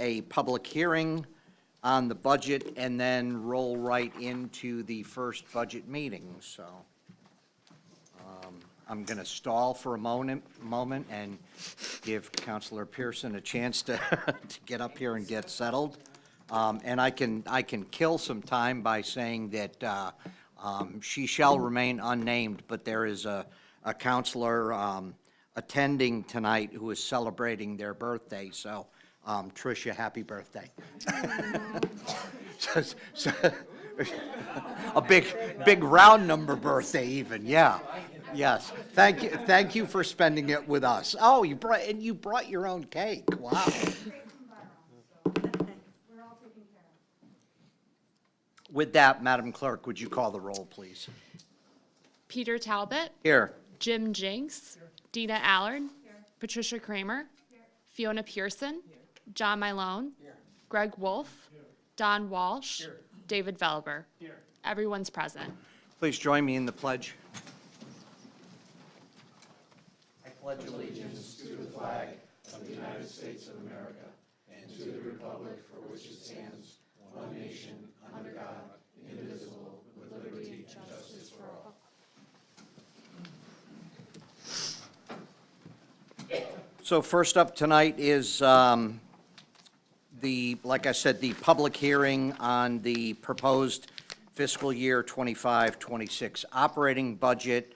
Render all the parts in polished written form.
a public hearing on the budget and then roll right into the first budget meeting, so. I'm going to stall for a moment and give Councilor Pearson a chance to, to get up here and get settled. And I can kill some time by saying that she shall remain unnamed, but there is a counselor attending tonight who is celebrating their birthday. So, Tricia, happy birthday. A big round number birthday even, yeah. Yes, thank you for spending it with us. Oh, you brought your own cake, wow. With that, Madam Clerk, would you call the roll, please? Peter Talbot. Here. Jim Jinks. Here. Dina Allard. Here. Patricia Kramer. Here. Fiona Pearson. Here. John Milone. Here. Greg Wolf. Here. Don Walsh. Here. David Velber. Here. Everyone's present. Please join me in the pledge. I pledge allegiance to the flag of the United States of America and to the republic for which it stands, one nation, under God, indivisible, with liberty and justice for all. So first up tonight is like I said, the public hearing on the proposed fiscal year 25-26 operating budget.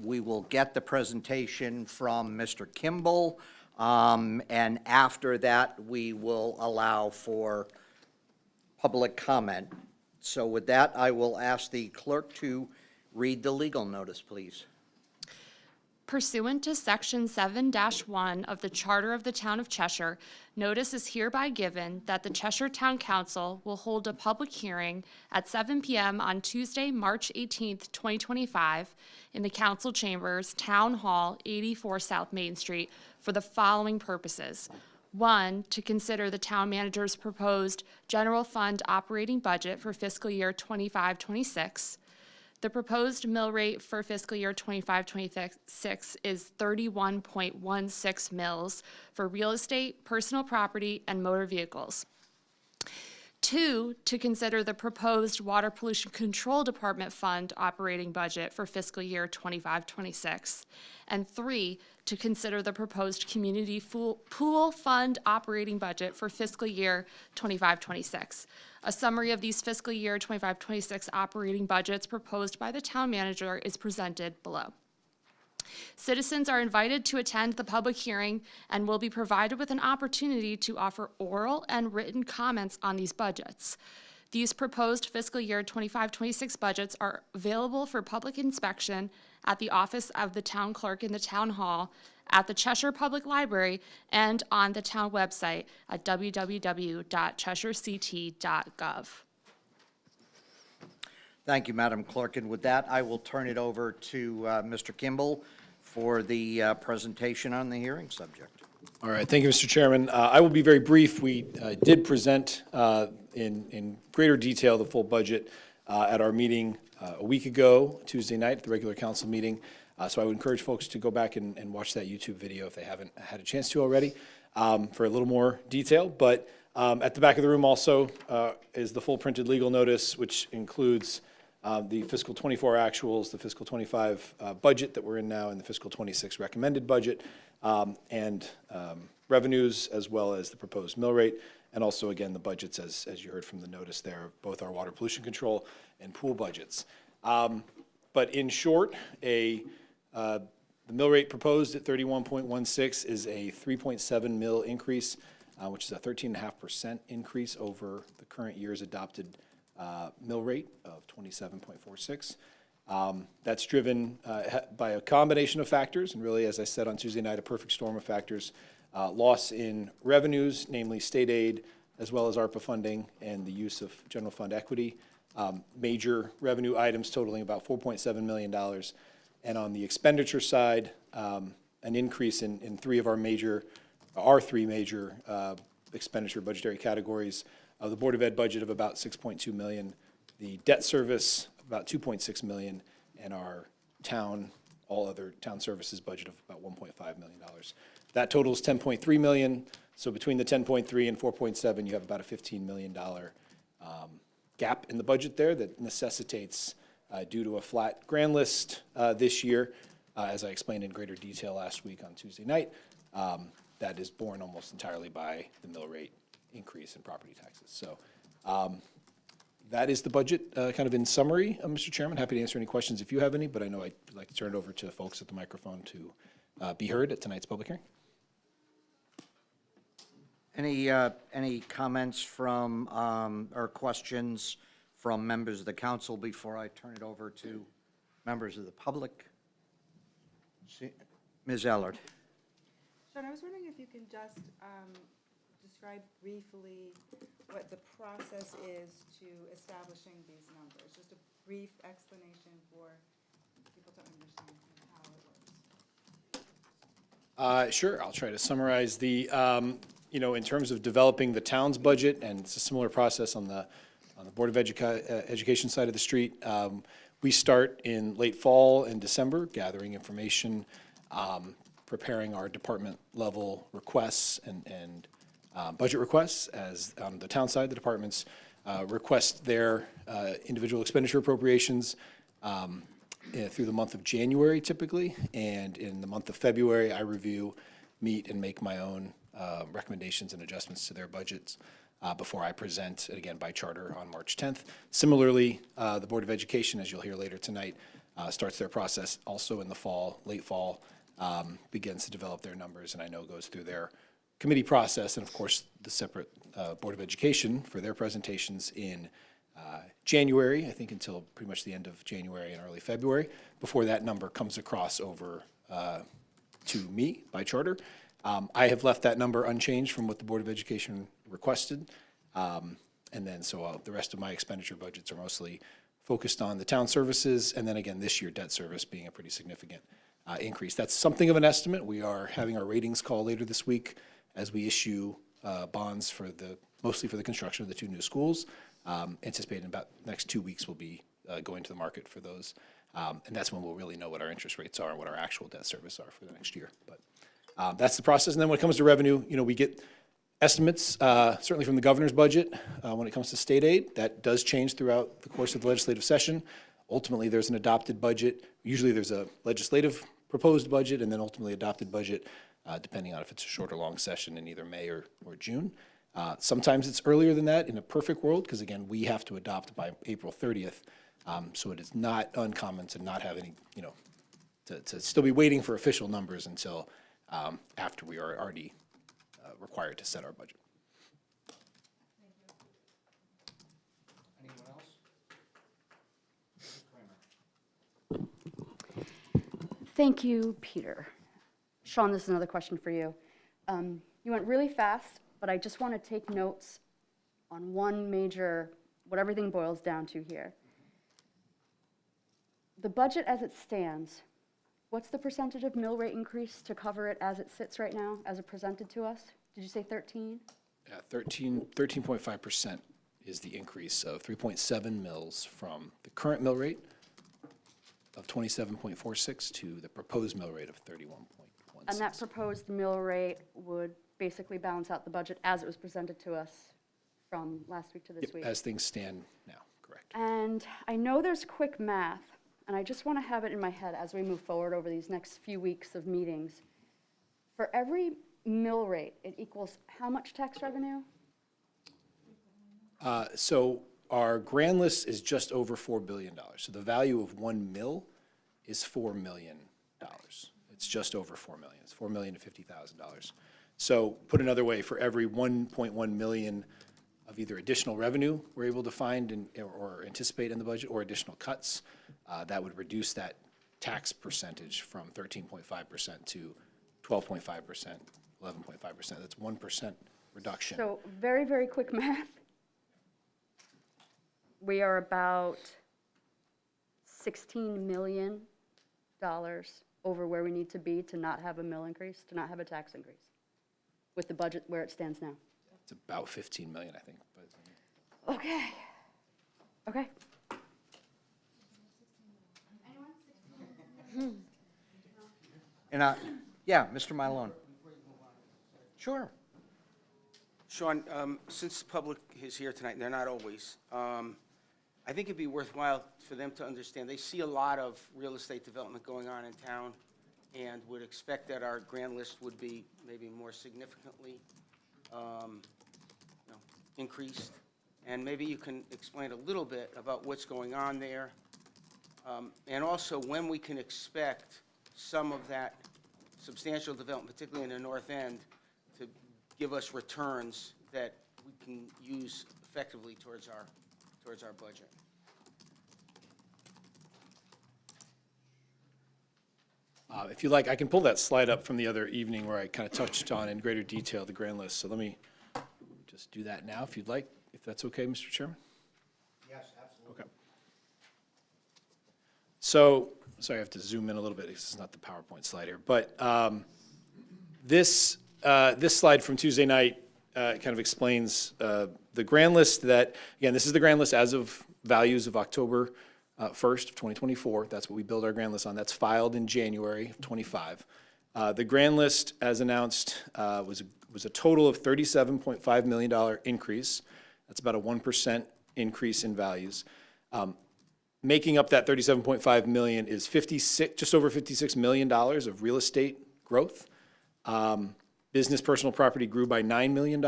We will get the presentation from Mr. Kimball, and after that, we will allow for public comment. So with that, I will ask the clerk to read the legal notice, please. Pursuant to Section 7-1 of the Charter of the Town of Cheshire, notice is hereby given that the Cheshire Town Council will hold a public hearing at 7 p.m. on Tuesday, March 18th, 2025, in the Council Chambers, Town Hall, 84 South Main Street, for the following purposes. 1, to consider the town manager's proposed general fund operating budget for fiscal year 25-26. The proposed mill rate for fiscal year 25-26 is 31.16 mills for real estate, personal property, and motor vehicles. 2, to consider the proposed Water Pollution Control Department Fund operating budget for fiscal year 25-26. And 3, to consider the proposed Community Pool Fund operating budget for fiscal year 25-26. A summary of these fiscal year 25-26 operating budgets proposed by the town manager is presented below. Citizens are invited to attend the public hearing and will be provided with an opportunity to offer oral and written comments on these budgets. These proposed fiscal year 25-26 budgets are available for public inspection at the office of the town clerk in the town hall, at the Cheshire Public Library, and on the town website at www.cheshirect.gov. Thank you, Madam Clerk. And with that, I will turn it over to Mr. Kimball for the presentation on the hearing subject. All right, thank you, Mr. Chairman. I will be very brief. We did present in greater detail the full budget at our meeting a week ago, Tuesday night, at the regular council meeting. So I would encourage folks to go back and watch that YouTube video if they haven't had a chance to already for a little more detail. But at the back of the room also is the full printed legal notice, which includes the fiscal 24 actuals, the fiscal 25 budget that we're in now, and the fiscal 26 recommended budget, and revenues, as well as the proposed mill rate, and also, again, the budgets, as you heard from the notice there, both our water pollution control and pool budgets. But in short, the mill rate proposed at 31.16 is a 3.7 mil increase, which is a 13.5% increase over the current year's adopted mill rate of 27.46. That's driven by a combination of factors, and really, as I said on Tuesday night, a perfect storm of factors. Loss in revenues, namely state aid, as well as ARPA funding and the use of general fund equity. Major revenue items totaling about $4.7 million. And on the expenditure side, an increase in three major expenditure budgetary categories. The Board of Ed budget of about $6.2 million, the debt service about $2.6 million, and our all other town services budget of about $1.5 million. That totals $10.3 million So between the 10.3 and 4.7, you have about a $15 million gap in the budget there that necessitates, due to a flat grand list this year, as I explained in greater detail last week on Tuesday night, that is borne almost entirely by the mill rate increase in property taxes. So that is the budget, kind of in summary, Mr. Chairman. Happy to answer any questions if you have any, but I know I'd like to turn it over to folks at the microphone to be heard at tonight's public hearing. Any comments from, or questions from members of the council before I turn it over to members of the public? Ms. Ellard. Sean, I was wondering if you can just describe briefly what the process is to establishing these numbers, just a brief explanation for people to understand how it works. Sure, I'll try to summarize the, in terms of developing the town's budget, and it's a similar process on the Board of Education side of the street. We start in late fall and December, gathering information, preparing our department level requests and budget requests. As on the town side, the departments request their individual expenditure appropriations through the month of January typically, and in the month of February, I review, meet, and make my own recommendations and adjustments to their budgets before I present, again, by charter on March 10th. Similarly, the Board of Education, as you'll hear later tonight, starts their process also in the fall, late fall, begins to develop their numbers, and I know goes through their committee process, and of course, the separate Board of Education for their presentations in January, I think until pretty much the end of January and early February, before that number comes across over to me by charter. I have left that number unchanged from what the Board of Education requested. And then so the rest of my expenditure budgets are mostly focused on the town services, and then again, this year, debt service being a pretty significant increase. That's something of an estimate. We are having our ratings call later this week as we issue bonds for mostly for the construction of the 2 new schools. Anticipating about the next 2 weeks we'll be going to the market for those. And that's when we'll really know what our interest rates are and what our actual debt service are for the next year. But that's the process. And then when it comes to revenue, we get estimates, certainly from the governor's budget. When it comes to state aid, that does change throughout the course of the legislative session. Ultimately, there's an adopted budget. Usually there's a legislative proposed budget and then ultimately adopted budget, depending on if it's a short or long session in either May or June. Sometimes it's earlier than that in a perfect world, because again, we have to adopt by April 30th. So it is not uncommon to not have any, to still be waiting for official numbers until after we are already required to set our budget. Anyone else? Thank you, Peter. Sean, this is another question for you. You went really fast, but I just want to take notes on one major, what everything boils down to here. The budget as it stands, what's the percentage of mill rate increase to cover it as it sits right now, as it presented to us? Did you say 13? 13.5% is the increase of 3.7 mils from the current mill rate of 27.46 to the proposed mill rate of 31.16. And that proposed mill rate would basically balance out the budget as it was presented to us from last week to this Yep, week. as things stand now, correct. And I know there's quick math, and I just want to have it in my head as we move forward over these next few weeks of meetings. For every mill rate, it equals how much tax revenue? So our grand list is just over $4 billion. So the value of 1 mill is $4 million. It's just over $4 million. It's $4,050,000. So put another way, for every 1.1 million of either additional revenue we're able to find or anticipate in the budget, or additional cuts, that would reduce that tax percentage from 13.5% to 12.5%, 11.5%. That's 1% reduction. So very, very quick math. We are about $16 million over where we need to be to not have a mill increase, to not have a tax increase, with the budget where it stands now. It's about 15 million, I think. But Okay. Okay. And, yeah, Mr. Milone. Sure. Sean, since the public is here tonight, and they're not always, I think it'd be worthwhile for them to understand, they see a lot of real estate development going on in town and would expect that our grand list would be maybe more significantly increased. And maybe you can explain a little bit about what's going on there, and also when we can expect some of that substantial development, particularly in the north end, to give us returns that we can use effectively towards our budget. If you like, I can pull that slide up from the other evening where I kind of touched on in greater detail the grand list. So let me just do that now if you'd like, if that's okay, Mr. Chairman? Yes, absolutely. Okay. So, sorry, I have to zoom in a little bit because it's not the PowerPoint slide here. But this slide from Tuesday night kind of explains the grand list that, again, this is the grand list as of values of October 1st of 2024. That's what we build our grand list on. That's filed in January of 25. The grand list, as announced, was a total of $37.5 million increase. That's about a 1% increase in values. Making up that $37.5 million is just over $56 million of real estate growth. Business personal property grew by $9 million,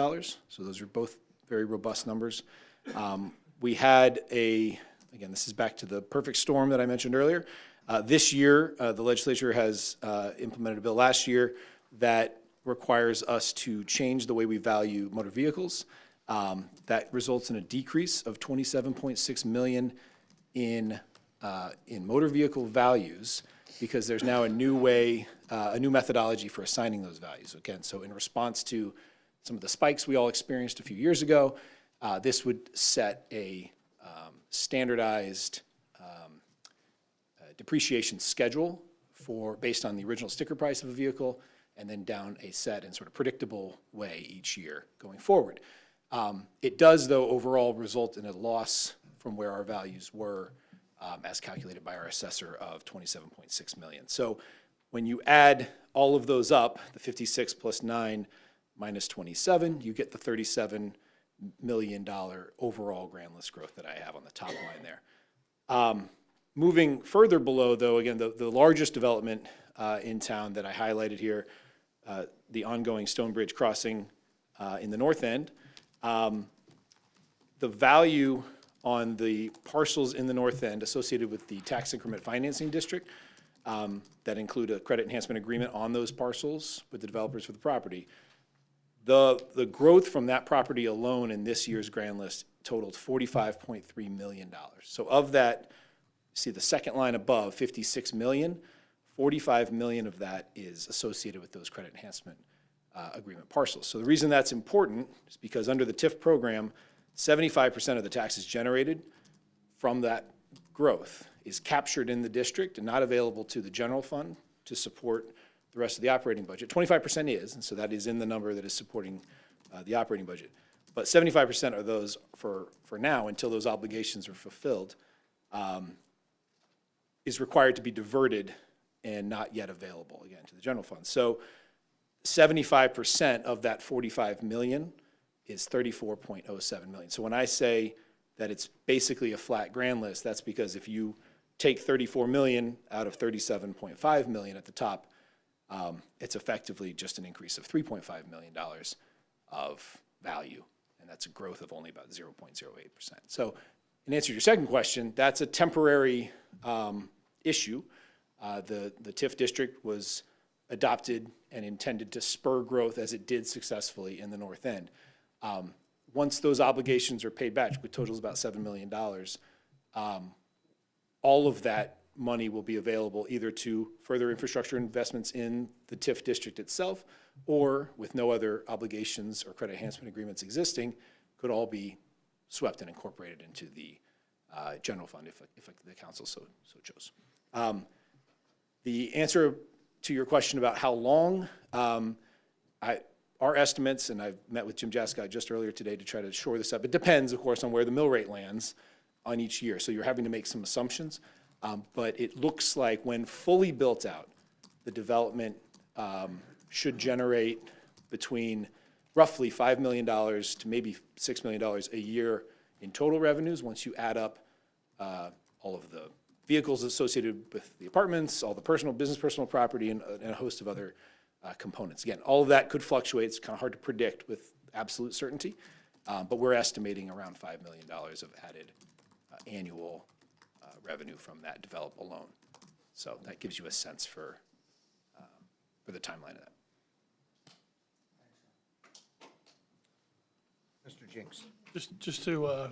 so those are both very robust numbers. We had again, this is back to the perfect storm that I mentioned earlier. This year, the legislature has implemented a bill last year that requires us to change the way we value motor vehicles. That results in a decrease of $27.6 million in motor vehicle values, because there's now a new methodology for assigning those values. Again, so in response to some of the spikes we all experienced a few years ago, this would set a standardized depreciation schedule based on the original sticker price of a vehicle, and then down a set and sort of predictable way each year going forward. It does, though, overall result in a loss from where our values were as calculated by our assessor of $27.6 million. So when you add all of those up, the 56 plus 9 minus 27, you get the $37 million overall grand list growth that I have on the top line there. Moving further below, though, again, the largest development in town that I highlighted here, the ongoing Stonebridge Crossing in the north end. The value on the parcels in the north end associated with the tax increment financing district that include a credit enhancement agreement on those parcels with the developers for the property. The growth from that property alone in this year's grand list totaled $45.3 million. So of that, see the second line above, 56 million, 45 million of that is associated with those credit enhancement agreement parcels. So the reason that's important is because under the TIF program, 75% of the taxes generated from that growth is captured in the district and not available to the general fund to support the rest of the operating budget. 25% is, and so that is in the number that is supporting the operating budget. But 75% of those for now, until those obligations are fulfilled, is required to be diverted and not yet available, again, to the general fund. So 75% of that 45 million is 34.07 million. So when I say that it's basically a flat grand list, that's because if you take 34 million out of 37.5 million at the top, it's effectively just an increase of $3.5 million of value, and that's a growth of only about 0.08%. So in answer to your second question, that's a temporary issue. The TIF district was adopted and intended to spur growth as it did successfully in the north end. Once those obligations are paid back, which totals about $7 million, all of that money will be available either to further infrastructure investments in the TIF district itself, or with no other obligations or credit enhancement agreements existing, could all be swept and incorporated into the general fund if the council so chose. The answer to your question about how long, our estimates, and I've met with Jim Jascott just earlier today to try to shore this up. It depends, of course, on where the mill rate lands on each year. So you're having to make some assumptions. But it looks like when fully built out, the development should generate between roughly $5 million to maybe $6 million a year in total revenues, once you add up all of the vehicles associated with the apartments, all the business personal property, and a host of other components. Again, all of that could fluctuate. It's kind of hard to predict with absolute certainty, but we're estimating around $5 million of added annual revenue from that develop alone. So that gives you a sense for the timeline of that. Mr. Jinks? Just to,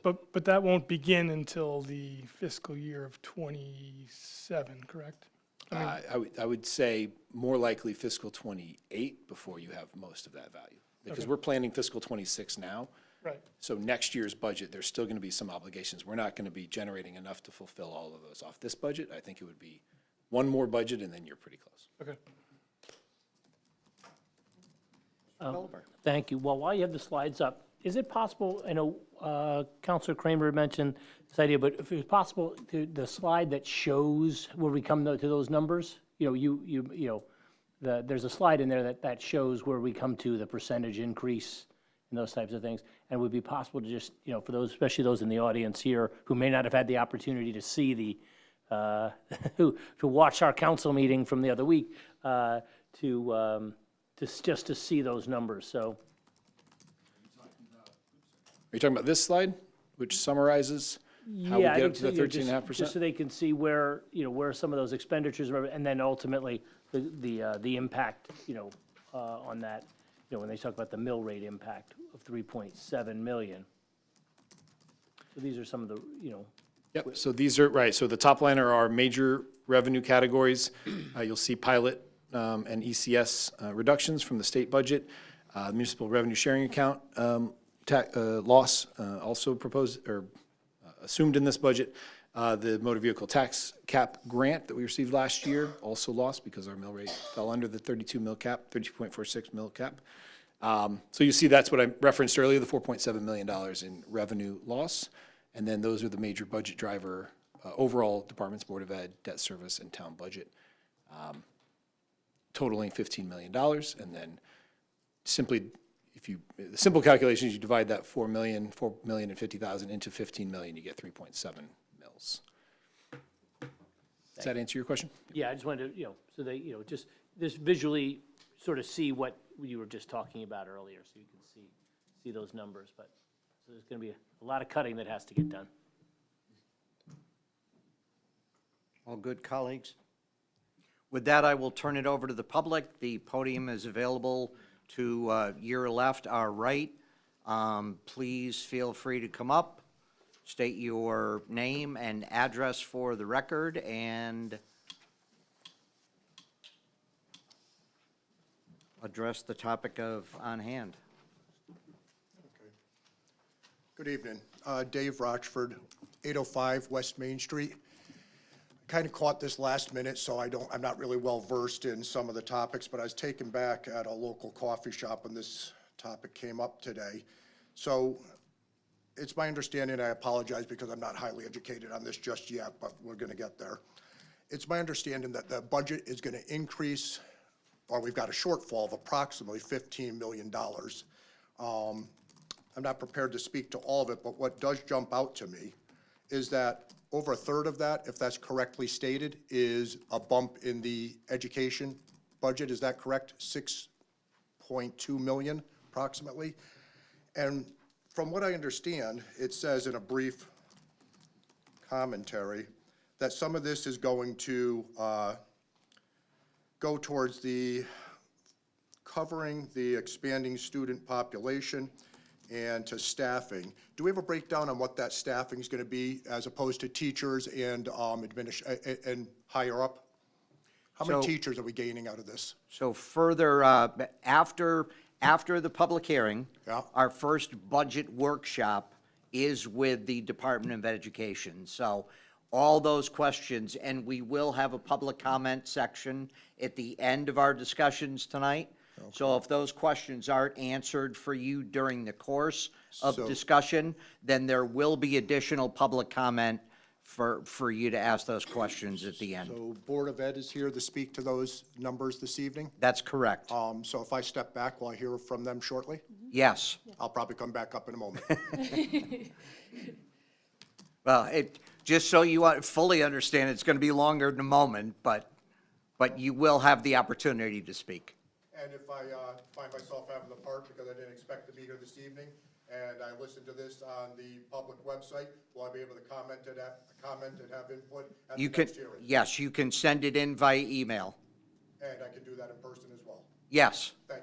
but that won't begin until the fiscal year of '27, correct? I would say more likely fiscal '28 before you have most of that value. Because Okay. we're planning fiscal '26 now. Right. So next year's budget, there's still going to be some obligations. We're not going to be generating enough to fulfill all of those off this budget. I think it would be one more budget, and then you're pretty close. Okay. Thank you. Well, while you have the slides up, is it possible, I know Counselor Kramer mentioned this idea, but if it's possible, the slide that shows where we come to those numbers, there's a slide in there that shows where we come to the percentage increase and those types of things. And would it be possible to just, for those, especially those in the audience here who may not have had the opportunity to see to watch our council meeting from the other week, just to see those numbers, so. Are you talking about this slide, which summarizes how we Yeah, I get think up to the so, just 13.5%? so they can see where, where some of those expenditures are, and then ultimately, the impact, on that, when they talk about the mill rate impact of 3.7 million. So these are some of the, Yep, so these are, right, so the top line are our major revenue categories. You'll see pilot and ECS reductions from the state budget. Municipal revenue sharing account loss also proposed or assumed in this budget. The motor vehicle tax cap grant that we received last year also lost because our mill rate fell under the 32 mil cap, 32.46 mil cap. So you see that's what I referenced earlier, the $4.7 million in revenue loss. And then those are the major budget driver, overall departments, Board of Ed, debt service, and town budget, totaling $15 million. And then simply, the simple calculation is you divide that 4,050,000 into 15 million, you get 3.7 mils. Does that answer your question? yeah, I just wanted to, so they, just visually sort of see what you were just talking about earlier, so you can see those numbers, but so there's gonna be a lot of cutting that has to get done. All good, colleagues? With that, I will turn it over to the public. The podium is available to your left, our right. Please feel free to come up, state your name and address for the record, and address the topic on hand. Good evening. Dave Rochford, 805 West Main Street. Kind of caught this last minute, so I'm not really well versed in some of the topics, but I was taken back at a local coffee shop when this topic came up today. So it's my understanding, I apologize because I'm not highly educated on this just yet, but we're going to get there. It's my understanding that the budget is going to increase, or we've got a shortfall of approximately $15 million. I'm not prepared to speak to all of it, but what does jump out to me is that over a third of that, if that's correctly stated, is a bump in the education budget. Is that correct? 6.2 million approximately. And from what I understand, it says in a brief commentary that some of this is going to go towards the covering the expanding student population and to staffing. Do we have a breakdown on what that staffing is going to be as opposed to teachers and and higher up? How many So- teachers are we gaining out of this? So further, after the public hearing, Yeah. our first budget workshop is with the Department of Education. So all those questions, and we will have a public comment section at the end of our discussions tonight. So if those questions aren't answered for you during the course of So- discussion, then there will be additional public comment for you to ask those questions at the end. So Board of Ed is here to speak to those numbers this evening. That's correct. So if I step back, will I hear from them shortly? Yes. I'll probably come back up in a moment. Well, just so you fully understand, it's going to be longer in a moment, but you will have the opportunity to speak. And if I find myself having to part because I didn't expect to be here this evening, and I listened to this on the public website, will I be able to comment and have input at the You can, next hearing? yes, you can send it in via email. And I can do that in person as well. Yes. Thank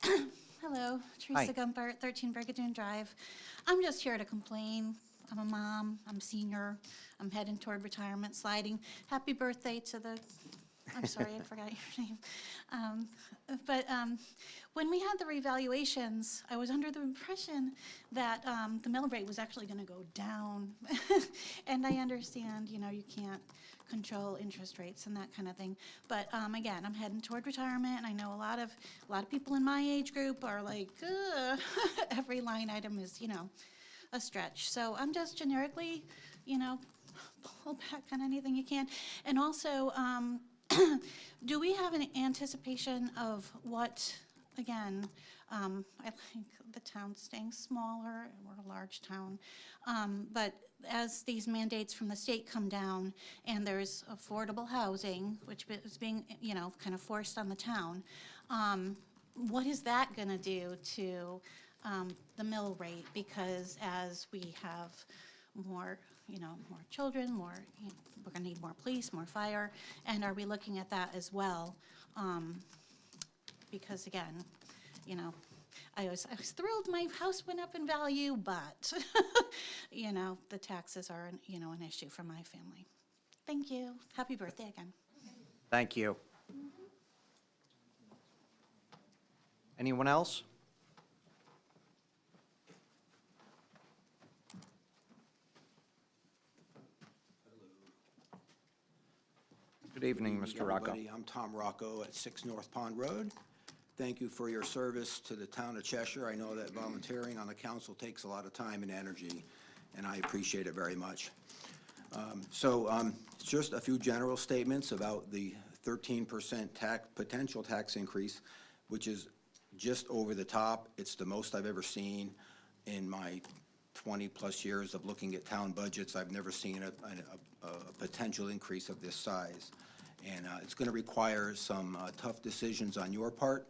you. Hello, Hi. Teresa Gumpert, 13 Brigadoon Drive. I'm just here to complain. I'm a mom, I'm a senior, I'm heading toward retirement, sliding. Happy birthday to the, I'm sorry, I forgot your name. When we had the revaluations, I was under the impression that the mill rate was actually going to go down. And I understand, you can't control interest rates and that kind of thing. But again, I'm heading toward retirement, and I know a lot of people in my age group are like, ugh, every line item is, a stretch. So I'm just generically, pull back on anything you can. And also, do we have an anticipation of what, again, I think the town's staying smaller, we're a large town, but as these mandates from the state come down and there's affordable housing, which is being, kind of forced on the town, what is that gonna do to the mill rate? Because as we have more children, we're gonna need more police, more fire, and are we looking at that as well? Because again, I was thrilled my house went up in value, but, the taxes are, an issue for my family. Thank you. Happy birthday again. Thank you. Anyone else? Good evening, Mr. Rocco. Everybody, I'm Tom Rocco at 6 North Pond Road. Thank you for your service to the town of Cheshire. I know that volunteering on the council takes a lot of time and energy, and I appreciate it very much. Just a few general statements about the 13% potential tax increase, which is just over the top. It's the most I've ever seen in my 20-plus years of looking at town budgets. I've never seen a potential increase of this size. And it's going to require some tough decisions on your part.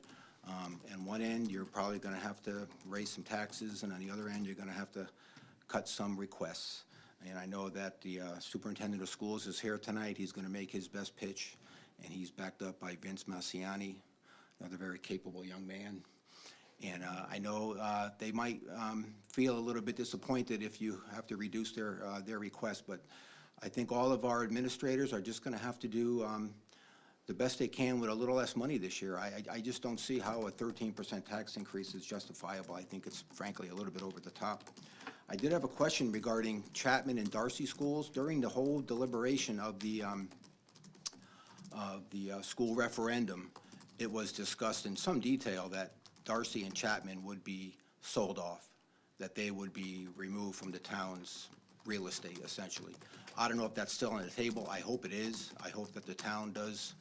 On one end, you're probably going to have to raise some taxes, and on the other end, you're going to have to cut some requests. And I know that the superintendent of schools is here tonight. He's going to make his best pitch, and he's backed up by Vince Massiani, another very capable young man. And I know they might feel a little bit disappointed if you have to reduce their request, but I think all of our administrators are just going to have to do the best they can with a little less money this year. I just don't see how a 13% tax increase is justifiable. I think it's frankly a little bit over the top. I did have a question regarding Chapman and Darcy schools. During the whole deliberation of the school referendum, it was discussed in some detail that Darcy and Chapman would be sold off, that they would be removed from the town's real estate, essentially. I don't know if that's still on the table. I hope it is. I hope that the town does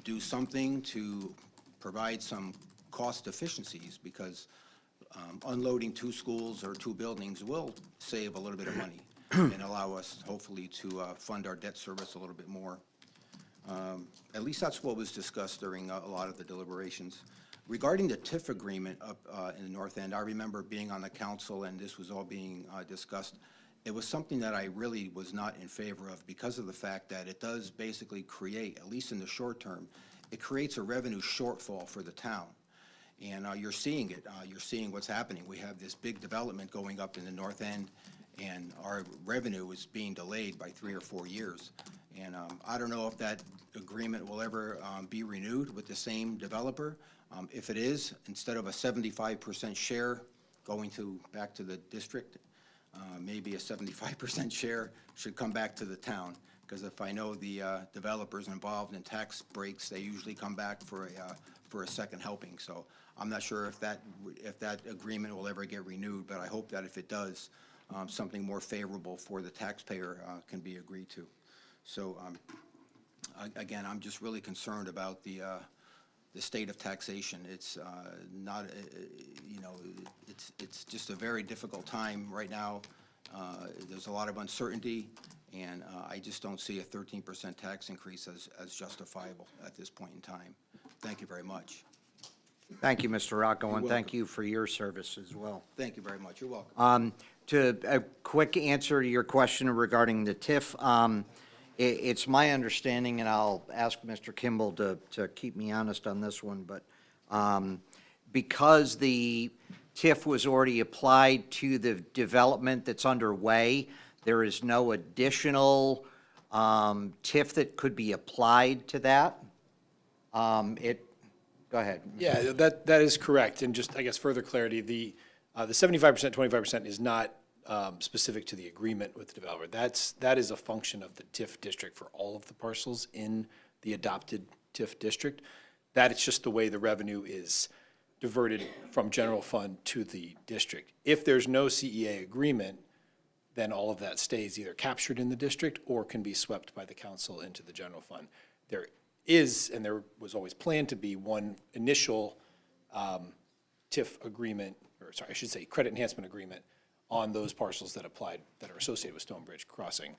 do something to provide some cost efficiencies, because unloading 2 schools or 2 buildings will save a little bit of money and allow us, hopefully, to fund our debt service a little bit more. At least that's what was discussed during a lot of the deliberations. Regarding the TIF agreement up in the North End, I remember being on the council and this was all being discussed. It was something that I really was not in favor of, because of the fact that it does basically create, at least in the short term, it creates a revenue shortfall for the town. And you're seeing it. You're seeing what's happening. We have this big development going up in the North End, and our revenue is being delayed by 3 or 4 years. And I don't know if that agreement will ever be renewed with the same developer. If it is, instead of a 75% share going back to the district, maybe a 75% share should come back to the town. Because if I know the developers involved in tax breaks, they usually come back for for a second helping. So I'm not sure if that agreement will ever get renewed, but I hope that if it does, something more favorable for the taxpayer can be agreed to. So again, I'm just really concerned about the state of taxation. It's not, you know, it's just a very difficult time right now. There's a lot of uncertainty, and I just don't see a 13% tax increase as justifiable at this point in time. Thank you very much. Thank you, Mr. Rocco, and You're thank welcome. you for your service as well. Thank you very much. You're welcome. To a quick answer to your question regarding the TIF, it's my understanding, and I'll ask Mr. Kimball to keep me honest on this one, but because the TIF was already applied to the development that's underway, there is no additional TIF that could be applied to that. Go ahead. Yeah, that is correct. And just, I guess, further clarity, the 75%, 25% is not specific to the agreement with the developer. That is a function of the TIF district for all of the parcels in the adopted TIF district. That it's just the way the revenue is diverted from general fund to the district. If there's no CEA agreement, then all of that stays either captured in the district or can be swept by the council into the general fund. There is, and there was always planned to be, one initial TIF agreement, or sorry, I should say credit enhancement agreement on those parcels that applied, that are associated with Stonebridge Crossing.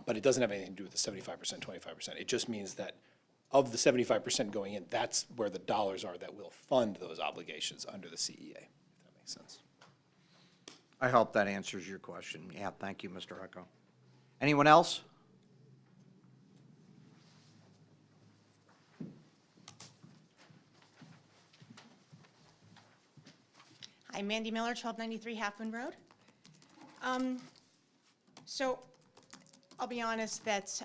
But it doesn't have anything to do with the 75%, 25%. It just means that of the 75% going in, that's where the dollars are that will fund those obligations under the CEA, if that makes sense. I hope that answers your question. Yeah, thank you, Mr. Rocco. Anyone else? Hi, Mandy Miller, 1293 Half Moon Road. So I'll be honest that,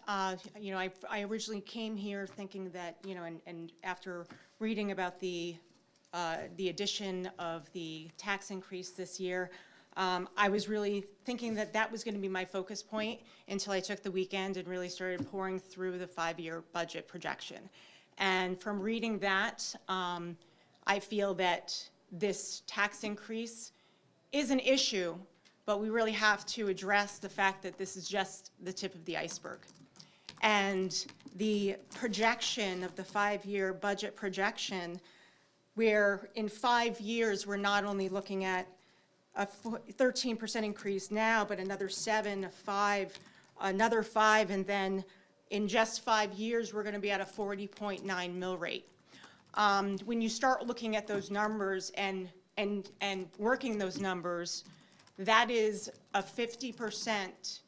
you know, I originally came here thinking that, you know, and after reading about the addition of the tax increase this year, I was really thinking that that was going to be my focus point until I took the weekend and really started pouring through the 5-year budget projection. And from reading that, I feel that this tax increase is an issue, but we really have to address the fact that this is just the tip of the iceberg. And the projection of the 5-year budget projection, where in 5 years, we're not only looking at a 13% increase now, but another 7, 5, another 5, and then in just 5 years, we're going to be at a 40.9 mill rate. When you start looking at those numbers and working those numbers, that is a 50%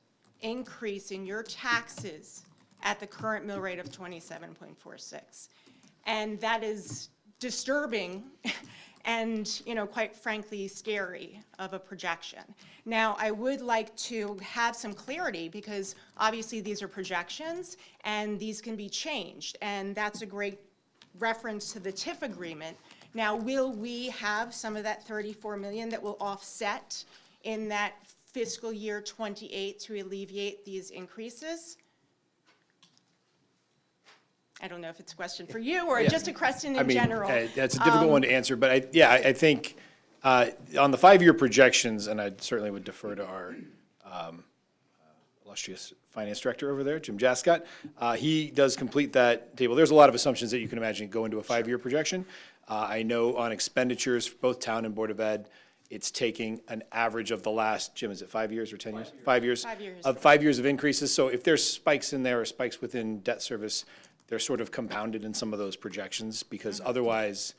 increase in your taxes at the current mill rate of 27.46. And that is disturbing and, you know, quite frankly, scary of a projection. Now, I would like to have some clarity because obviously these are projections and these can be changed. And that's a great reference to the TIF agreement. Now, will we have some of that $34 million that will offset in that fiscal year 28 to alleviate these increases? I don't know if it's a question for you or just a question in general. That's a difficult one to answer, but I think on the 5-year projections, and I certainly would defer to our illustrious finance director over there, Jim Jascott. He does complete that table. There's a lot of assumptions that you can imagine go into a 5-year projection. I know on expenditures, for both town and Board of Ed, it's taking an average of the last, Jim, is it 5 years or 10 years? 5 years. 5 years. Of 5 years of increases. So if there's spikes in there or spikes within debt service, they're sort of compounded in some of those projections because otherwise,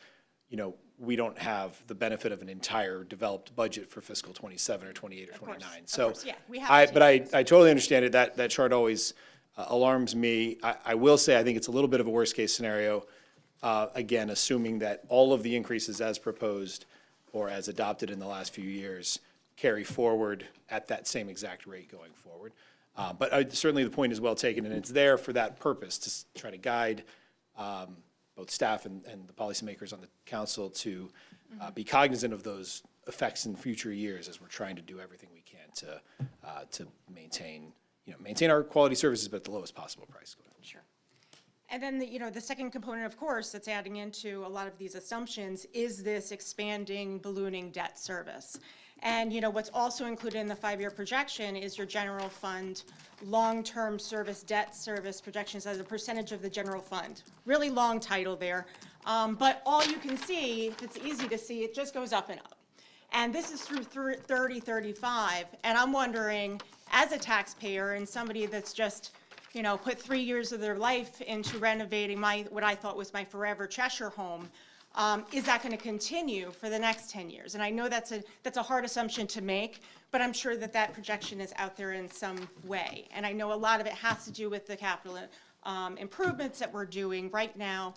you know, we don't have the benefit of an entire developed budget for fiscal 27 or 28 or 29. So, yeah, we have but I totally understand it. That chart always alarms me. I will say I think it's a little bit of a worst-case scenario, again, assuming that all of the increases as proposed or as adopted in the last few years carry forward at that same exact rate going forward. But certainly the point is well taken, and it's there for that purpose, to try to guide both staff and the policymakers on the council to be cognizant of those effects in future years as we're trying to do everything we can to maintain our quality services but at the lowest possible price. Sure. And then, the second component, of course, that's adding into a lot of these assumptions is this expanding, ballooning debt service. And, what's also included in the 5-year projection is your general fund long-term service debt service projections as a percentage of the general fund. Really long title there. But all you can see, if it's easy to see, it just goes up and up. And this is through 30-35. And I'm wondering, as a taxpayer and somebody that's just put 3 years of their life into renovating what I thought was my forever Cheshire home, is that going to continue for the next 10 years? And I know that's a hard assumption to make, but I'm sure that projection is out there in some way. And I know a lot of it has to do with the capital improvements that we're doing right now,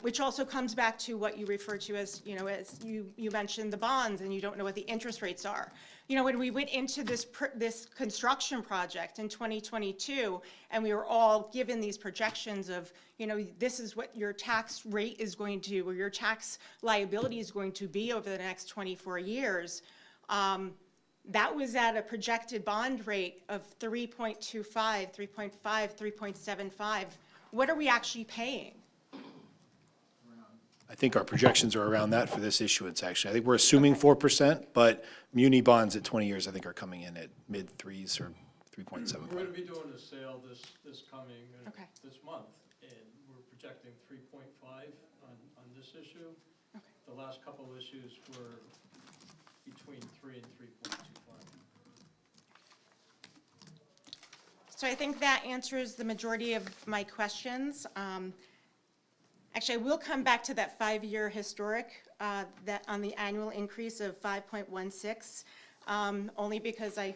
which also comes back to what you refer to as, as you mentioned the bonds, and you don't know what the interest rates are. When we went into this construction project in 2022, and we were all given these projections of, this is what your tax rate is going to, or your tax liability is going to be over the next 24 years, that was at a projected bond rate of 3.25, 3.5, 3.75. What are we actually paying? I think our projections are around that for this issuance, actually. I think we're assuming 4%, but muni bonds at 20 years, I think, are coming in at mid-3s or 3.75. We're going to be doing a sale this coming, Okay. this month, and we're projecting 3.5 on this issue. Okay. The last couple of issues were between 3 and 3.25. So I think that answers the majority of my questions. Actually, I will come back to that 5-year historic, that on the annual increase of 5.16, only because I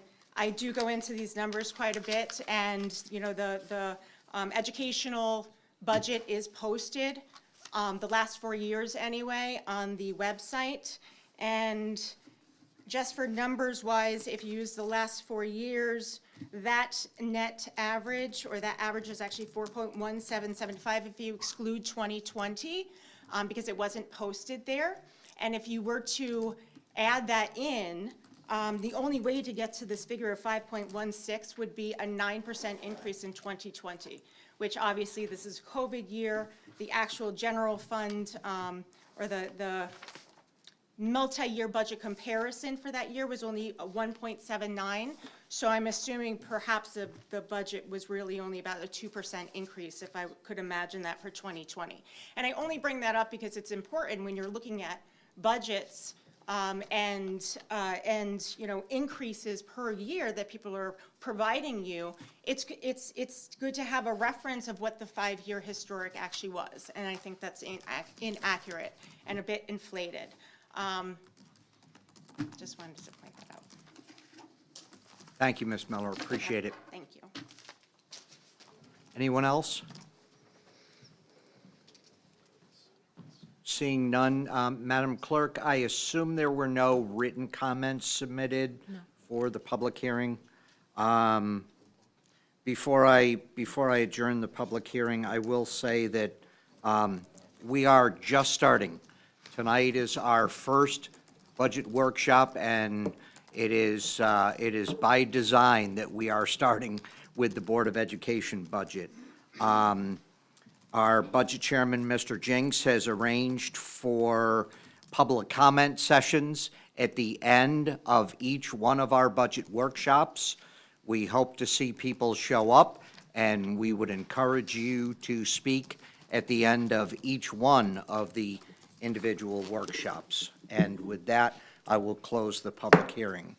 do go into these numbers quite a bit, and the educational budget is posted, the last 4 years anyway, on the website. And just for numbers wise, if you use the last 4 years, that net average, or that average is actually 4.1775 if you exclude 2020, because it wasn't posted there. And if you were to add that in, the only way to get to this figure of 5.16 would be a 9% increase in 2020, which obviously this is a COVID year. The actual general fund, or the multi-year budget comparison for that year was only 1.79. So I'm assuming perhaps the budget was really only about a 2% increase, if I could imagine that for 2020. And I only bring that up because it's important when you're looking at budgets and increases per year that people are providing you. It's good to have a reference of what the 5-year historic actually was. And I think that's inaccurate and a bit inflated. Just wanted to point that out. Thank you, Ms. Miller, appreciate it. Thank you. Anyone else? Seeing none, Madam Clerk, I assume there were no written comments submitted for the public hearing. Before I adjourn the public hearing, I will say that we are just starting. Tonight is our first budget workshop, and it is by design that we are starting with the Board of Education budget. Our budget chairman, Mr. Jinks, has arranged for public comment sessions at the end of each one of our budget workshops. We hope to see people show up, and we would encourage you to speak at the end of each one of the individual workshops. And with that, I will close the public hearing.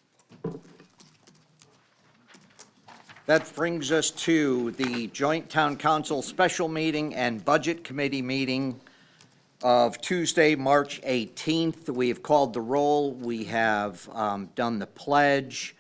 That brings us to the Joint Town Council Special Meeting and Budget Committee meeting of Tuesday, March 18th. We have called the roll. We have done the pledge.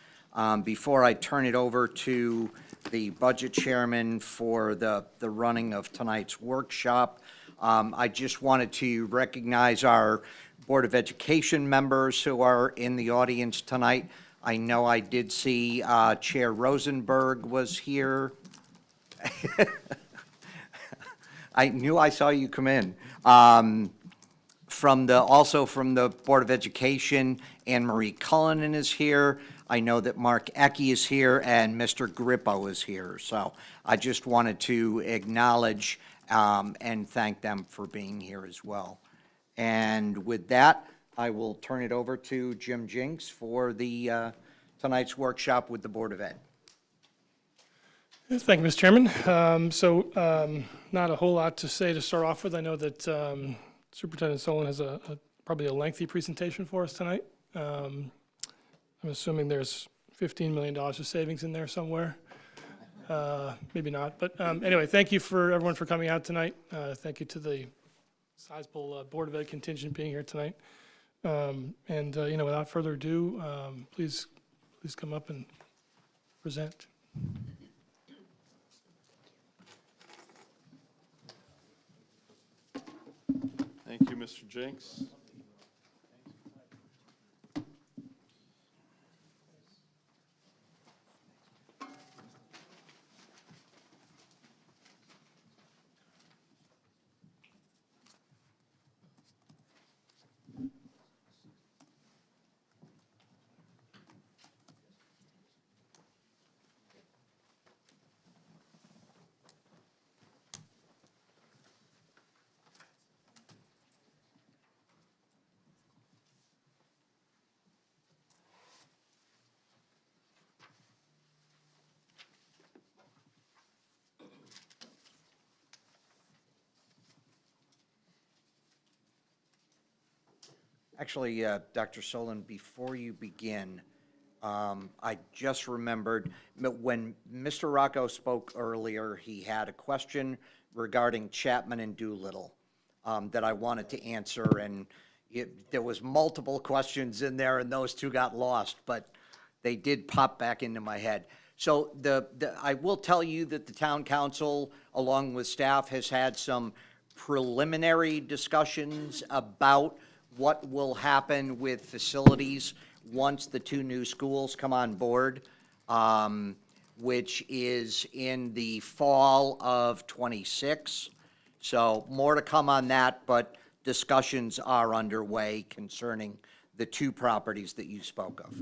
Before I turn it over to the budget chairman for the running of tonight's workshop, I just wanted to recognize our Board of Education members who are in the audience tonight. I know I did see Chair Rosenberg was here. I knew I saw you come in. Also from the Board of Education, Anne Marie Cullinan is here. I know that Mark Ecke is here and Mr. Grippo is here. So I just wanted to acknowledge and thank them for being here as well. And with that, I will turn it over to Jim Jinks for the, tonight's workshop with the Board of Ed. Thank you, Mr. Chairman. Not a whole lot to say to start off with. I know that Superintendent Solon has probably a lengthy presentation for us tonight. I'm assuming there's $15 million of savings in there somewhere. Maybe not, but anyway, thank you for everyone for coming out tonight. Thank you to the sizable Board of Ed contingent being here tonight. Without further ado, please come up and present. Thank you, Mr. Jinks. Actually, Dr. Solon, before you begin, I just remembered, when Mr. Rocco spoke earlier, he had a question regarding Chapman and Doolittle that I wanted to answer, and there was multiple questions in there, and those two got lost, but they did pop back into my head. So I will tell you that the town council, along with staff, has had some preliminary discussions about what will happen with facilities once the two new schools come on board, which is in the fall of '26. So more to come on that, but discussions are underway concerning the two properties that you spoke of.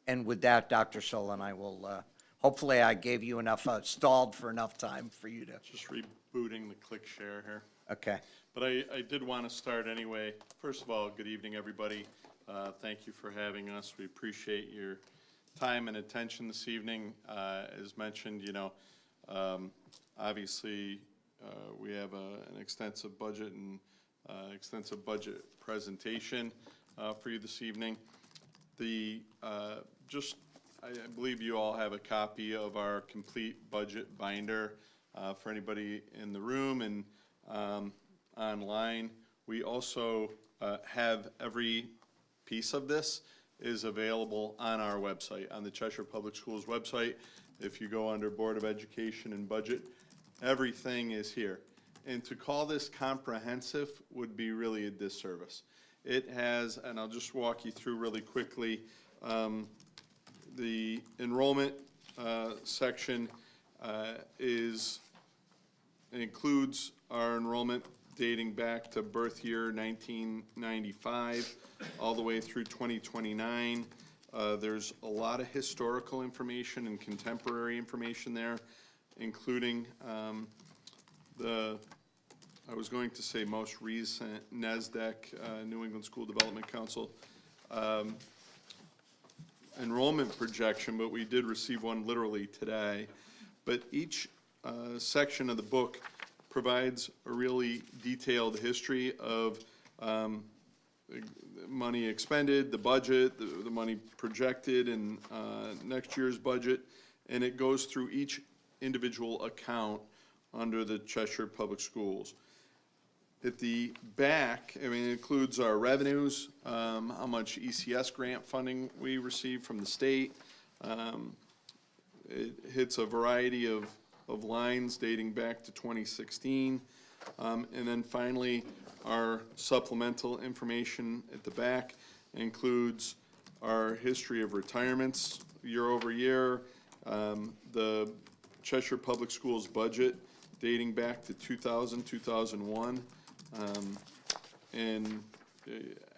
And with that, Dr. Solon, I will, hopefully I gave you enough, stalled for enough time for you to, Just rebooting the click share here. okay. But I did want to start anyway. First of all, good evening, everybody. Thank you for having us. We appreciate your time and attention this evening. As mentioned, obviously, we have an extensive budget and extensive budget presentation for you this evening. I believe you all have a copy of our complete budget binder for anybody in the room and online. We also have every piece of this is available on our website, on the Cheshire Public Schools website. If you go under Board of Education and Budget, everything is here. And to call this comprehensive would be really a disservice. It has, and I'll just walk you through really quickly, the enrollment section includes our enrollment dating back to birth year 1995 all the way through 2029. There's a lot of historical information and contemporary information there, including I was going to say most recent NESDEC, New England School Development Council, enrollment projection, but we did receive one literally today. But each section of the book provides a really detailed history of money expended, the budget, the money projected in next year's budget, and it goes through each individual account under the Cheshire Public Schools. At the back, it includes our revenues, how much ECS grant funding we receive from the state. It hits a variety of lines dating back to 2016. And then finally, our supplemental information at the back includes our history of retirements year over year, the Cheshire Public Schools budget dating back to 2000, 2001, and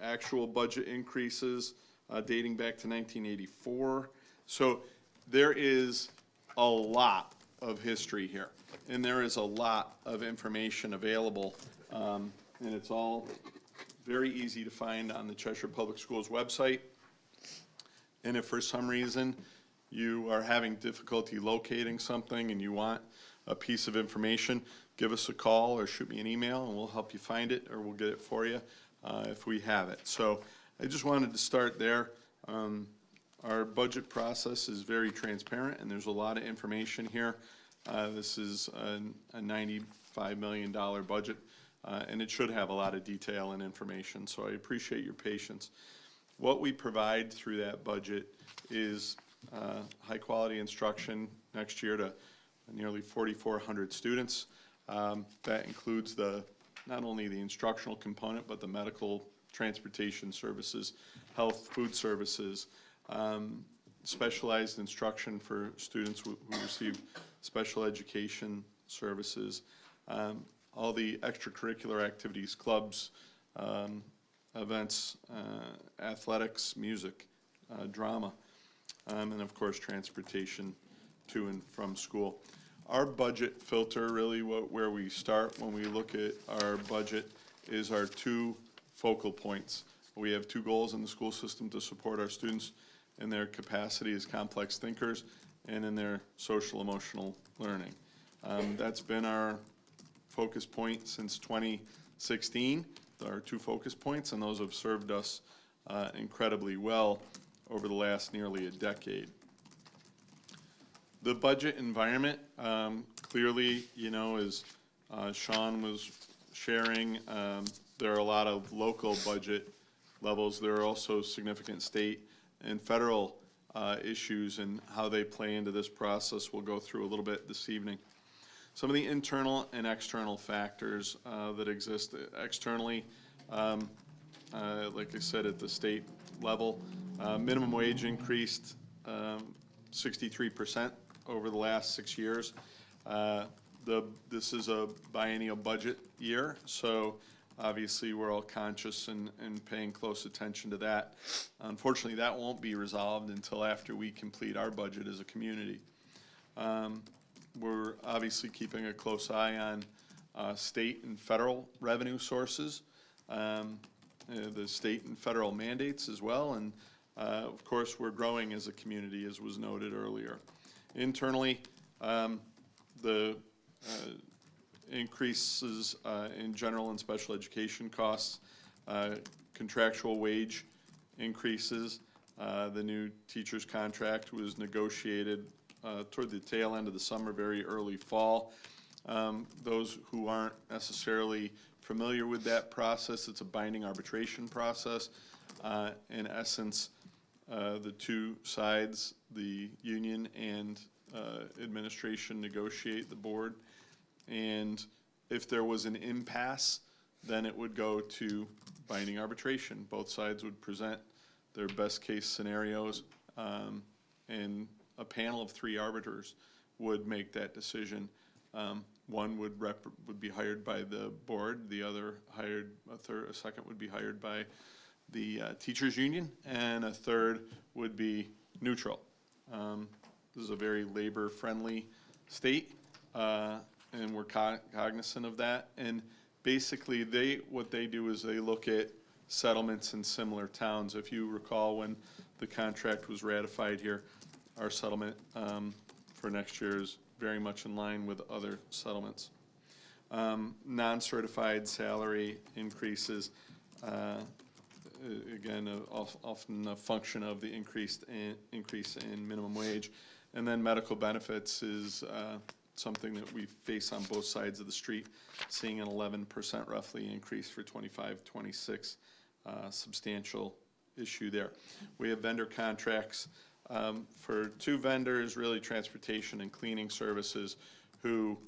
actual budget increases dating back to 1984. So there is a lot of history here. And there is a lot of information available, and it's all very easy to find on the Cheshire Public Schools website. And if for some reason you are having difficulty locating something and you want a piece of information, give us a call or shoot me an email and we'll help you find it, or we'll get it for you if we have it. So I just wanted to start there. Our budget process is very transparent and there's a lot of information here. This is a $95 million budget, and it should have a lot of detail and information, so I appreciate your patience. What we provide through that budget is high-quality instruction next year to nearly 4,400 students. That includes not only the instructional component, but the medical, transportation services, health, food services, specialized instruction for students who receive special education services, all the extracurricular activities, clubs, events, athletics, music, drama, and of course transportation to and from school. Our budget filter, really where we start when we look at our budget, is our two focal points. We have two goals in the school system to support our students in their capacity as complex thinkers and in their social emotional learning. That's been our focus point since 2016, our two focus points, and those have served us incredibly well over the last nearly a decade. The budget environment, clearly, as Sean was sharing, there are a lot of local budget levels. There are also significant state and federal issues and how they play into this process we'll go through a little bit this evening. Some of the internal and external factors that exist externally, like I said, at the state level, minimum wage increased 63% over the last 6 years. This is a biennial budget year, so obviously we're all conscious and paying close attention to that. Unfortunately, that won't be resolved until after we complete our budget as a community. We're obviously keeping a close eye on state and federal revenue sources, the state and federal mandates as well, and of course we're growing as a community, as was noted earlier. Internally, the increases in general and special education costs, contractual wage increases. The new teacher's contract was negotiated toward the tail end of the summer, very early fall. Those who aren't necessarily familiar with that process, it's a binding arbitration process. In essence, the two sides, the union and administration, negotiate the board. And if there was an impasse, then it would go to binding arbitration. Both sides would present their best case scenarios, and a panel of 3 arbiters would make that decision. One would be hired by the board, the other a second would be hired by the teachers union, and a third would be neutral. This is a very labor-friendly state, and we're cognizant of that. And basically, what they do is they look at settlements in similar towns. If you recall, when the contract was ratified here, our settlement for next year is very much in line with other settlements. Non-certified salary increases, again, often a function of the increase in minimum wage. And then medical benefits is something that we face on both sides of the street, seeing an 11% roughly increase for 25-26, substantial issue there. We have vendor contracts for 2 vendors, really transportation and cleaning services, who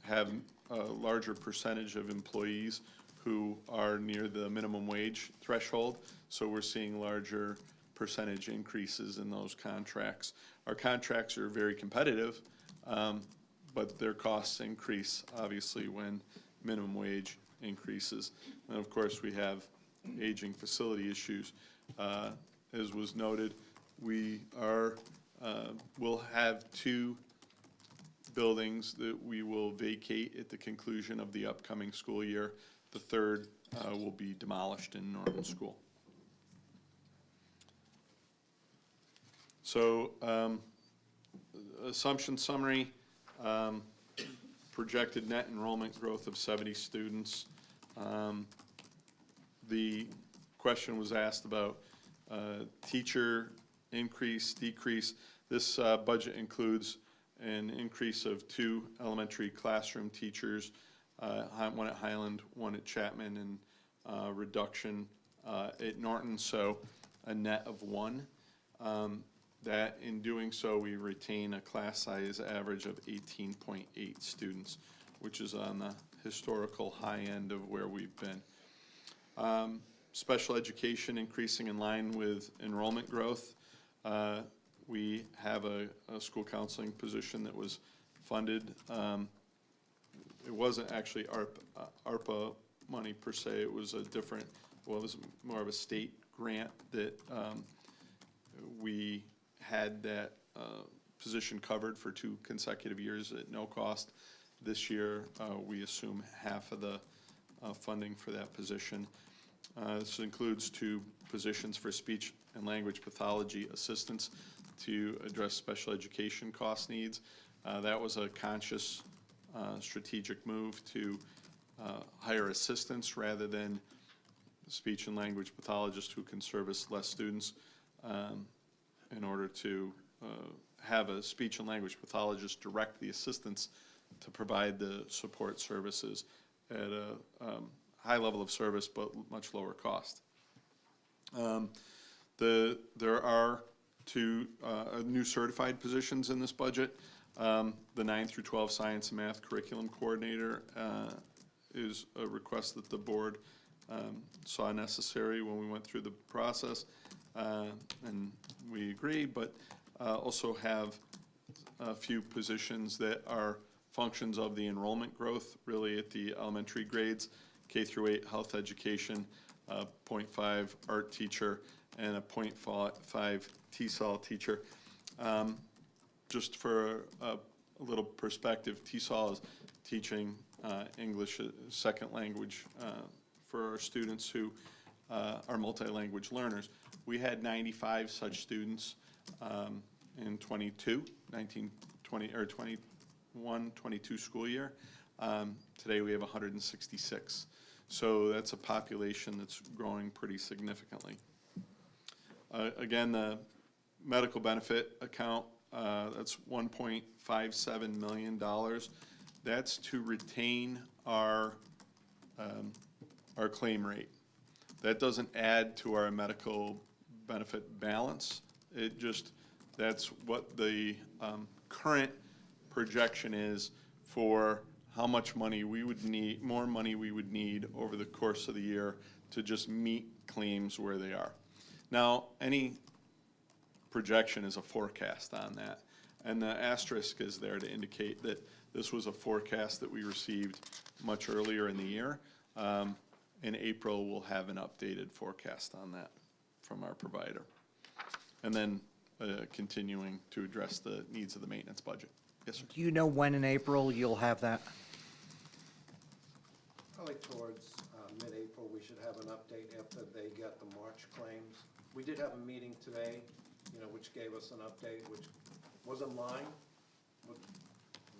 have a larger percentage of employees who are near the minimum wage threshold, so we're seeing larger percentage increases in those contracts. Our contracts are very competitive, but their costs increase, obviously, when minimum wage increases. And of course, we have aging facility issues. As was noted, we will have 2 buildings that we will vacate at the conclusion of the upcoming school year. The third will be demolished in Norton School. So, assumption summary, projected net enrollment growth of 70 students. The question was asked about teacher increase, decrease. This budget includes an increase of 2 elementary classroom teachers, one at Highland, one at Chapman, and reduction at Norton, so a net of 1. That in doing so, we retain a class size average of 18.8 students, which is on the historical high end of where we've been. Special education increasing in line with enrollment growth. We have a school counseling position that was funded. It wasn't actually ARPA money per se, it was a different, well, it was more of a state grant that we had that position covered for 2 consecutive years at no cost. This year, we assume half of the funding for that position. This includes 2 positions for speech and language pathology assistants to address special education cost needs. That was a conscious strategic move to hire assistants rather than speech and language pathologists who can service less students, in order to have a speech and language pathologist direct the assistants to provide the support services at a high level of service but much lower cost. There are 2 new certified positions in this budget. The 9 through 12 science and math curriculum coordinator is a request that the board saw necessary when we went through the process, and we agree, but also have a few positions that are functions of the enrollment growth, really at the elementary grades, K through 8 health education, 0.5 art teacher, and a 0.5 TESOL teacher. Just for a little perspective, TESOL is teaching English as a second language for our students who are multi-language learners. We had 95 such students in 21-22 school year. Today we have 166. So that's a population that's growing pretty significantly. Again, the medical benefit account, that's $1.57 million. That's to retain our claim rate. That doesn't add to our medical benefit balance. It just, that's what the current projection is for how much money we would need, more money we would need over the course of the year to just meet claims where they are. Now, any projection is a forecast on that, and the asterisk is there to indicate that this was a forecast that we received much earlier in the year. In April, we'll have an updated forecast on that from our provider. And then continuing to address the needs of the maintenance budget. Yes, sir. Do you know when in April you'll have that? Probably towards mid-April, we should have an update after they get the March claims. We did have a meeting today, which gave us an update, which was in line with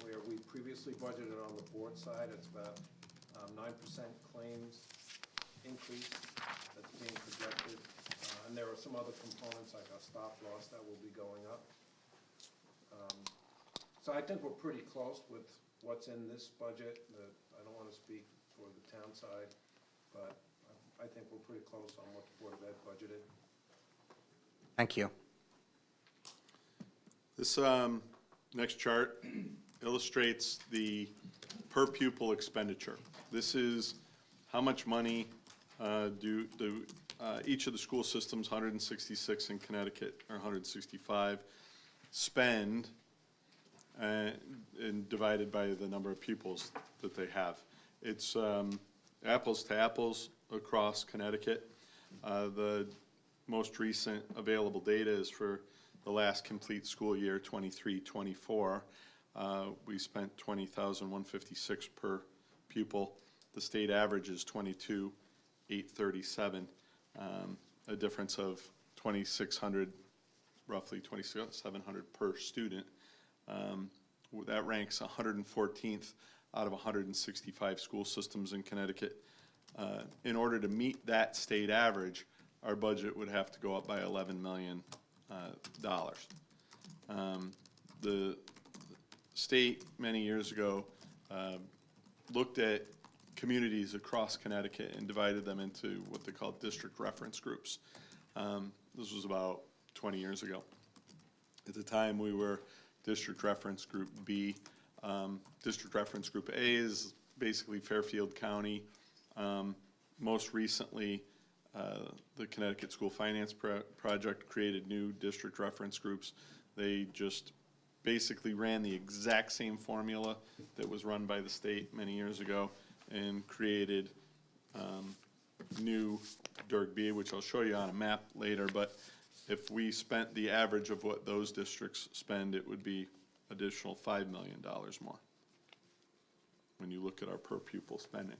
where we previously budgeted on the board side. It's about 9% claims increase that's being projected. And there are some other components like our stop loss that will be going up. So I think we're pretty close with what's in this budget. I don't want to speak for the town side, but I think we're pretty close on what the Board of Ed budgeted. Thank you. This next chart illustrates the per pupil expenditure. This is how much money do each of the school systems, 166 in Connecticut, or 165, spend and divided by the number of pupils that they have. It's apples to apples across Connecticut. The most recent available data is for the last complete school year, 23-24. we spent $20,156 per pupil. The state average is $22,837, a difference of $2,600, roughly $2,700 per student. That ranks 114th out of 165 school systems in Connecticut. In order to meet that state average, our budget would have to go up by $11 million. The state, many years ago, looked at communities across Connecticut and divided them into what they call district reference groups. This was about 20 years ago. At the time, we were District Reference Group B. District Reference Group A is basically Fairfield County. Most recently, the Connecticut School Finance Project created new district reference groups. They just basically ran the exact same formula that was run by the state many years ago and created new District B, which I'll show you on a map later. But if we spent the average of what those districts spend, it would be additional $5 million more when you look at our per pupil spending.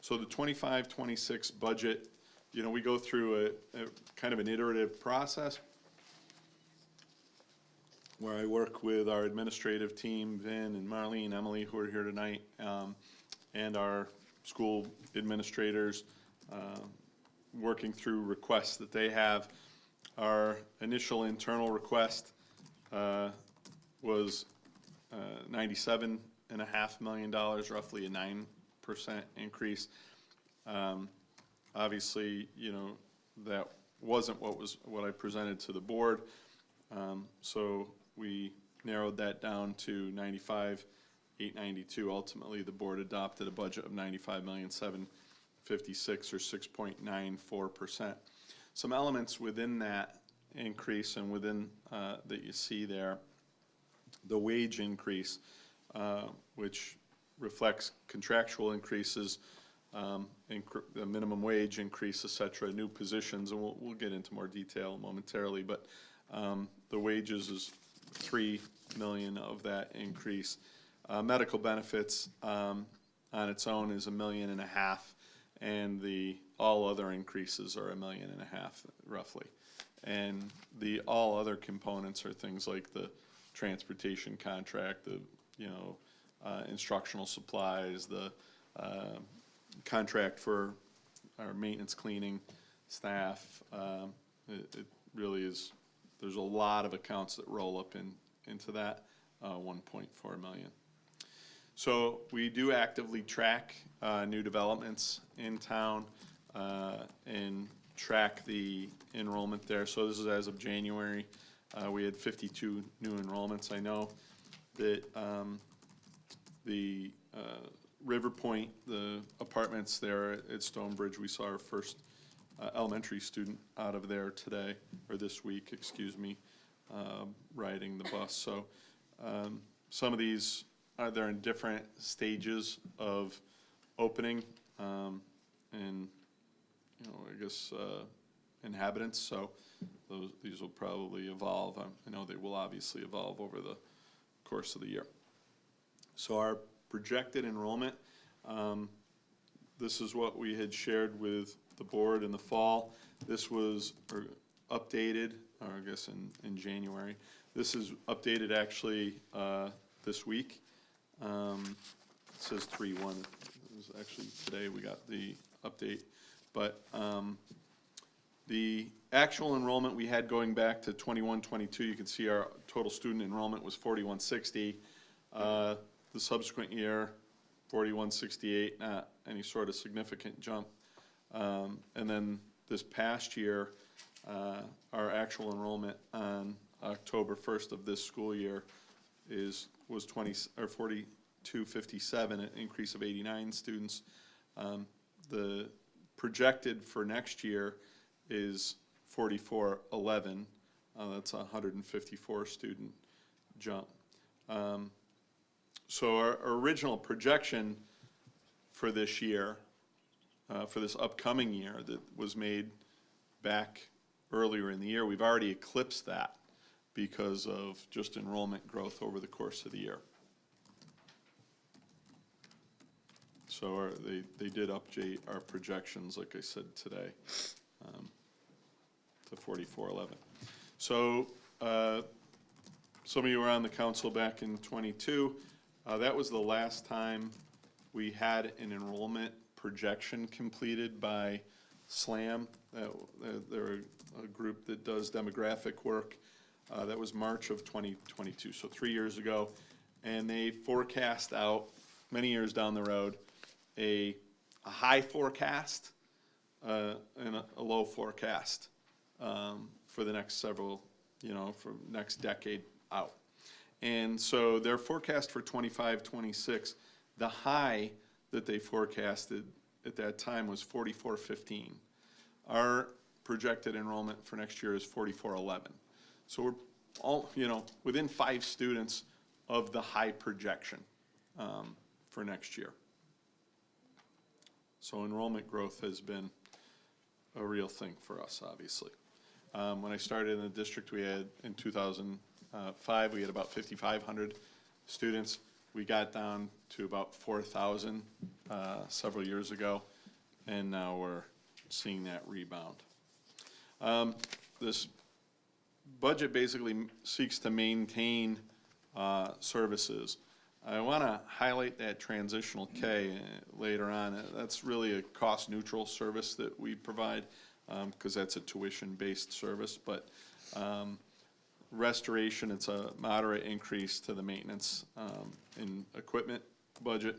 So the 25-26 budget, you know, we go through a kind of an iterative process where I work with our administrative team, Vin and Marlene, Emily, who are here tonight, and our school administrators, working through requests that they have. Our initial internal request was $97.5 million, roughly a 9% increase. Obviously, you know, that wasn't what I presented to the board. So we narrowed that down to $95,892. Ultimately, the board adopted a budget of $95,756, or 6.94%. Some elements within that increase and within that you see there, the wage increase, which reflects contractual increases, the minimum wage increase, et cetera, new positions, and we'll get into more detail momentarily, but the wages is $3 million of that increase. Medical benefits on its own is $1.5 million, and the all other increases are $1.5 million, roughly. And the all other components are things like the transportation contract, the, you know, instructional supplies, the contract for our maintenance cleaning staff. It really is, there's a lot of accounts that roll up into that 1.4 million. So we do actively track new developments in town and track the enrollment there. So this is as of January. We had 52 new enrollments. I know that the River Point, the apartments there at Stonebridge, we saw our first elementary student out of there today, or this week, excuse me, riding the bus. So some of these, they're in different stages of opening, and, you know, I guess inhabitants, so these will probably evolve. I know they will obviously evolve over the course of the year. So our projected enrollment, this is what we had shared with the board in the fall. This was updated, or I guess in January. This is updated actually this week. It says 3/1. It was actually today we got the update. But the actual enrollment we had going back to 21-22, you can see our total student enrollment was 4,160. The subsequent year, 4,168, not any sort of significant jump. And then this past year, our actual enrollment on October 1st of this school year was 4,257, an increase of 89 students. The projected for next year is 4,411. That's a 154 student jump. So our original projection for this year, for this upcoming year that was made back earlier in the year, we've already eclipsed that because of just enrollment growth over the course of the year. So they did update our projections, like I said today, to 4411. So some of you were on the council back in '22. That was the last time we had an enrollment projection completed by SLAM. They're a group that does demographic work. That was March of 2022, so 3 years ago. And they forecast out, many years down the road, a high forecast and a low forecast for the next several, for next decade out. And so their forecast for 25, 26, the high that they forecasted at that time was 4415. Our projected enrollment for next year is 4411. So we're all, within 5 students of the high projection for next year. So enrollment growth has been a real thing for us, obviously. When I started in the district, we had, in 2005, we had about 5,500 students. We got down to about 4,000 several years ago, and now we're seeing that rebound. This budget basically seeks to maintain services. I want to highlight that transitional K later on. That's really a cost-neutral service that we provide because that's a tuition-based service. But restoration, it's a moderate increase to the maintenance and equipment budget.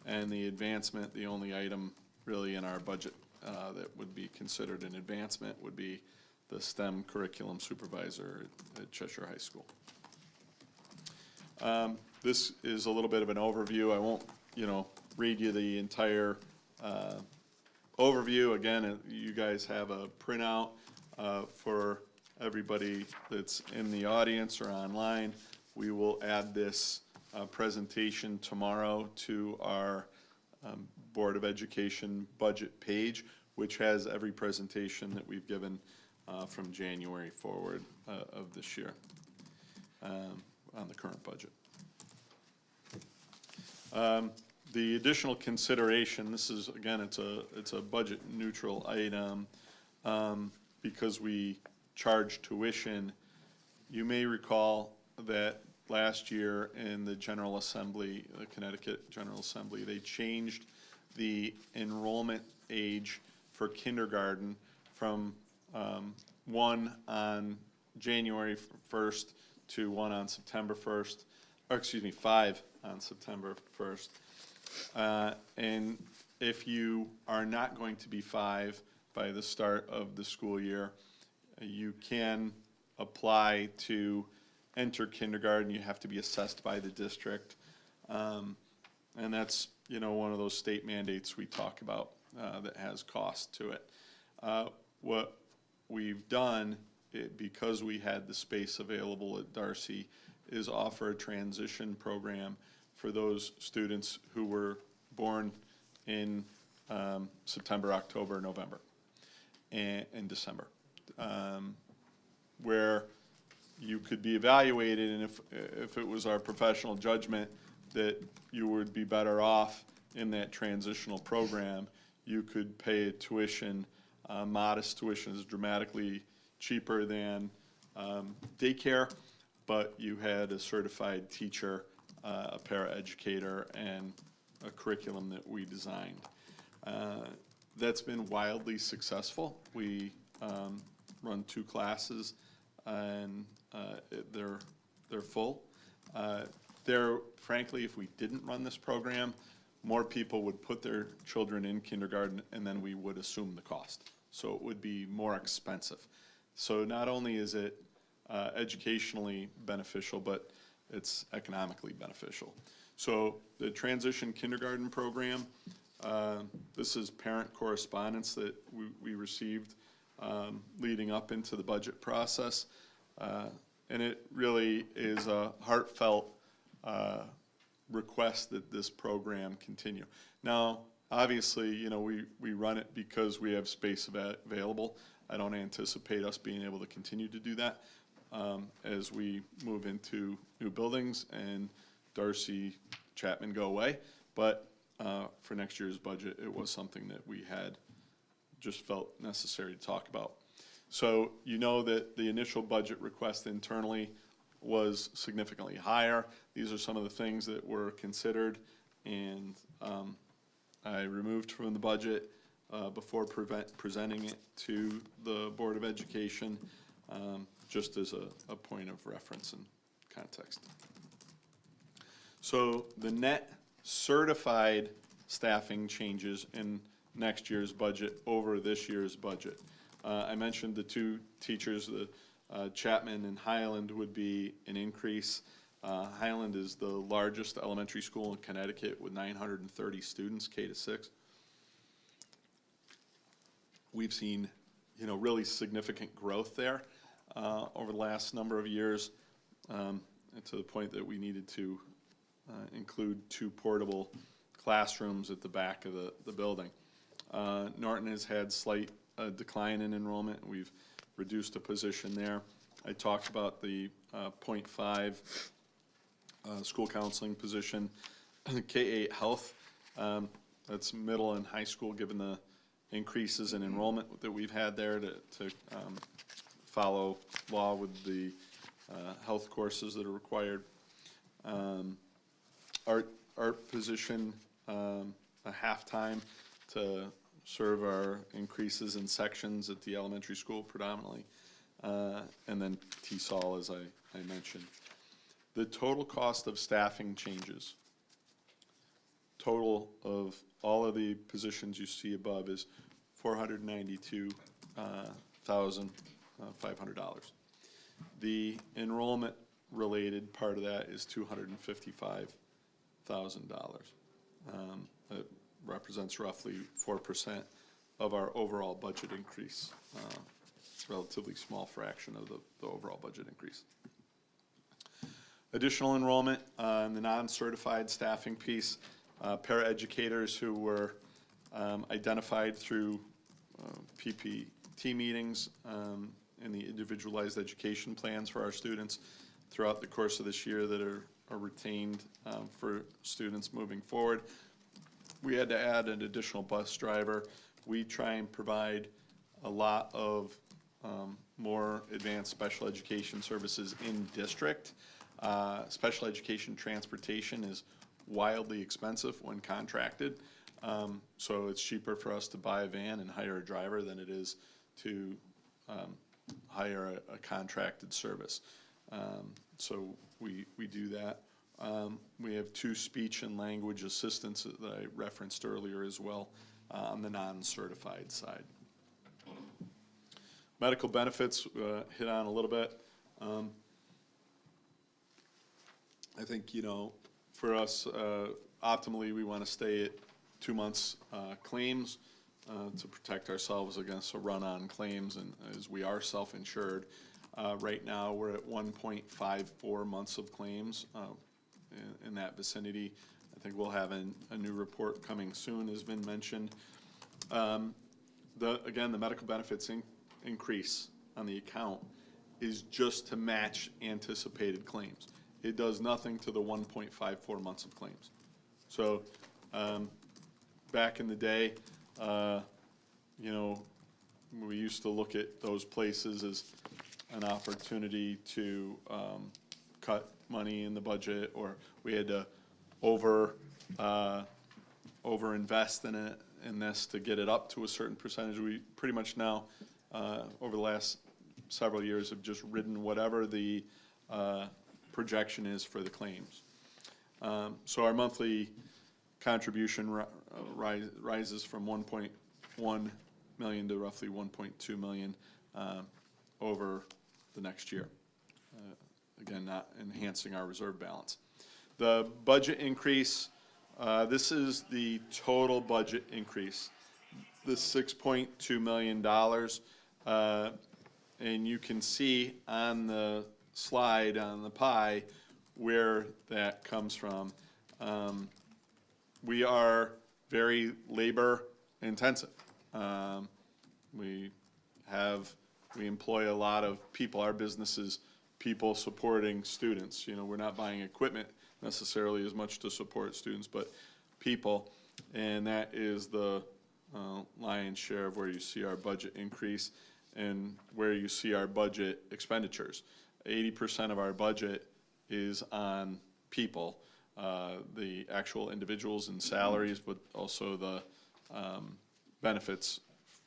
And the advancement, the only item really in our budget that would be considered an advancement would be the STEM curriculum supervisor at Cheshire High School. This is a little bit of an overview. I won't, read you the entire overview. Again, you guys have a printout for everybody that's in the audience or online. We will add this presentation tomorrow to our Board of Education budget page, which has every presentation that we've given from January forward of this year on the current budget. The additional consideration, this is, again, it's a budget neutral item because we charge tuition. You may recall that last year in the General Assembly, the Connecticut General Assembly, they changed the enrollment age for kindergarten from 1 on January 1st to 1 on September 1st, or excuse me, 5 on September 1st. And if you are not going to be 5 by the start of the school year, you can apply to enter kindergarten. You have to be assessed by the district. And that's, one of those state mandates we talk about that has cost to it. What we've done, because we had the space available at Darcy, is offer a transition program for those students who were born in September, October, November, and December, where you could be evaluated, and if it was our professional judgment that you would be better off in that transitional program, you could pay a tuition. Modest tuition is dramatically cheaper than daycare, but you had a certified teacher, a paraeducator, and a curriculum that we designed. That's been wildly successful. We run 2 classes, and they're full. Frankly, if we didn't run this program, more people would put their children in kindergarten, and then we would assume the cost. So it would be more expensive. So not only is it educationally beneficial, but it's economically beneficial. So the transition kindergarten program, this is parent correspondence that we received leading up into the budget process. And it really is a heartfelt request that this program continue. Now, obviously, we run it because we have space available. I don't anticipate us being able to continue to do that as we move into new buildings and Darcy, Chapman go away. But for next year's budget, it was something that we had just felt necessary to talk about. So you know that the initial budget request internally was significantly higher. These are some of the things that were considered, and I removed from the budget before presenting it to the Board of Education, just as a point of reference and context. So the net certified staffing changes in next year's budget over this year's budget. I mentioned the two teachers, the Chapman and Highland would be an increase. Highland is the largest elementary school in Connecticut with 930 students, K to 6. We've seen, really significant growth there over the last number of years, and to the point that we needed to include 2 portable classrooms at the back of the building. Norton has had slight decline in enrollment. We've reduced a position there. I talked about the .5 school counseling position. K-8 health, that's middle and high school, given the increases in enrollment that we've had there to follow law with the health courses that are required. Art position, a half-time to serve our increases in sections at the elementary school predominantly, and then TESOL, as I mentioned. The total cost of staffing changes, total of all of the positions you see above, is $492,500. The enrollment-related part of that is $255,000. It represents roughly 4% of our overall budget increase. Relatively small fraction of the overall budget increase. Additional enrollment in the non-certified staffing piece, paraeducators who were identified through PPT meetings and the individualized education plans for our students throughout the course of this year that are retained for students moving forward. We had to add an additional bus driver. We try and provide a lot of more advanced special education services in district. Special education transportation is wildly expensive when contracted. So it's cheaper for us to buy a van and hire a driver than it is to hire a contracted service. So we do that. We have 2 speech and language assistants that I referenced earlier as well on the non-certified side. Medical benefits, hit on a little bit. I think, for us, optimally, we want to stay at 2 months claims to protect ourselves against a run-on claims, and as we are self-insured. Right now, we're at 1.54 months of claims in that vicinity. I think we'll have a new report coming soon, as been mentioned. Again, the medical benefits increase on the account is just to match anticipated claims. It does nothing to the 1.54 months of claims. So back in the day, we used to look at those places as an opportunity to cut money in the budget, or we had to over-invest in this to get it up to a certain percentage. We pretty much now, over the last several years, have just ridden whatever the projection is for the claims. So our monthly contribution rises from 1.1 million to roughly 1.2 million over the next year. Again, not enhancing our reserve balance. The budget increase, this is the total budget increase, the $6.2 million. And you can see on the slide on the pie where that comes from. We are very labor intensive. We employ a lot of people. Our business is people supporting students. We're not buying equipment necessarily as much to support students, but people. and that is the lion's share of where you see our budget increase and where you see our budget expenditures. 80% of our budget is on people, the actual individuals and salaries, but also the benefits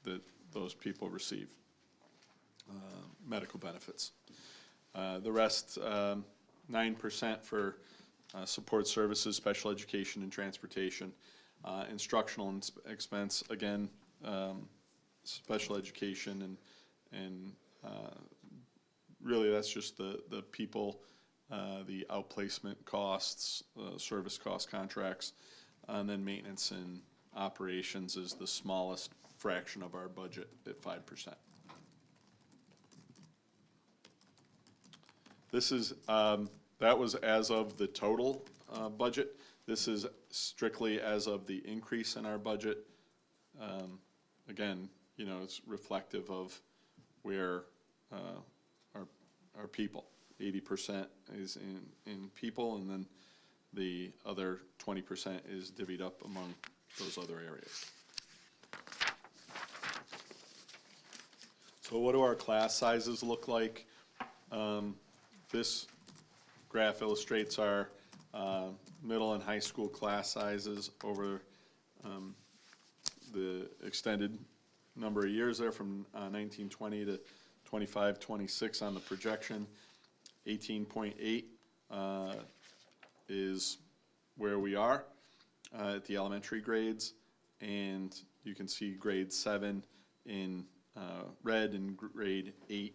that those people receive, medical benefits. The rest, 9% for support services, special education and transportation. Instructional expense, again, special education and really that's just the people, the outplacement costs, service cost contracts, and then maintenance and operations is the smallest fraction of our budget at 5%. This is, that was as of the total budget. This is strictly as of the increase in our budget. Again, you know, it's reflective of where our people. 80% is in people, and then the other 20% is divvied up among those other areas. So what do our class sizes look like? This graph illustrates our middle and high school class sizes over the extended number of years there from 1920 to 25-26 on the projection. 18.8 is where we are at the elementary grades, and you can see grade 7 in red and grade 8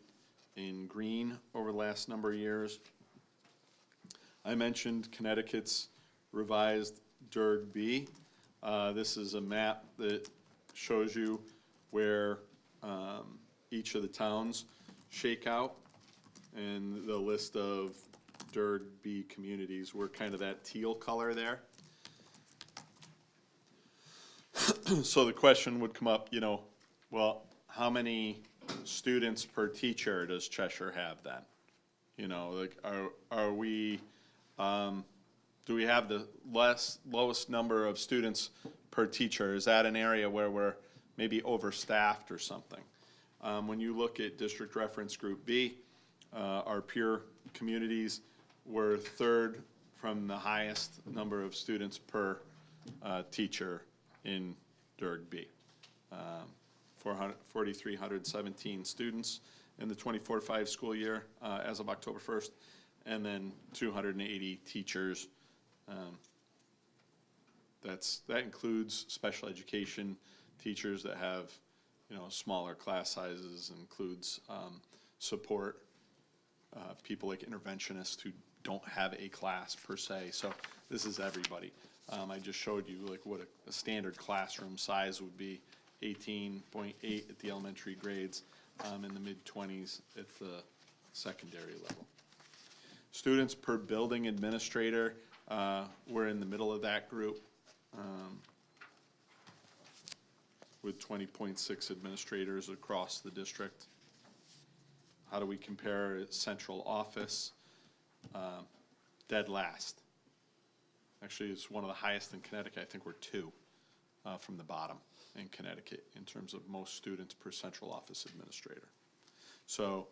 in green over the last number of years. I mentioned Connecticut's revised DIRG B. This is a map that shows you where each of the towns shake out, and the list of DIRG B communities were kind of that teal color there. So the question would come up, you know, well, how many students per teacher does Cheshire have then? You know, like, are we, do we have the lowest number of students per teacher? Is that an area where we're maybe overstaffed or something? When you look at District Reference Group B, our peer communities were third from the highest number of students per teacher in DIRG B. 4,317 students in the 24-5 school year as of October 1st, and then 280 teachers. That includes special education teachers that have, you know, smaller class sizes, includes support, people like interventionists who don't have a class per se. So this is everybody. I just showed you like what a standard classroom size would be. 18.8 at the elementary grades, in the mid-20s at the secondary level. Students per building administrator, we're in the middle of that group, with 20.6 administrators across the district. How do we compare central office? Dead last. Actually, it's one of the highest in Connecticut. I think we're 2 from the bottom in Connecticut in terms of most students per central office administrator. So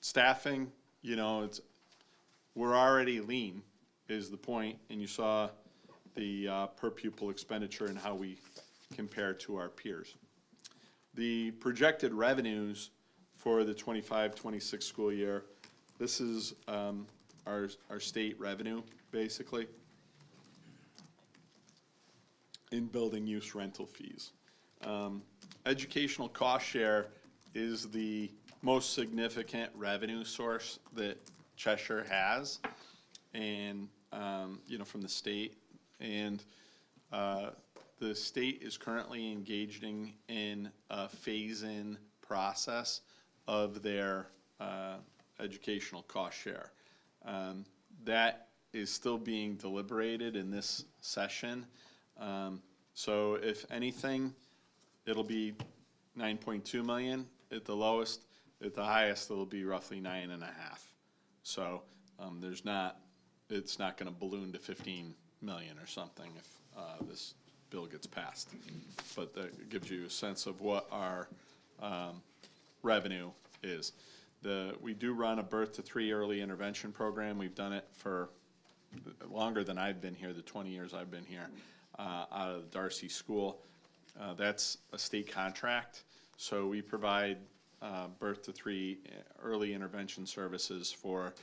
staffing, you know, we're already lean is the point, and you saw the per pupil expenditure and how we compare to our peers. The projected revenues for the 25-26 school year, this is our state revenue, basically, in building use rental fees. Educational cost share is the most significant revenue source that Cheshire has, and you know, from the state. And the state is currently engaging in a phase-in process of their educational cost share. That is still being deliberated in this session. So if anything, it'll be 9.2 million at the lowest. At the highest, it'll be roughly 9.5. So it's not going to balloon to 15 million or something this bill gets passed. But that gives you a sense of what our revenue is. We do run a birth to 3 early intervention program. We've done it for longer than I've been here, the 20 years I've been here, out of the Darcy School. That's a state contract, so we provide birth to 3 early intervention services for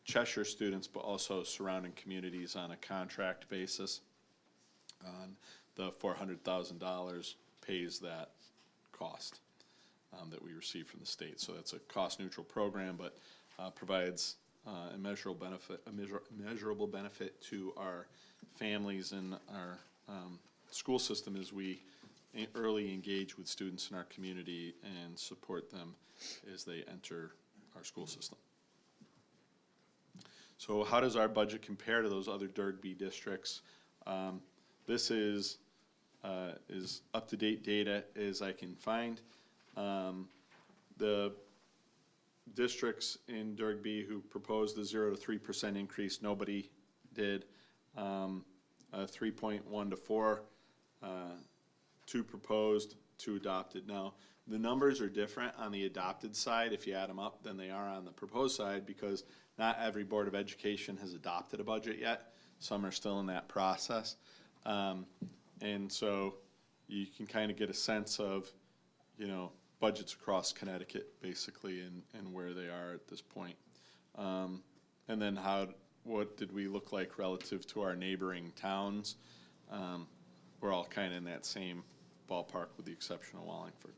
Cheshire students, but also surrounding communities on a contract basis. The $400,000 pays that cost that we receive from the state. So that's a cost-neutral program, but provides a measurable benefit to our families and our school system as we early engage with students in our community and support them as they enter our school system. So how does our budget compare to those other DERG-B districts? This is up-to-date data as I can find. The districts in DERG-B who proposed the 0 to 3% increase, nobody did. 3.1 to 4, 2 proposed, 2 adopted. Now, the numbers are different on the adopted side, if you add them up, than they are on the proposed side, because not every Board of Education has adopted a budget yet. Some are still in that process. And so you can kind of get a sense of, budgets across Connecticut, basically, and where they are at this point. And then what did we look like relative to our neighboring towns? We're all kind of in that same ballpark with the exception of Wallingford.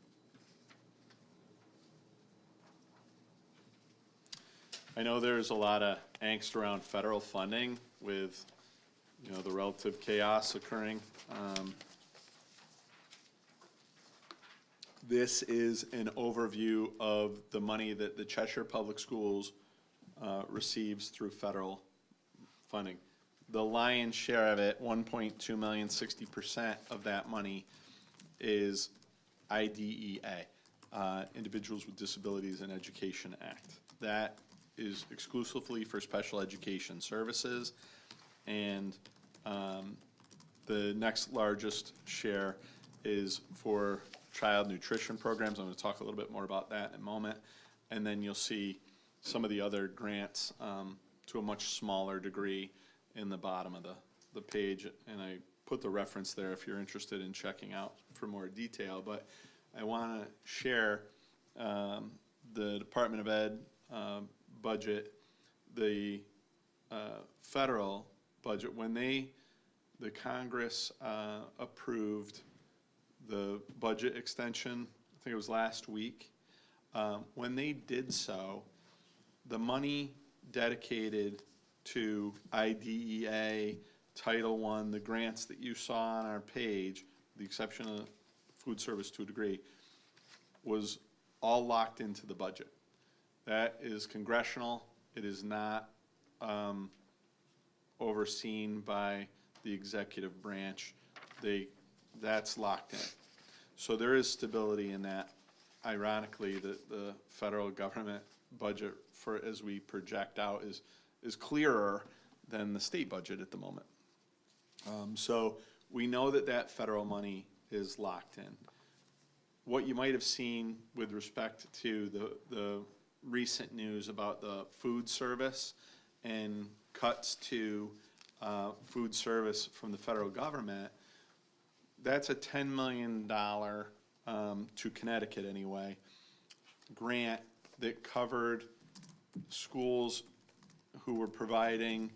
I know there's a lot of angst around federal funding with, the relative chaos occurring. This is an overview of the money that the Cheshire Public Schools receives through federal funding. The lion's share of it, 1.2 million, 60% of that money is IDEA, Individuals with Disabilities in Education Act. That is exclusively for special education services, and the next largest share is for child nutrition programs. I'm going to talk a little bit more about that in a moment. And then you'll see some of the other grants to a much smaller degree in the bottom of the page. And I put the reference there if you're interested in checking out for more detail. But I want to share the Department of Ed budget, the federal budget. When the Congress approved the budget extension, I think it was last week, when they did so, the money dedicated to IDEA, Title I, the grants that you saw on our page, the exception of food service to a degree, was all locked into the budget. That is congressional. It is not overseen by the executive branch. That's locked in. So there is stability in that. Ironically, the federal government budget, for as we project out, is clearer than the state budget at the moment. So we know that federal money is locked in. What you might have seen with respect to the recent news about the food service and cuts to food service from the federal government, that's a $10 million, to Connecticut anyway, grant that covered schools who were providing,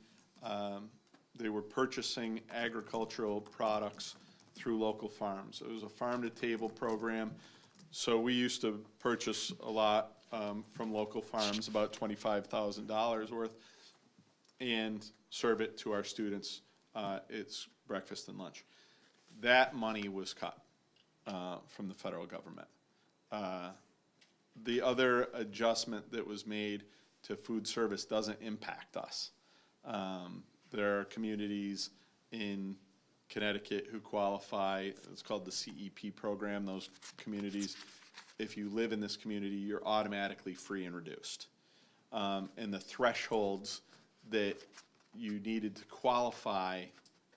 they were purchasing agricultural products through local farms. It was a farm-to-table program. So we used to purchase a lot from local farms, about $25,000 worth, and serve it to our students. It's breakfast and lunch. That money was cut from the federal government. The other adjustment that was made to food service doesn't impact us. There are communities in Connecticut who qualify. It's called the CEP program. Those communities, if you live in this community, you're automatically free and reduced. And the thresholds that you needed to qualify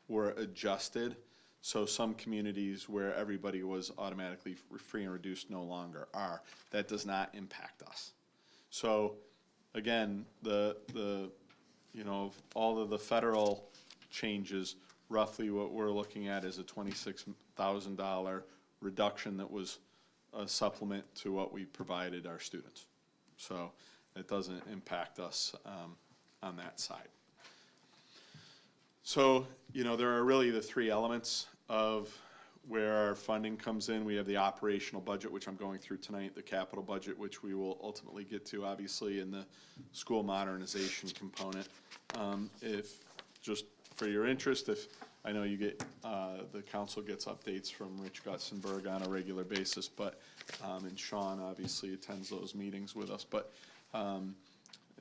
were adjusted So some communities where everybody was automatically free and reduced no longer are. That does not impact us. So, again, you know, all of the federal changes, roughly what we're looking at is a $26,000 reduction that was a supplement to what we provided our students. So it doesn't impact us on that side. So, you know, there are really the three elements of where our funding comes in. We have the operational budget, which I'm going through tonight, the capital budget, which we will ultimately get to, obviously, in the school modernization component. If, just for your interest, if, I know you get, the council gets updates from Rich Gutsenberg on a regular basis, but, and Sean obviously attends those meetings with us, but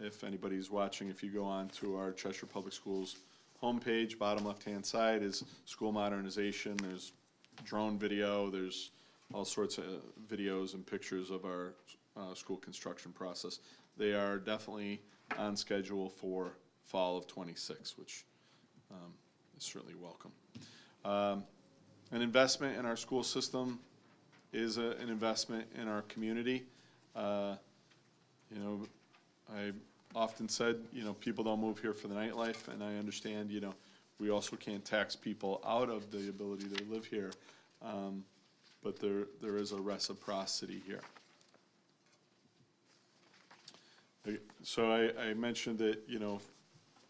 if anybody's watching, if you go on to our Cheshire Public Schools homepage, bottom left-hand side is school modernization. There's drone video, there's all sorts of videos and pictures of our school construction process. They are definitely on schedule for fall of '26, which is certainly welcome. An investment in our school system is an investment in our community. You know, I often said, you know, people don't move here for the nightlife, and I understand, you know, we also can't tax people out of the ability to live here, but there is a reciprocity here. So I mentioned that, you know,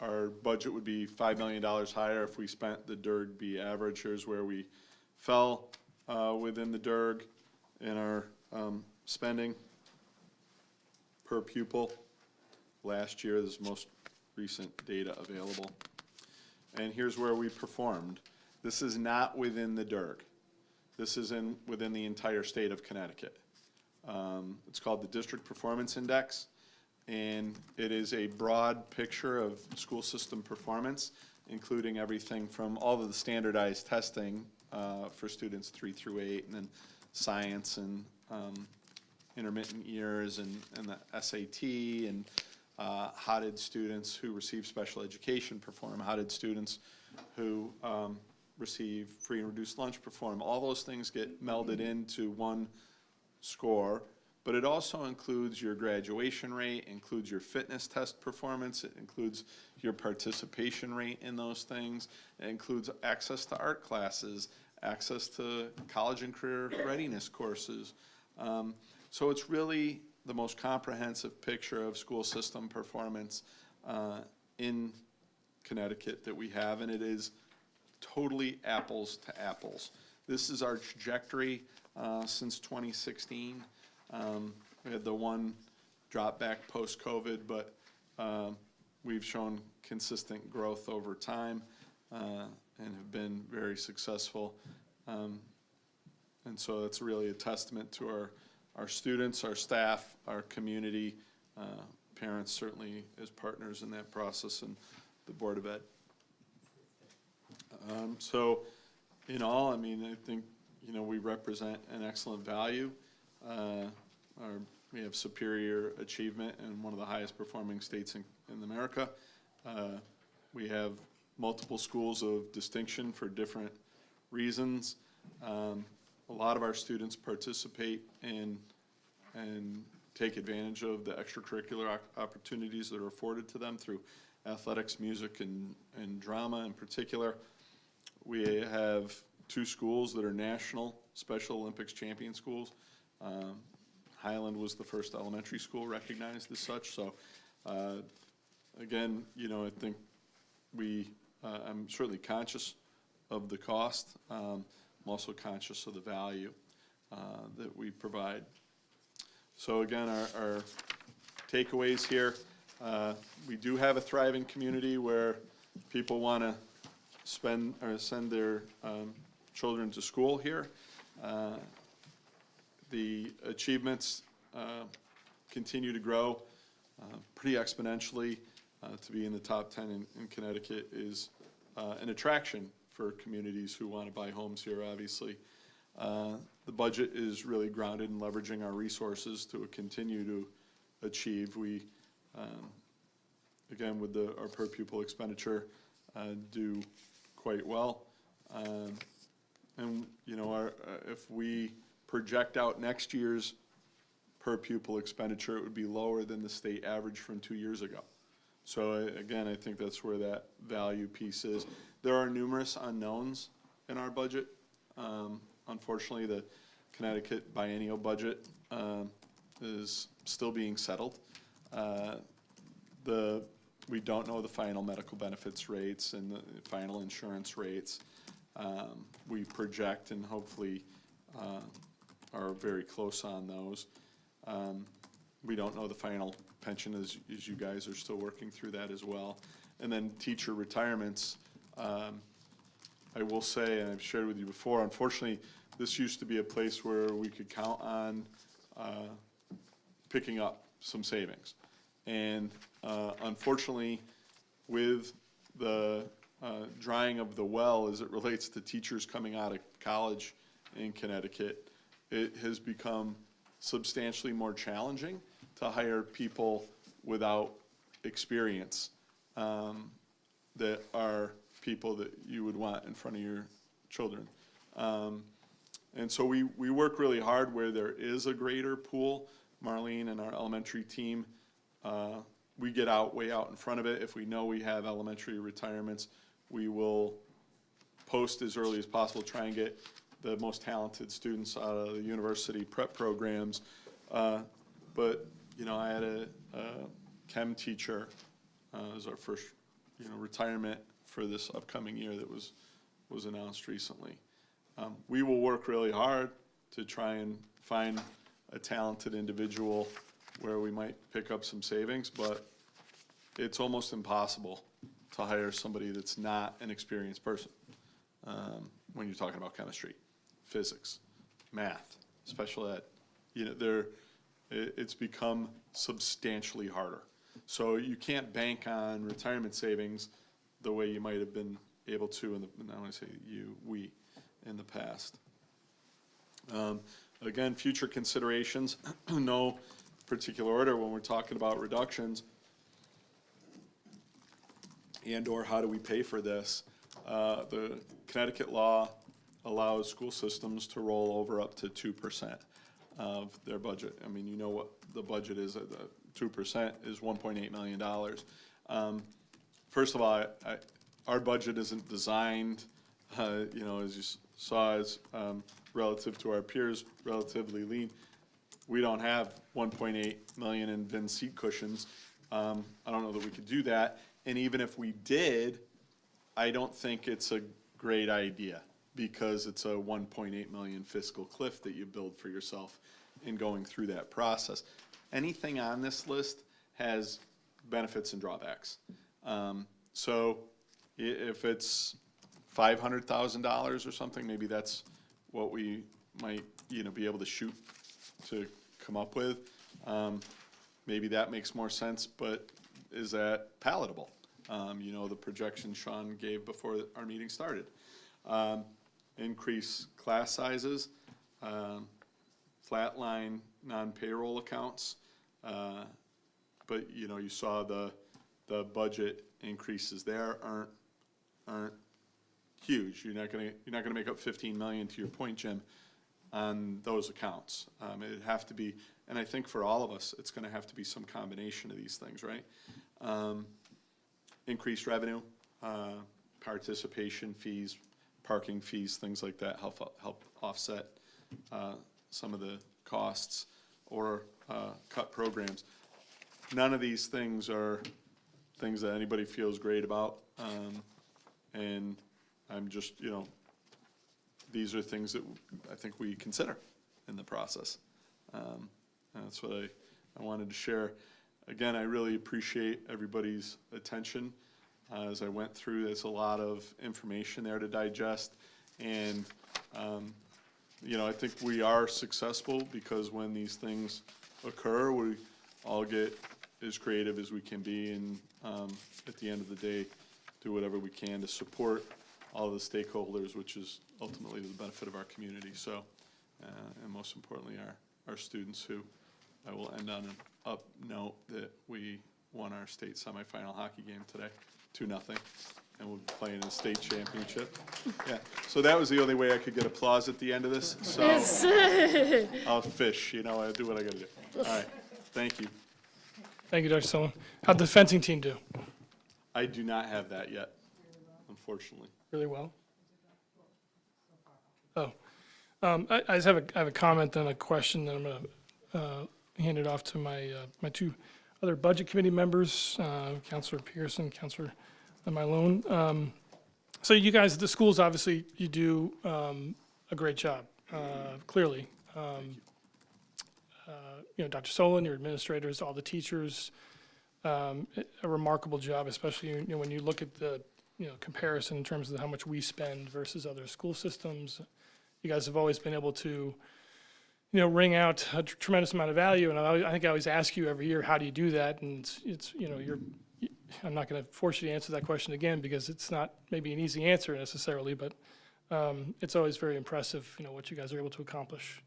our budget would be $5 million higher if we spent the DIRG B average. Here's where we fell within the DIRG in our spending per pupil last year. This is most recent data available. And here's where we performed. This is not within the DIRG. This is within the entire state of Connecticut. It's called the District Performance Index, and it is a broad picture of school system performance, including everything from all of the standardized testing for students 3 through 8, and then science and intermittent years and the SAT, and how did students who receive special education perform, how did students who receive free and reduced lunch perform. All those things get melded into one score, but it also includes your graduation rate, includes your fitness test performance, it includes your participation rate in those things, it includes access to art classes, access to college and career readiness courses. So it's really the most comprehensive picture of school system performance in Connecticut that we have, and it is totally apples to apples. This is our trajectory since 2016. We had the one drop back post-COVID, but we've shown consistent growth over time and have been very successful. And so it's really a testament to our students, our staff, our community, parents certainly as partners in that process, and the Board of Ed. So in all, I mean, I think, you know, we represent an excellent value. We have superior achievement and one of the highest performing states in America. We have multiple schools of distinction for different reasons. A lot of our students participate in and take advantage of the extracurricular opportunities that are afforded to them through athletics, music, and drama in particular. We have 2 schools that are national Special Olympics champion schools. Highland was the first elementary school recognized as such. So again, you know, I think I'm certainly conscious of the cost. I'm also conscious of the value that we provide. So again, our takeaways here, we do have a thriving community where people want to send their children to school here. The achievements continue to grow pretty exponentially. To be in the top 10 in Connecticut is an attraction for communities who want to buy homes here, obviously. The budget is really grounded in leveraging our resources to continue to achieve. We, again, with our per pupil expenditure, do quite well. And, you know, if we project out next year's per pupil expenditure, it would be lower than the state average from 2 years ago. So again, I think that's where that value piece is. There are numerous unknowns in our budget. Unfortunately, the Connecticut biennial budget is still being settled. We don't know the final medical benefits rates and the final insurance rates. We project and hopefully are very close on those. We don't know the final pension, as you guys are still working through that as well. And then teacher retirements, I will say, and I've shared with you before, unfortunately, this used to be a place where we could count on picking up some savings. And unfortunately, with the drying of the well as it relates to teachers coming out of college in Connecticut, it has become substantially more challenging to hire people without experience that are people that you would want in front of your children. And so we work really hard where there is a greater pool. Marlene and our elementary team, we get way out in front of it. If we know we have elementary retirements, we will post as early as possible, try and get the most talented students out of the university prep programs. But, you know, I had a chem teacher, as our first, you know, retirement for this upcoming year that was announced recently. We will work really hard to try and find a talented individual where we might pick up some savings, but it's almost impossible to hire somebody that's not an experienced person when you're talking about chemistry, physics, math, special ed. You know, it's become substantially harder. So you can't bank on retirement savings the way you might have been able to and I want to say we in the past. Again, future considerations, no particular order when we're talking about reductions and/or how do we pay for this. The Connecticut law allows school systems to roll over up to 2% of their budget. I mean, you know what the budget is. 2% is $1.8 million. First of all, our budget isn't designed, you know, as you saw, as relative to our peers, relatively lean. We don't have 1.8 million in VIN seat cushions. I don't know that we could do that. And even if we did, I don't think it's a great idea because it's a 1.8 million fiscal cliff that you build for yourself in going through that process. Anything on this list has benefits and drawbacks. So if it's $500,000 or something, maybe that's what we might, you know, be able to shoot to come up with. Maybe that makes more sense, but is that palatable? You know, the projection Sean gave before our meeting started. Increase class sizes, flatline non-payroll accounts. But, you know, you saw the budget increases there aren't huge. You're not gonna make up 15 million, to your point, Jim, on those accounts. It'd have to be, and I think for all of us, it's gonna have to be some combination of these things, right? Increased revenue, participation fees, parking fees, things like that, help offset some of the costs, or cut programs. None of these things are things that anybody feels great about. And I'm just, you know, these are things that I think we consider in the process. And that's what I wanted to share. Again, I really appreciate everybody's attention as I went through. There's a lot of information there to digest. And, you know, I think we are successful because when these things occur, we all get as creative as we can be, and at the end of the day, do whatever we can to support all the stakeholders, which is ultimately to the benefit of our community. So, and most importantly, our students, who I will end on an up note that we won our state semifinal hockey game today, 2-0. and we'll play in a state championship. Yeah, so that was the only way I could get applause at the end of this, so I'll fish, I'll do what I gotta do. All right, thank you. Thank you, Dr. Sullivan. How'd the fencing team do? I do not have that yet, unfortunately. Really well? Oh, I just have a comment and a question, then I'm going to hand it off to my two other budget committee members, Counselor Pearson, Counselor Milone. So you guys, the schools, obviously, you do a great job, clearly. Dr. Solon, your administrators, all the teachers, a remarkable job, especially when you look at the comparison in terms of how much we spend versus other school systems. You guys have always been able to wring out a tremendous amount of value, and I think I always ask you every year, how do you do that? And it's I'm not going to force you to answer that question again because it's not maybe an easy answer necessarily, but it's always very impressive, what you guys are able to accomplish.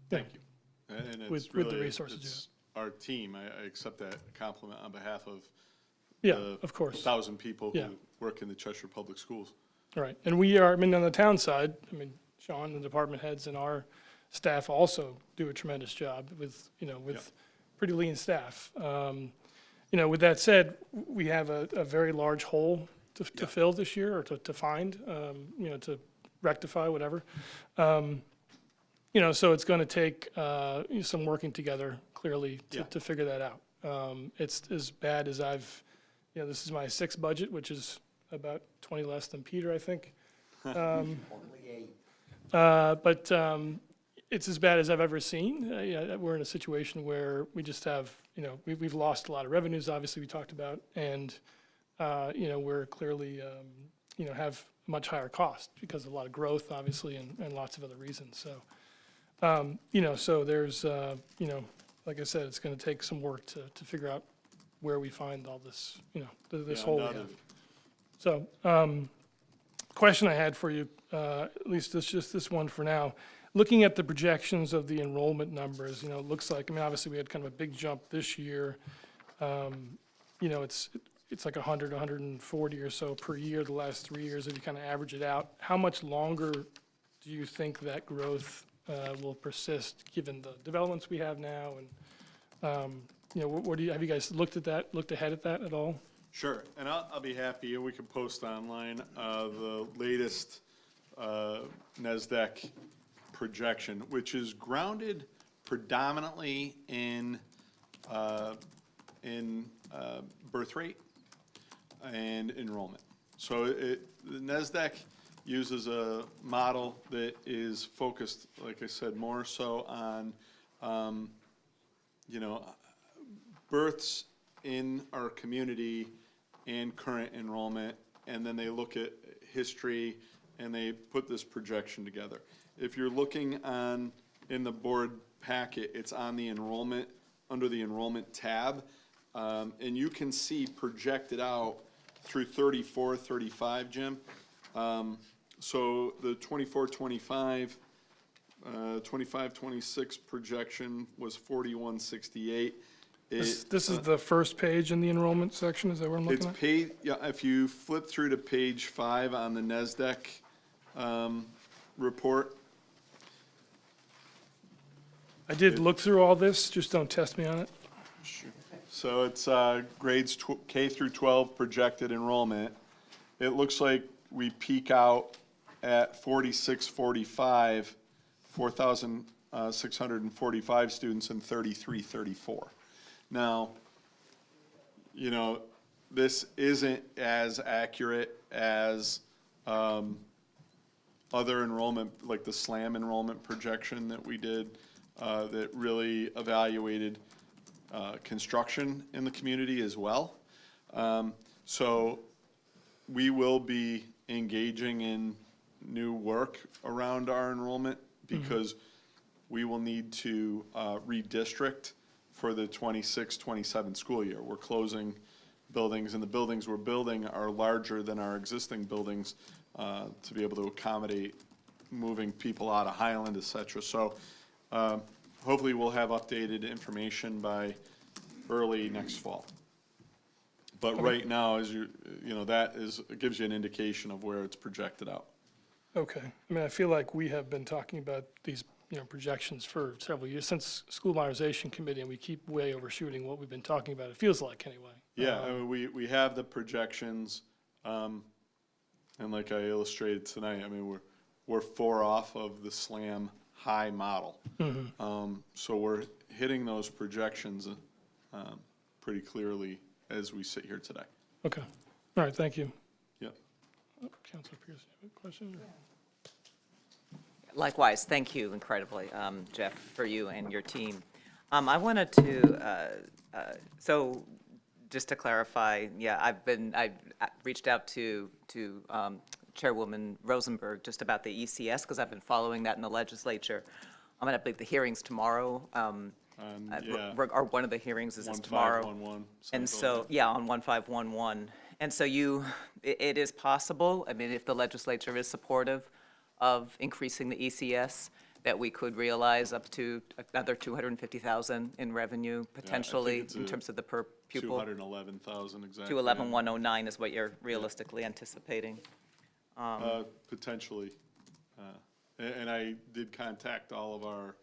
Thank you. And With it's the really, resources you it's our team. I accept that compliment on behalf of Yeah, the of course. 1,000 people Yeah. who work in the Cheshire Public Schools. All right, and we are, on the town side, Sean, the department heads and our staff also do a tremendous job with pretty lean staff. With that said, we have a very large hole to fill this year, or to find, to rectify, whatever. So it's gonna take, some working together, clearly, to figure that out. It's as bad as this is my sixth budget, which is about 20 less than Peter, I think. But it's as bad as I've ever seen. We're in a situation where we just have, we've lost a lot of revenues, obviously, we talked about, and, we're clearly, have much higher cost because of a lot of growth, obviously, and lots of other reasons. So, so there's, like I said, it's going to take some work to figure out where we find all this, this Yeah, hole we undoubtedly. have. So, question I had for you, at least this one for now. Looking at the projections of the enrollment numbers, it looks like, obviously we had kind of a big jump this year. It's like 100, 140 or so per year the last 3 years if you kind of average it out. How much longer do you think that growth will persist given the developments we have now? And, have you guys looked ahead at that at all? Sure, and I'll be happy, and we can post online the latest NASDAQ projection, which is grounded predominantly in birth rate and enrollment. So the NASDAQ uses a model that is focused, like I said, more so on births in our community and current enrollment, and then they look at history and they put this projection together. If you're looking in the board packet, it's on the enrollment, under the enrollment tab, and you can see projected out through 34, 35, Jim. So the 24, 25, 25, 26 projection was 4168. This is the first page in the enrollment section, is that what I'm looking at? If you flip through to page 5 on the NASDAQ report. I did look through all this, just don't test me on it. So it's grades K through 12 projected enrollment. It looks like we peak out at 4645, 4,645 students and 3334. Now, this isn't as accurate as other enrollment, like the SLAM enrollment projection that we did, that really evaluated construction in the community as well. So we will be engaging in new work around our enrollment because we will need to redistrict for the 26-27 school year. We're closing buildings, and the buildings we're building are larger than our existing buildings to be able to accommodate moving people out of Highland, et cetera. So hopefully we'll have updated information by early next fall. But right now, as you know, that is, it gives you an indication of where it's projected out. Okay. I mean, I feel like we have been talking about these, projections for several years, since School Modernization Committee, and we keep way overshooting what we've been talking about, it feels like, anyway. Yeah, I mean, we have the projections, and like I illustrated tonight, I mean, we're 4 off of the SLAM high model. So we're hitting those projections pretty clearly as we sit here today. Okay. All right, thank you. Yep. Councilor Pierce, you have a question? Likewise, thank you incredibly, Jeff, for you and your team. I wanted to, so just to clarify, yeah, I reached out to Chairwoman Rosenberg just about the ECS, because I've been following that in the legislature. I'm going to believe the hearings tomorrow. Yeah. Or one of the hearings is tomorrow. 1511. And so, yeah, on 1511. And so it is possible, I mean, if the legislature is supportive of increasing the ECS, that we could realize up to another 250,000 in revenue potentially it's in terms of the per pupil. 211,000 exactly. 211,109 is what you're realistically anticipating. Potentially. And I did contact all of our,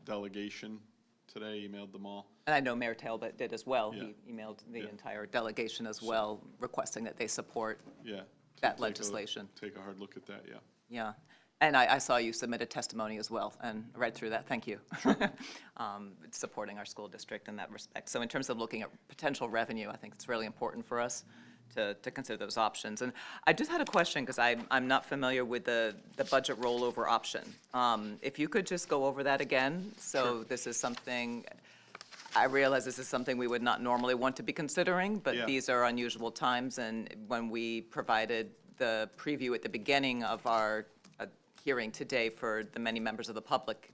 delegation today, emailed them all. And I know Mayor Talbot did as well. Yeah. He emailed the Yeah. entire delegation as well, requesting that they support Yeah. that Take a- legislation. Take a hard look at that, yeah. Yeah, and I saw you submit a testimony as well, and read through that, thank you. Supporting our school district in that respect. So in terms of looking at potential revenue, I think it's really important for us to consider those options. And I just had a question, because I'm not familiar with the budget rollover option. If you could just go over that again, so this is something, I realize this is something we would not normally want to be considering, but Yeah. these are unusual times, and when we provided the preview at the beginning of our hearing today for the many members of the public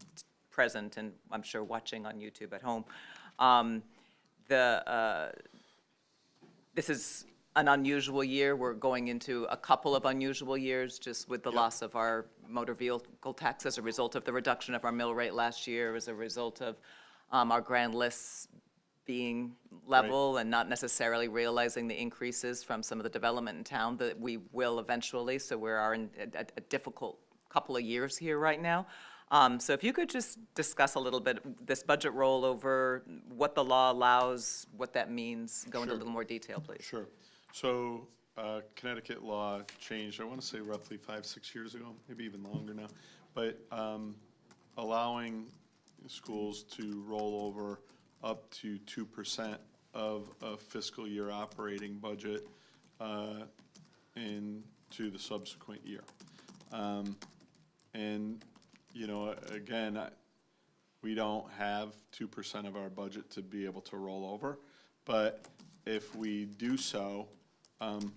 present, and I'm sure watching on YouTube at home, this is an unusual year. We're going into a couple of unusual years, just with the loss of our motor vehicle tax as a result of the reduction of our mill rate last year, as a result of our grand lists being level and not necessarily realizing the increases from some of the development in town that we will eventually. So we are in a difficult couple of years here right now. So if you could just discuss a little bit this budget rollover, what the law allows, what that means, go into a little more detail, please. Sure. So Connecticut law changed, I want to say roughly 5-6 years ago, maybe even longer now, but allowing schools to roll over up to 2% of a fiscal year operating budget into the subsequent year. And, again, we don't have 2% of our budget to be able to roll over, but if we do so, I'm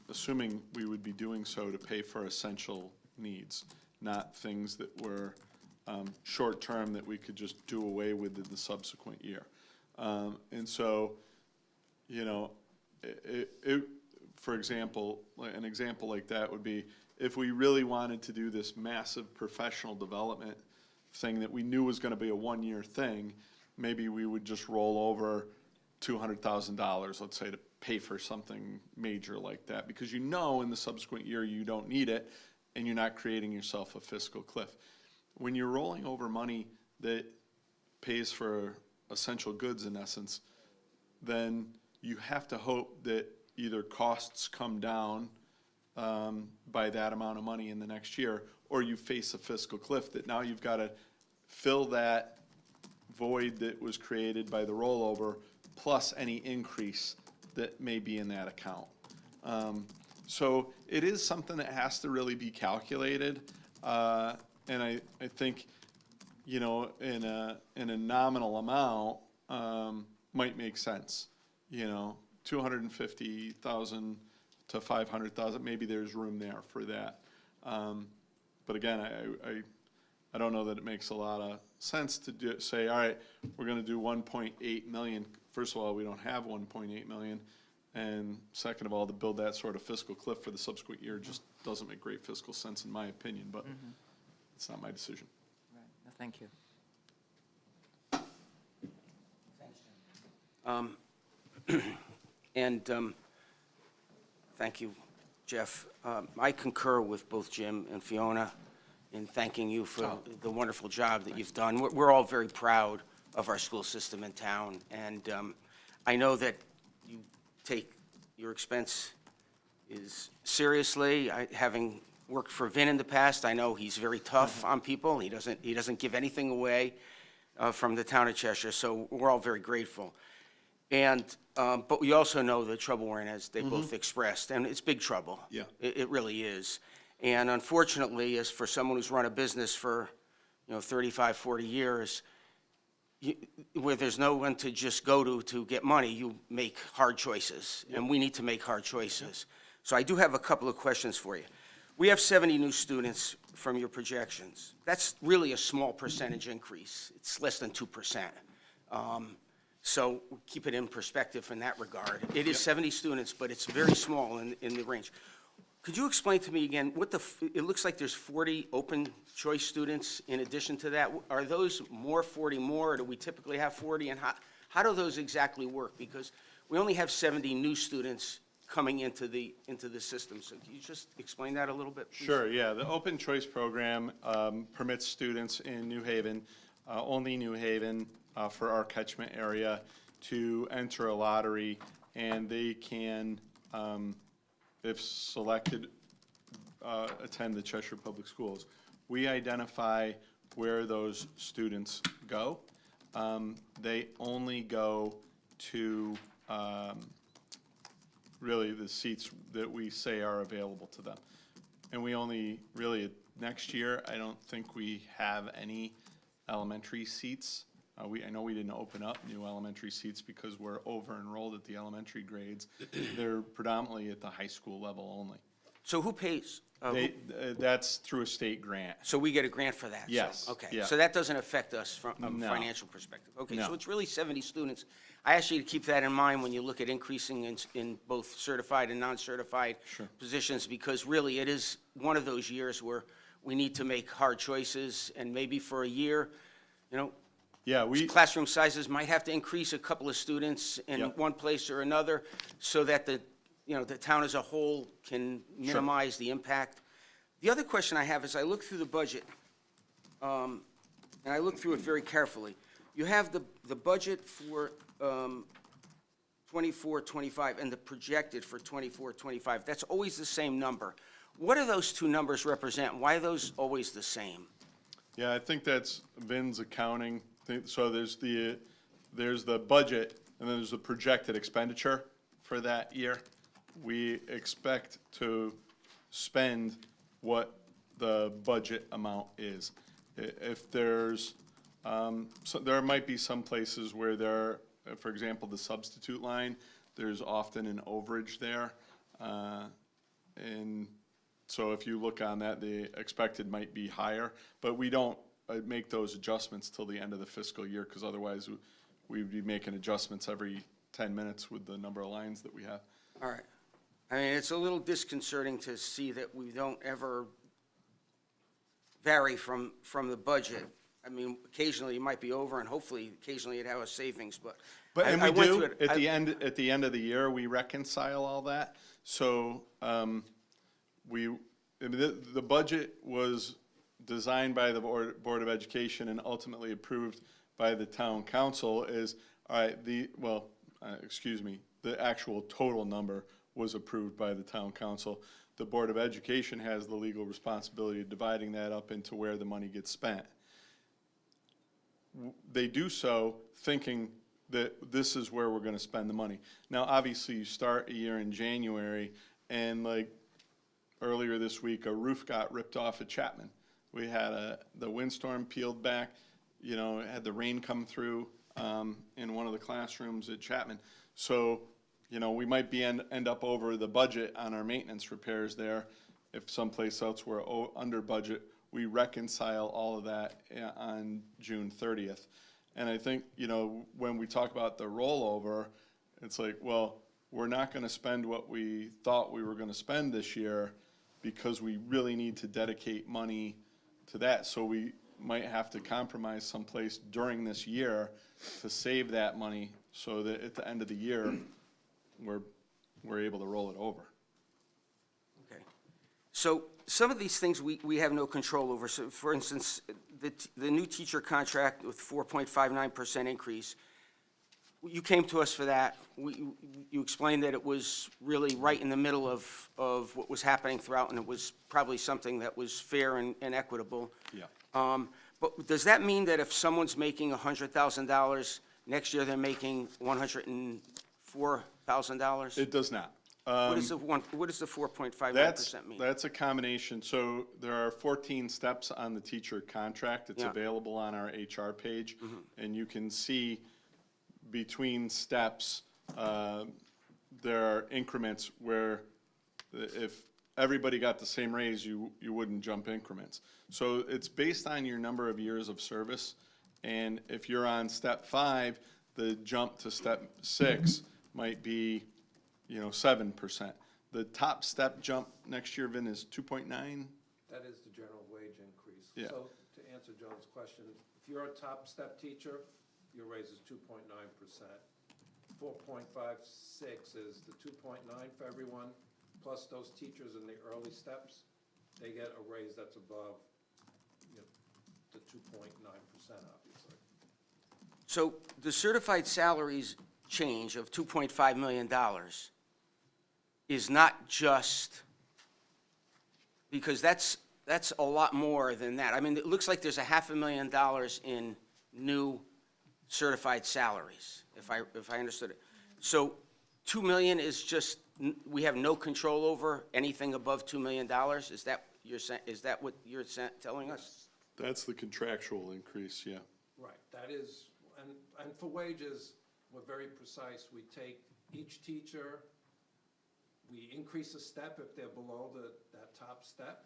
assuming we would be doing so to pay for essential needs, not things that were short-term that we could just do away with in the subsequent year. And so, for example, an example like that would be if we really wanted to do this massive professional development thing that we knew was going to be a one-year thing, maybe we would just roll over $200,000, let's say, to pay for something major like that, because in the subsequent year you don't need it, and you're not creating yourself a fiscal cliff. When you're rolling over money that pays for essential goods, in essence, then you have to hope that either costs come down by that amount of money in the next year, or you face a fiscal cliff that now you've got to fill that void that was created by the rollover, plus any increase that may be in that account. So it is something that has to really be calculated, and I think, in a nominal amount might make sense. 250,000 to 500,000, maybe there's room there for that. But again, I don't know that it makes a lot of sense to say, all right, we're going to do 1.8 million. First of all, we don't have 1.8 million. And second of all, to build that sort of fiscal cliff for the subsequent year just doesn't make great fiscal sense in my opinion, but it's not my decision. Right. No, thank you. And thank you, Jeff. I concur with both Jim and Fiona in thanking you for the wonderful job that you've done. We're all very proud of our school system in town, and I know that you take your expense is seriously. Having worked for Vin in the past, I know he's very tough on people. He doesn't give anything away from the town of Cheshire, so we're all very grateful. And, but we also know the trouble we're in, as they both expressed, and it's big trouble. Yeah. It really is. And unfortunately, as for someone who's run a business for, 35, 40 years, where there's no one to just go to get money, you make hard choices, and we need to make hard choices. So I do have a couple of questions for you. We have 70 new students from your projections. That's really a small percentage increase. It's less than 2%. So keep it in perspective in that regard. It is 70 students, but it's very small in the range. Could you explain to me again, it looks like there's 40 open choice students in addition to that. Are those 40 more, or do we typically have 40? And how do those exactly work? Because we only have 70 new students coming into the system. So can you just explain that a little bit, please? Sure, yeah. The Open Choice Program permits students in New Haven, only New Haven, for our catchment area, to enter a lottery, and they can, if selected, attend the Cheshire Public Schools. We identify where those students go. They only go to really the seats that we say are available to them. And we only, really, next year, I don't think we have any elementary seats. I know we didn't open up new elementary seats because we're over-enrolled at the elementary grades. They're predominantly at the high school level only. So who pays? That's through a state grant. So we get a grant for that? So- Yes, Okay, yeah. so that doesn't affect us from a No. financial perspective? Okay, No. so it's really 70 students. I ask you to keep that in mind when you look at increasing in both certified and non-certified positions, because really it is one of those years where we need to make hard choices, and maybe for a year, Yeah, classroom sizes might have to increase a couple of students in Yep. one place or another, so that the town as a whole can minimize the impact. The other question I have is, I look through the budget, and I look through it very carefully. You have the budget for 24-25 and the projected for 24-25. That's always the same number. What do those two numbers represent? Why are those always the same? Yeah, I think that's Vin's accounting. So there's the budget, and then there's the projected expenditure for that year. We expect to spend what the budget amount is. If there's, so there might be some places where there, for example, the substitute line, there's often an overage there. And so if you look on that, the expected might be higher, but we don't make those adjustments till the end of the fiscal year, because otherwise we'd be making adjustments every 10 minutes with the number of lines that we have. All right. I mean, it's a little disconcerting to see that we don't ever vary from the budget. I mean, occasionally it might be over, and hopefully occasionally it has savings, but. And I we went do, through it. at the end of the year, we reconcile all that. So, the budget was designed by the Board of Education and ultimately approved by the town council is, all right, the actual total number was approved by the town council. The Board of Education has the legal responsibility of dividing that up into where the money gets spent. They do so thinking that this is where we're gonna spend the money. Now, obviously, you start a year in January, and like earlier this week, a roof got ripped off at Chapman. We had the windstorm peeled back, had the rain come through in one of the classrooms at Chapman. So, we might end up over the budget on our maintenance repairs there. If someplace else we're under budget, we reconcile all of that on June 30th. And I think, when we talk about the rollover, it's like, well, we're not gonna spend what we thought we were gonna spend this year because we really need to dedicate money to that. So we might have to compromise someplace during this year to save that money so that at the end of the year, we're able to roll it over. Okay. So some of these things we have no control over. So for instance, the new teacher contract with 4.59% increase, you came to us for that. You explained that it was really right in the middle of what was happening throughout, and it was probably something that was fair and equitable. Yeah. But does that mean that if someone's making $100,000, next year they're making $104,000? It does not. What does the 4.59% mean? That's a combination. So there are 14 steps on the teacher contract. It's Yeah. available on our HR page. And you can see between steps, there are increments where if everybody got the same raise, you wouldn't jump increments. So it's based on your number of years of service. And if you're on step 5, the jump to step 6 might be, 7%. The top step jump next year, Vin, is 2.9? That is the general wage increase. Yeah. So to answer John's question, if you're a top step teacher, your raise is 2.9%. 4.56 is the 2.9 for everyone, plus those teachers in the early steps, they get a raise that's above, the 2.9%, obviously. So the certified salaries change of $2.5 million is not just, because that's a lot more than that. I mean, it looks like there's $500,000 in new certified salaries, if I understood it. So 2 million is just, we have no control over anything above $2 million? Is that what you're telling us? That's the contractual increase, yeah. Right, that is, and for wages, we're very precise. We take each teacher, we increase a step if they're below that top step,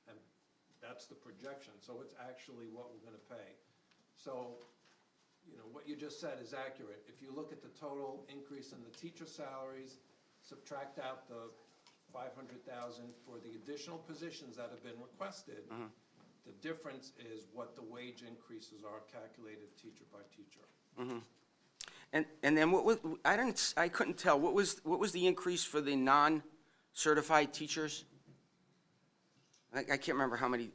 and that's the projection. So it's actually what we're gonna pay. So, what you just said is accurate. If you look at the total increase in the teacher salaries, subtract out the 500,000 for the additional positions that have been requested, the difference is what the wage increases are calculated teacher by teacher. And then what was, I couldn't tell, what was the increase for the non-certified teachers? I can't remember how many,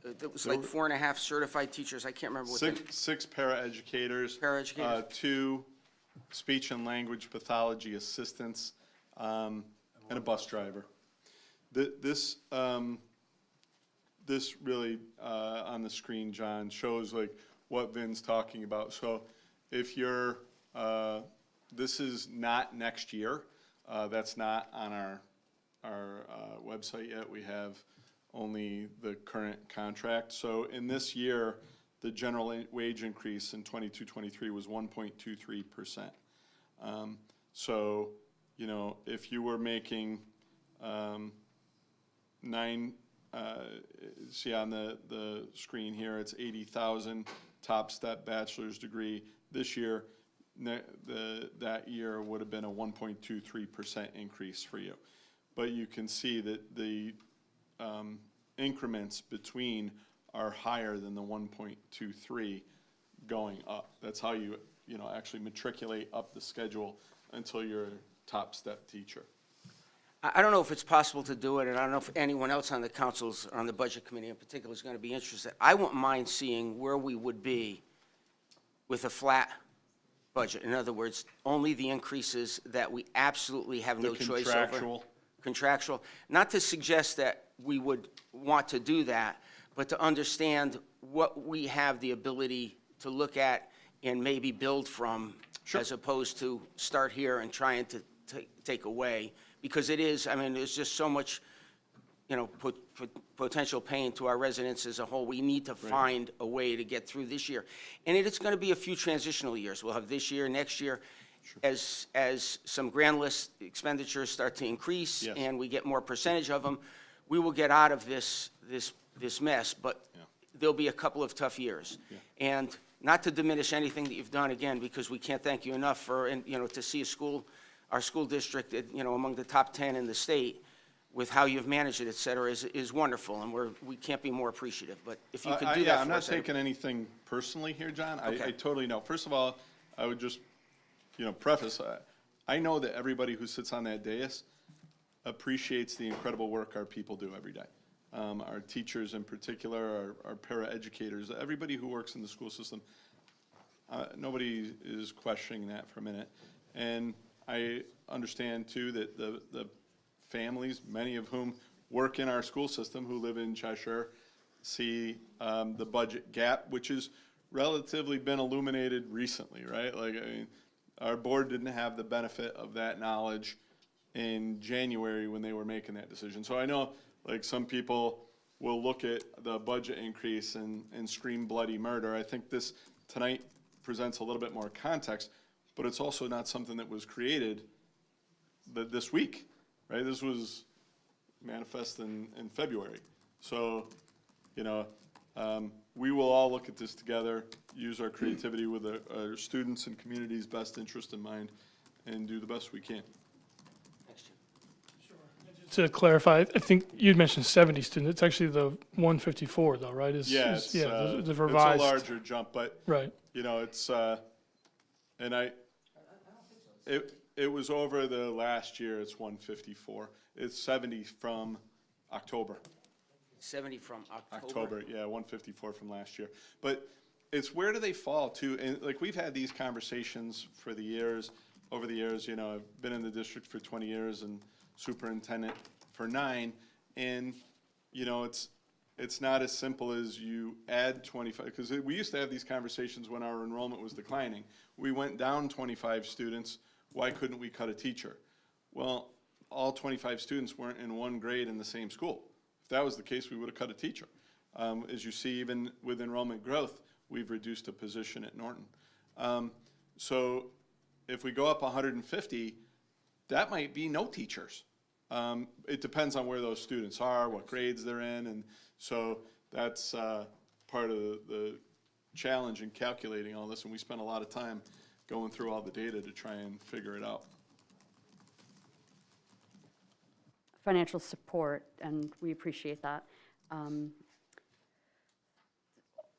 it was like 4.5 certified teachers, I can't remember what the. Six paraeducators. Paraeducators. 2 speech and language pathology assistants, and a bus driver. This really, on the screen, John, shows like what Vin's talking about. So if you're, this is not next year. That's not on our website yet. We have only the current contract. So in this year, the general wage increase in 22-23 was 1.23%. So, if you were making see on the screen here, it's 80,000 top step bachelor's degree. This year, that year would have been a 1.23% increase for you. But you can see that the increments between are higher than the 1.23 going up. That's how you actually matriculate up the schedule until you're a top step teacher. I don't know if it's possible to do it, and I don't know if anyone else on the councils, or on the budget committee in particular, is going to be interested. I wouldn't mind seeing where we would be with a flat budget. In other words, only the increases that we absolutely have no choice over. Contractual. Contractual. Not to suggest that we would want to do that, but to understand what we have the ability to look at and maybe build from, as opposed to start here and trying to take away. Because it is, there's just so much, potential pain to our residents as a whole. We need to find a way to get through this year. And it's going to be a few transitional years. We'll have this year, next year, as some grand list expenditures start to increase, Yes. and we get more percentage of them, we will get out of this mess, but there'll be a couple of tough years. And not to diminish anything that you've done, again, because we can't thank you enough for, to see our school district, among the top 10 in the state, with how you've managed it, et cetera, is wonderful, and we can't be more appreciative. But if you could do that I'm for not us, taking anything personally here, John. Okay. I totally know. First of all, I would just preface, I know that everybody who sits on that dais appreciates the incredible work our people do every day. Our teachers in particular, our para-educators, everybody who works in the school system. Nobody is questioning that for a minute. And I understand too that the families, many of whom work in our school system, who live in Cheshire, see the budget gap, which has relatively been illuminated recently, right? Like, I mean, our board didn't have the benefit of that knowledge in January when they were making that decision. So I know, like, some people will look at the budget increase and scream bloody murder. I think this tonight presents a little bit more context, but it's also not something that was created this week, right? This was manifest in February. So, we will all look at this together, use our creativity with our students and community's best interest in mind, and do the best we can. To clarify, I think you'd mentioned 70 students. It's actually the 154 though, right? Yeah, it's the revised. a larger jump, but, Right. it's, and it was over the last year, it's 154. It's 70 from October. 70 from October. Yeah, 154 from last year. But it's where do they fall too? And like, we've had these conversations over the years, I've been in the district for 20 years and superintendent for 9. And, it's not as simple as you add 25, because we used to have these conversations when our enrollment was declining. We went down 25 students. Why couldn't we cut a teacher? Well, all 25 students weren't in one grade in the same school. If that was the case, we would have cut a teacher. As you see, even with enrollment growth, we've reduced a position at Norton. So if we go up 150, that might be no teachers. It depends on where those students are, what grades they're in, and so that's part of the challenge in calculating all this, and we spent a lot of time going through all the data to try and figure it out. Financial support, and we appreciate that.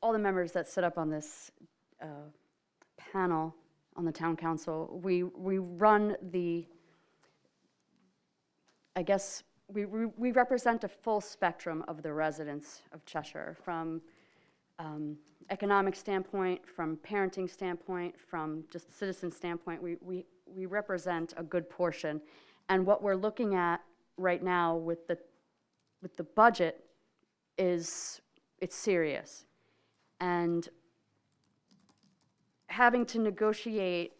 All the members that sit up on this panel on the town council, we run the, I guess, we represent a full spectrum of the residents of Cheshire, from economic standpoint, from parenting standpoint, from just citizen standpoint. We represent a good portion. And what we're looking at right now with the budget is, it's serious. And having to negotiate,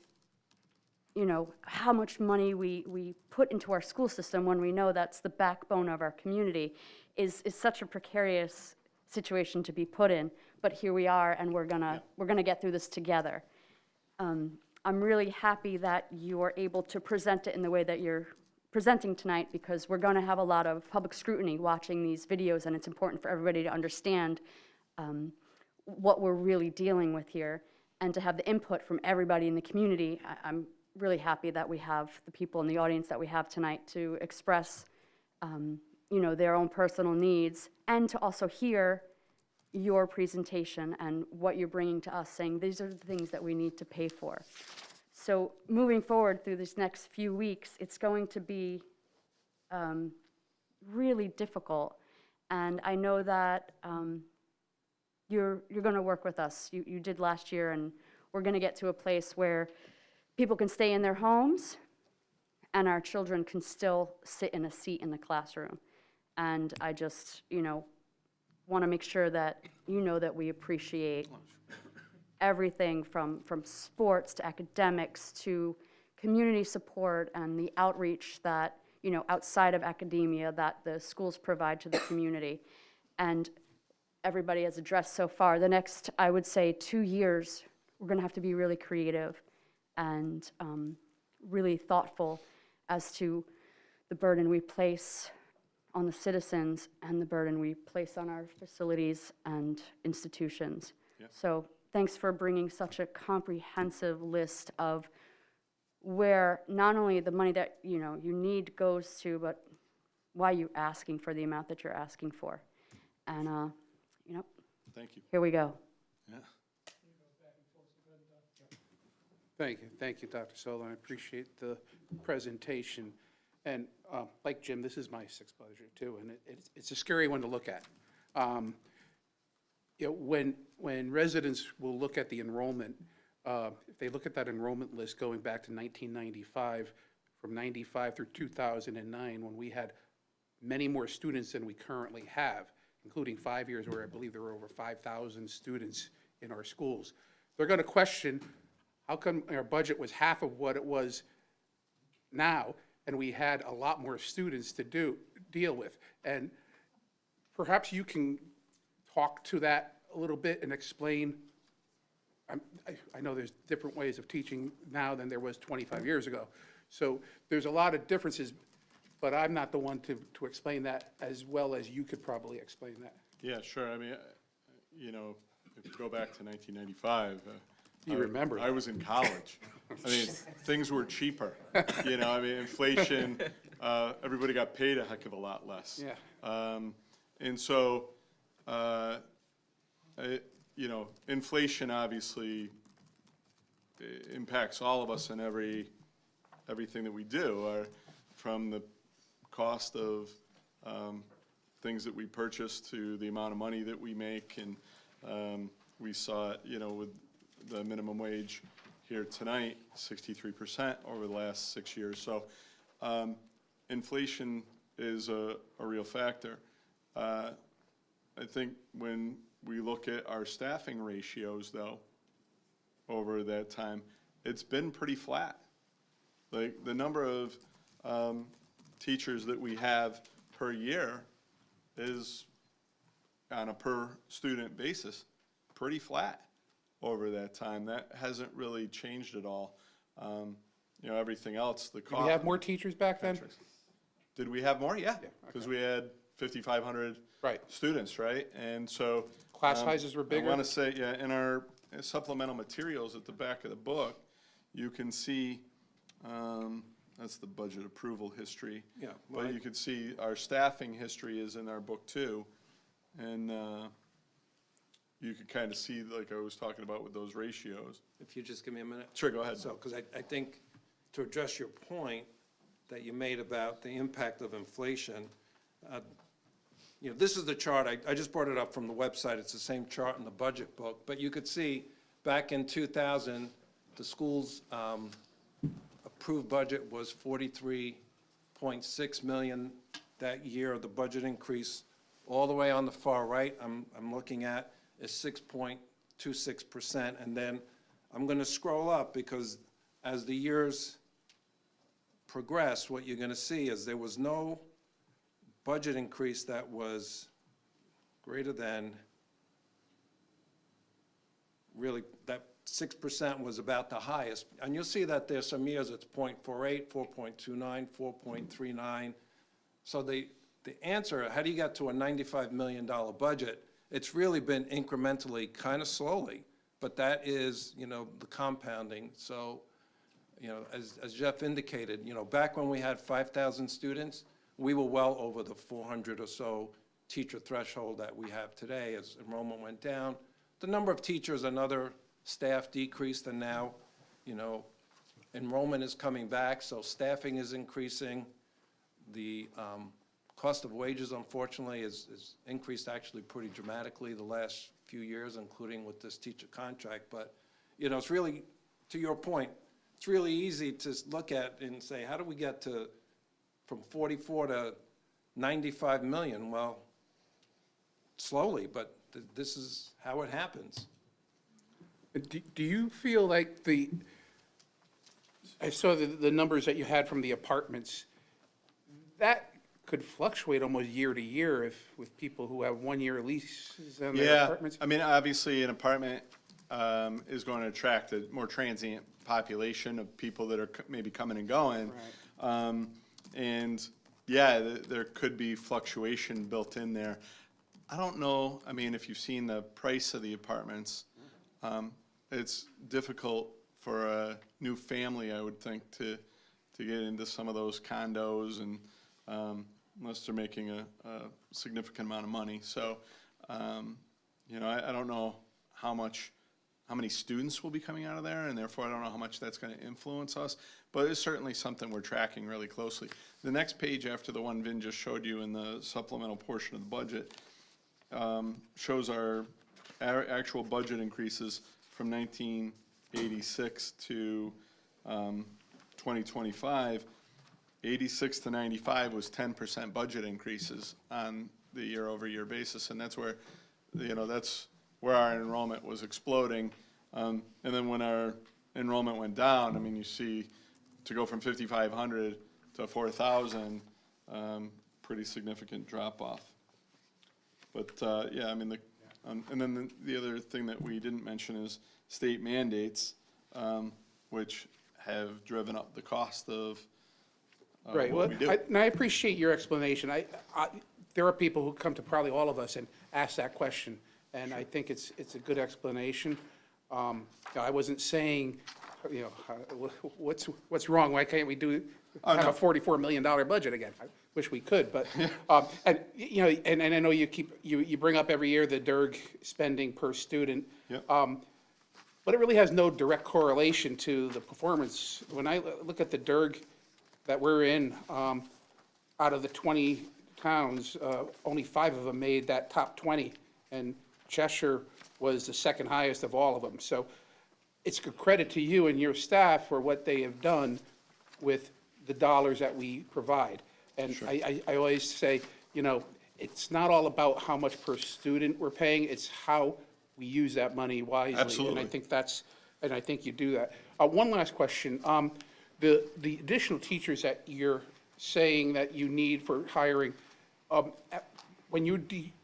how much money we put into our school system when we know that's the backbone of our community is such a precarious situation to be put in. But here we are, and we're gonna get through this together. I'm really happy that you are able to present it in the way that you're presenting tonight, because we're going to have a lot of public scrutiny watching these videos, and it's important for everybody to understand what we're really dealing with here, and to have the input from everybody in the community. I'm really happy that we have the people in the audience that we have tonight to express their own personal needs, and to also hear your presentation and what you're bringing to us, saying these are the things that we need to pay for. So moving forward through these next few weeks, it's going to be really difficult. And I know that you're going to work with us. You did last year, and we're going to get to a place where people can stay in their homes and our children can still sit in a seat in the classroom. And I just, want to make sure that that we appreciate everything from sports to academics to community support and the outreach that, outside of academia that the schools provide to the community. And everybody has addressed so far. The next, I would say, 2 years, we're going to have to be really creative and really thoughtful as to the burden we place on the citizens and the burden we place on our facilities and institutions. Yeah. So thanks for bringing such a comprehensive list of where not only the money that you need goes to, but why you're asking for the amount that you're asking for. And Thank you. here we go. Yeah. Thank you, Dr. Sullivan. I appreciate the presentation. And like Jim, this is my sixth budget too, and it's a scary one to look at. You know, when residents will look at the enrollment, if they look at that enrollment list going back to 1995, from 95 through 2009, when we had many more students than we currently have, including 5 years where I believe there were over 5,000 students in our schools, they're going to question, how come our budget was half of what it was now, and we had a lot more students to deal with? And perhaps you can talk to that a little bit and explain. I know there's different ways of teaching now than there was 25 years ago. So there's a lot of differences, but I'm not the one to explain that as well as you could probably explain that. Yeah, sure. I mean, you know, if you go back to 1995. You remember I was in college. I mean, things were cheaper. You know, I mean, inflation, everybody got paid a heck of a lot less. Yeah. And so, you know, inflation obviously impacts all of us in everything that we do, from the cost of things that we purchase to the amount of money that we make. And we saw it, you know, with the minimum wage here tonight, 63% over the last 6 years. So inflation is a real factor. I think when we look at our staffing ratios, though, over that time, it's been pretty flat. Like, the number of teachers that we have per year is, on a per-student basis, pretty flat over that time. That hasn't really changed at all. You know, everything else, the cost. Did we have more teachers back then? Did we have more? Yeah, Yeah, because okay. we had 5,500 Right. students, right? And so. Class sizes were bigger? I want to say, yeah, in our supplemental materials at the back of the book, you can see, that's the budget approval history. Yeah, But you can see our staffing history is in our book too. And you could kind of see, like I was talking about with those ratios. If you just give me a minute. Sure, go ahead. So, because I think to address your point that you made about the impact of inflation, you know, this is the chart, I just brought it up from the website, it's the same chart in the budget book, but you could see back in 2000, the school's approved budget was 43.6 million that year. The budget increase all the way on the far right, I'm looking at, is 6.26%. And then I'm going to scroll up because as the years progress, what you're going to see is there was no budget increase that was greater than, really, that 6% was about the highest. And you'll see that there's some years it's 0.48, 4.29, 4.39. So the answer, how do you get to a $95 million budget? It's really been incrementally, kind of slowly, but that is, you know, the compounding. So, you know, as Jeff indicated, you know, back when we had 5,000 students, we were well over the 400 or so teacher threshold that we have today as enrollment went down. The number of teachers and other staff decreased, and now, you know, enrollment is coming back, so staffing is increasing. The cost of wages, unfortunately, is increased actually pretty dramatically the last few years, including with this teacher contract. But, you know, it's really, to your point, it's really easy to look at and say, how do we get to from 44 to 95 million? Well, slowly, but this is how it happens. Do you feel like I saw the numbers that you had from the apartments, that could fluctuate almost year to year with people who have 1-year leases on their apartments? I mean, obviously, an apartment is going to attract a more transient population of people that are maybe coming and going. Right. And, yeah, there could be fluctuation built in there. I don't know, I mean, if you've seen the price of the apartments, it's difficult for a new family, I would think, to get into some of those condos, and unless they're making a significant amount of money. So, you know, I don't know how much how many students will be coming out of there, and therefore I don't know how much that's gonna influence us, but it's certainly something we're tracking really closely. The next page after the one Vin just showed you in the supplemental portion of the budget, shows our actual budget increases from 1986 to 2025. 86 to 95 was 10% budget increases on the year-over-year basis, and that's where, that's where our enrollment was exploding. And then when our enrollment went down, I mean, you see, to go from 5,500 to 4,000, pretty significant drop-off. But, yeah, I mean, and then the other thing that we didn't mention is state mandates, which have driven up the cost of Right, well, what we do. and I appreciate your explanation. There are people who come to probably all of us and ask that question, and I think it's a good explanation. I wasn't saying, what's wrong? Why can't we have a $44 million budget again? I wish we could, but, and, and I know you bring up every year the DIRG spending per student. Yep. But it really has no direct correlation to the performance. When I look at the DIRG that we're in, out of the 20 towns, only 5 of them made that top 20, and Cheshire was the second highest of all of them. So it's a credit to you and your staff for what they have done with the dollars that we provide. And I always say, it's not all about how much per student we're paying, it's how we use that money wisely. Absolutely. And I think you do that. One last question. The additional teachers that you're saying that you need for hiring, when you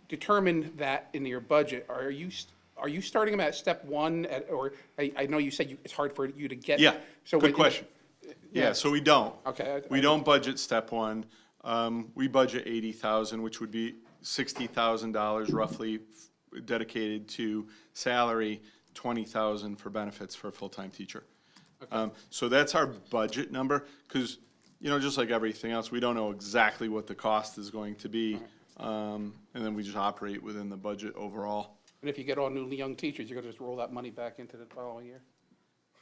determine that in your budget, are you starting them at step one, or I know you said it's hard for you to get. Yeah, So good when- question. Yeah, so we don't. Okay. We don't budget step one. We budget 80,000, which would be $60,000 roughly dedicated to salary, 20,000 for benefits for a full-time teacher. So that's our budget number, because, just like everything else, we don't know exactly what the cost is going to be. And then we just operate within the budget overall. And if you get all new young teachers, you're gonna just roll that money back into the following year?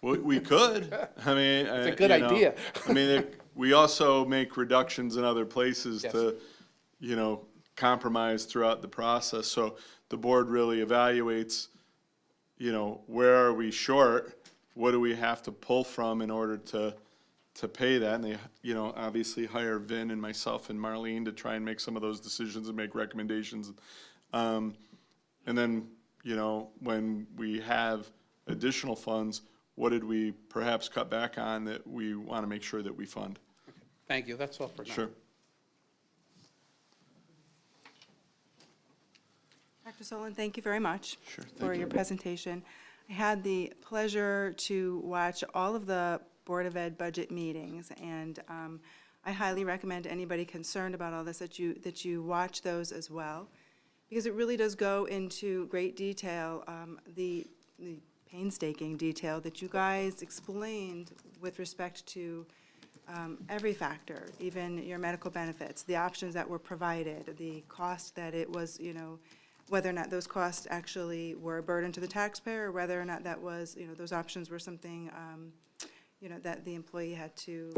We could, I mean. It's a good idea. I mean, we also make reductions in other places Yes. to, compromise throughout the process. So the board really evaluates, where are we short? What do we have to pull from in order to pay that? And they, obviously hire Vin and myself and Marlene to try and make some of those decisions and make recommendations. And then, when we have additional funds, what did we perhaps cut back on that we want to make sure that we fund? Thank you, that's all for now. Sure. Dr. Solon, thank you very much Sure, thank for you. your presentation. I had the pleasure to watch all of the Board of Ed budget meetings, and I highly recommend to anybody concerned about all this that you watch those as well, because it really does go into great detail, the painstaking detail that you guys explained with respect to every factor, even your medical benefits, the options that were provided, the cost that it was, whether or not those costs actually were a burden to the taxpayer, or whether or not that was, those options were something, that the employee had to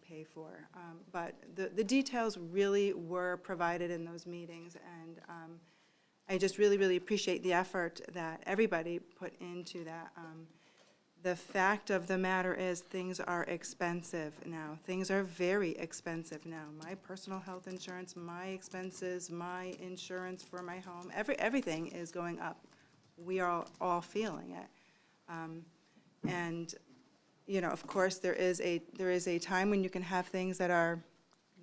pay for. But the details really were provided in those meetings, and I just really, really appreciate the effort that everybody put into that. The fact of the matter is, things are expensive now. Things are very expensive now. My personal health insurance, my expenses, my insurance for my home, everything is going up. We are all feeling it. And, of course, there is a time when you can have things that are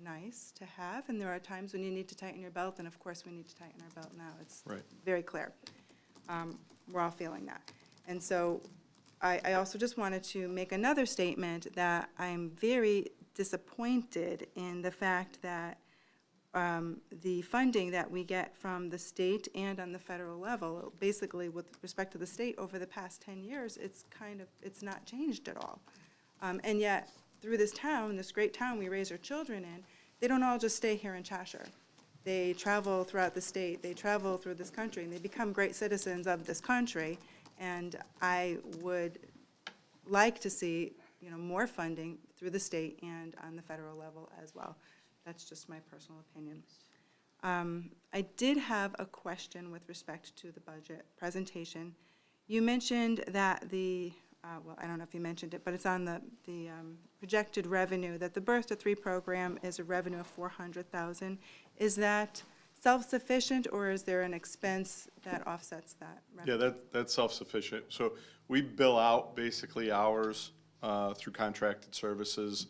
nice to have, and there are times when you need to tighten your belt, and of course, we need to tighten our belt now. It's Right. very clear. We're all feeling that. And so I also just wanted to make another statement that I'm very disappointed in the fact that the funding that we get from the state and on the federal level, basically with respect to the state over the past 10 years, it's not changed at all. And yet, through this town, this great town we raise our children in, they don't all just stay here in Cheshire. They travel throughout the state, they travel through this country, and they become great citizens of this country. And I would like to see, more funding through the state and on the federal level as well. That's just my personal opinion. I did have a question with respect to the budget presentation. You mentioned that well, I don't know if you mentioned it, but it's on the projected revenue, that the Birth to 3 program is a revenue of $400,000. Is that self-sufficient, or is there an expense that offsets that revenue? Yeah, that's self-sufficient. So we bill out basically hours through contracted services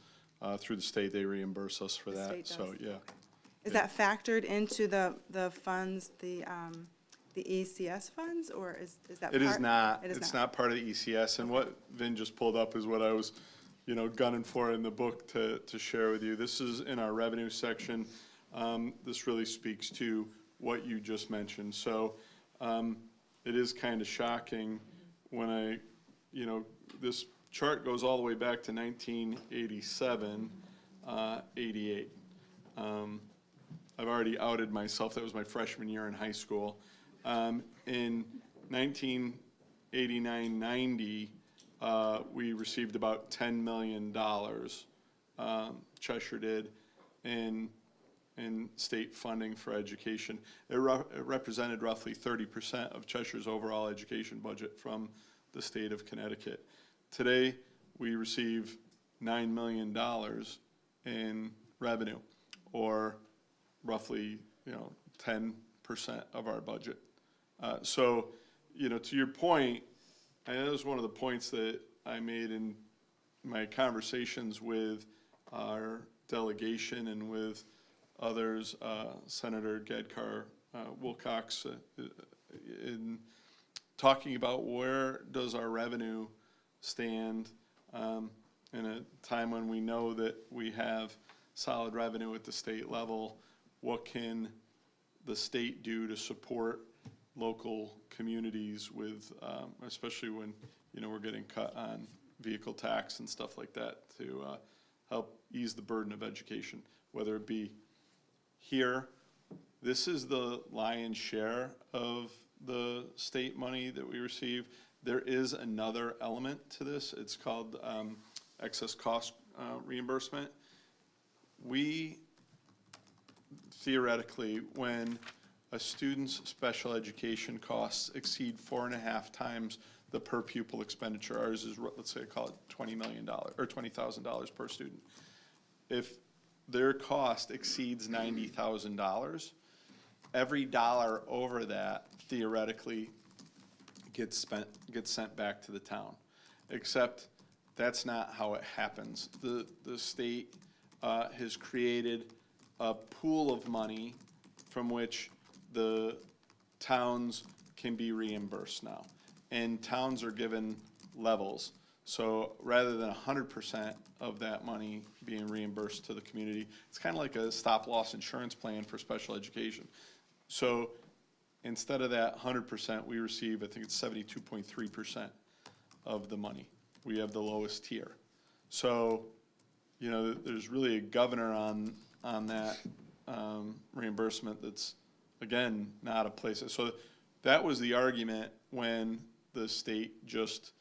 through the state. They reimburse us for The that. state So, does? yeah. Is that factored into the funds, the ECS funds, or is that part? It is not. It is It's not part of the ECS. And what Vin just pulled up is what I was, gunning for in the book to share with you. This is in our revenue section. This really speaks to what you just mentioned. So it is kind of shocking when this chart goes all the way back to 1987, 88. I've already outed myself. That was my freshman year in high school. In 1989-90, we received about $10 million, Cheshire did, in state funding for education. It represented roughly 30% of Cheshire's overall education budget from the state of Connecticut. Today, we receive $9 million in revenue, or roughly, 10% of our budget. So, to your point, and that was one of the points that I made in my conversations with our delegation and with others, Senator Gadkar Wilcox, in talking about where does our revenue stand in a time when we know that we have solid revenue at the state level. What can the state do to support local communities with, especially when, we're getting cut on vehicle tax and stuff like that, to help ease the burden of education, whether it be here. This is the lion's share of the state money that we receive. There is another element to this. It's called excess cost reimbursement. We theoretically, when a student's special education costs exceed 4.5 times the per pupil expenditure, ours is, let's say, call it $20 million or $20,000 per student. If their cost exceeds $90,000, every dollar over that theoretically gets sent back to the town. Except that's not how it happens. The state has created a pool of money from which the towns can be reimbursed now. And towns are given levels. So rather than 100% of that money being reimbursed to the community, it's kind of like a stop-loss insurance plan for special education. So instead of that 100%, we receive, I think it's 72.3% of the money. We have the lowest tier. So, there's really a governor on that reimbursement that's, again, not a place. So that was the argument when the state just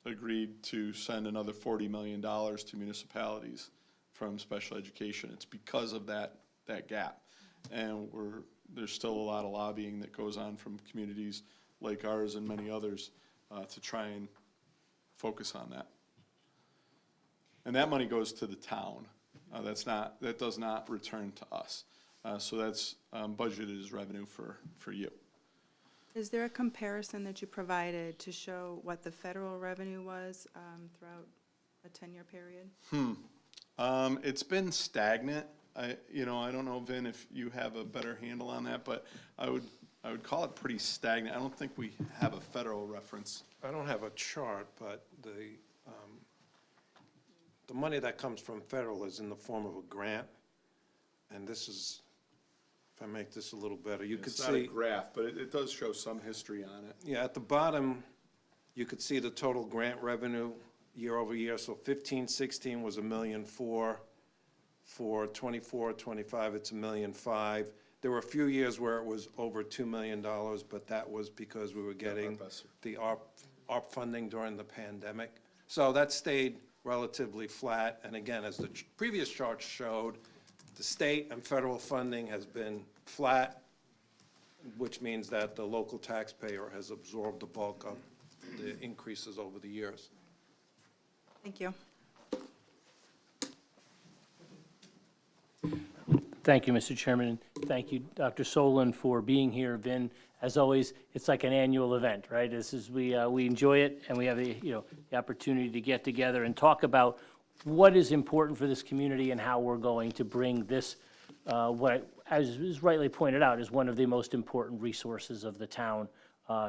agreed to send another $40 million to municipalities from special education. It's because of that gap. And there's still a lot of lobbying that goes on from communities like ours and many others to try and focus on that. And that money goes to the town. That does not return to us. So that's budgeted as revenue for you. Is there a comparison that you provided to show what the federal revenue was throughout a 10-year period? It's been stagnant. I don't know, Vin, if you have a better handle on that, but I would call it pretty stagnant. I don't think we have a federal reference. I don't have a chart, but the money that comes from federal is in the form of a grant. And this is, if I make this a little better, you could see. It's not a graph, but it does show some history on it. Yeah, at the bottom, you could see the total grant revenue year over year. So 15-16 was $1.4 million. For 24-25, it's $1.5 million. There were a few years where it was over $2 million, but that was because we were getting the ARP funding during the pandemic. So that stayed relatively flat. And again, as the previous chart showed, the state and federal funding has been flat, which means that the local taxpayer has absorbed the bulk of the increases over the years. Thank you. Thank you, Mr. Chairman. Thank you, Dr. Solon, for being here. Vin, as always, it's like an annual event, right? This is, we enjoy it, and we have the, the opportunity to get together and talk about what is important for this community and how we're going to bring this, what, as is rightly pointed out, is one of the most important resources of the town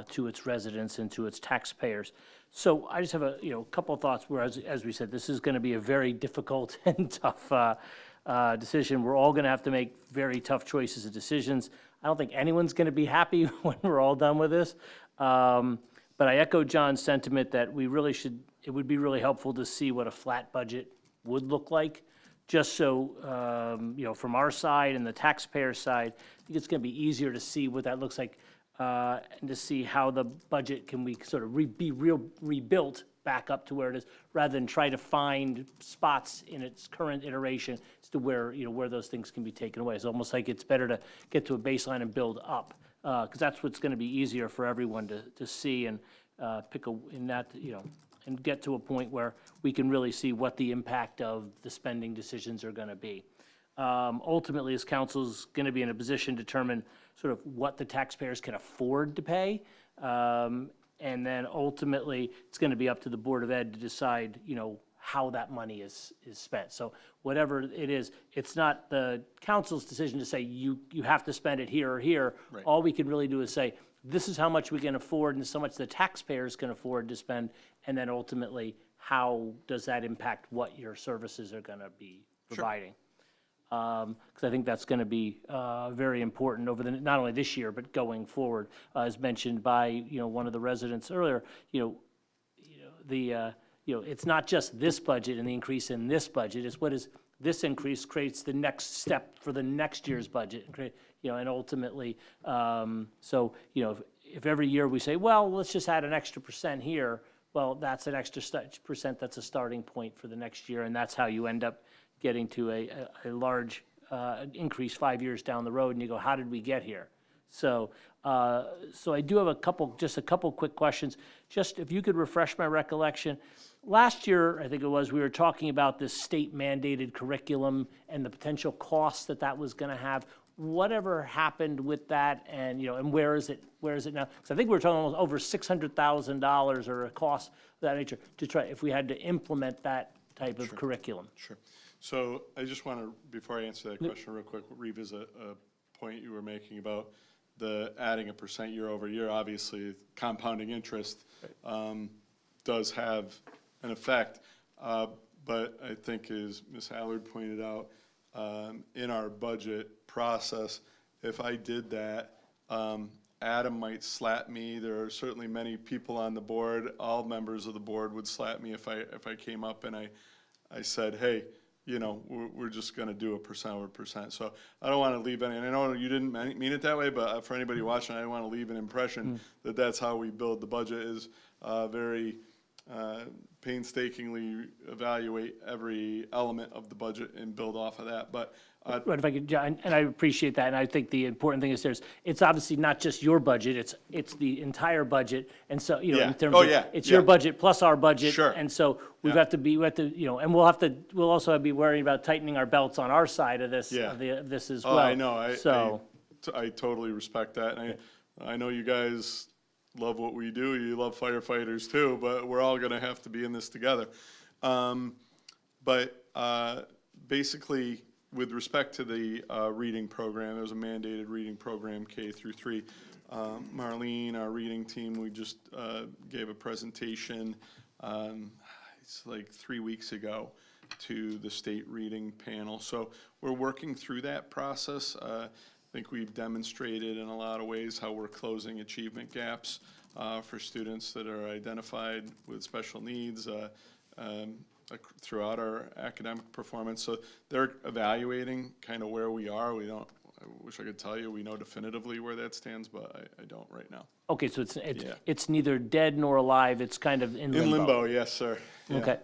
to its residents and to its taxpayers. So I just have a, couple of thoughts where, as we said, this is going to be a very difficult and tough decision. We're all going to have to make very tough choices and decisions. I don't think anyone's going to be happy when we're all done with this. But I echo John's sentiment that we really should, it would be really helpful to see what a flat budget would look like, just so, from our side and the taxpayer side, I think it's going to be easier to see what that looks like and to see how the budget can we sort of be rebuilt back up to where it is, rather than try to find spots in its current iteration as to where, where those things can be taken away. It's almost like it's better to get to a baseline and build up, because that's what's going to be easier for everyone to see and pick in that, and get to a point where we can really see what the impact of the spending decisions are going to be. Ultimately, as council's going to be in a position to determine sort of what the taxpayers can afford to pay. And then ultimately, it's going to be up to the Board of Ed to decide, how that money is spent. So whatever it is, it's not the council's decision to say you have to spend it here or here. Right. All we can really do is say, this is how much we can afford and so much the taxpayers can afford to spend. And then ultimately, how does that impact what your services are going to be providing? Because I think that's going to be very important over not only this year, but going forward. As mentioned by, one of the residents earlier, it's not just this budget and the increase in this budget, it's what is this increase creates the next step for the next year's budget, and ultimately, if every year we say, well, let's just add an extra % here, well, that's an extra %, that's a starting point for the next year, and that's how you end up getting to a large increase 5 years down the road, and you go, how did we get here? So I do have a couple quick questions. Just if you could refresh my recollection. Last year, I think it was, we were talking about this state mandated curriculum and the potential costs that was going to have. Whatever happened with that, and and where is it now? Because I think we were talking almost over $600,000 or a cost of that nature to try if we had to implement that type of curriculum. Sure. So I just want to, before I answer that question real quick, revisit a point you were making about the adding a % year over year. Obviously, compounding interest does have an effect, but I think, as Ms. Allard pointed out, in our budget process, if I did that, Adam might slap me. There are certainly many people on the board, all members of the board would slap me if I came up and I said, hey, we're just going to do a % over %. So I don't want to leave any, and I know you didn't mean it that way, but for anybody watching, I don't want to leave an impression that that's how we build the budget, is very painstakingly evaluate every element of the budget and build off of that. But Right, if I could, John, and I appreciate that, and I think the important thing is it's obviously not just your budget, it's the entire budget, and so, in terms of, it's your budget plus our budget. Sure. And so we have to, and we'll also be worrying about tightening our belts on our side of this, this as well. I know, I I totally respect that, and I know you guys love what we do, you love firefighters too, but we're all gonna have to be in this together. Basically, with respect to the reading program, there's a mandated reading program K through 3. Marlene, our reading team, we just gave a presentation, it's like 3 weeks ago, to the state reading panel. So we're working through that process. I think we've demonstrated in a lot of ways how we're closing achievement gaps for students that are identified with special needs throughout our academic performance. So they're evaluating kind of where we are. We don't wish I could tell you, we know definitively where that stands, but I don't right now. Okay, so Yeah. it's neither dead nor alive, it's kind of in limbo? In limbo, yes, sir. Yeah. Okay,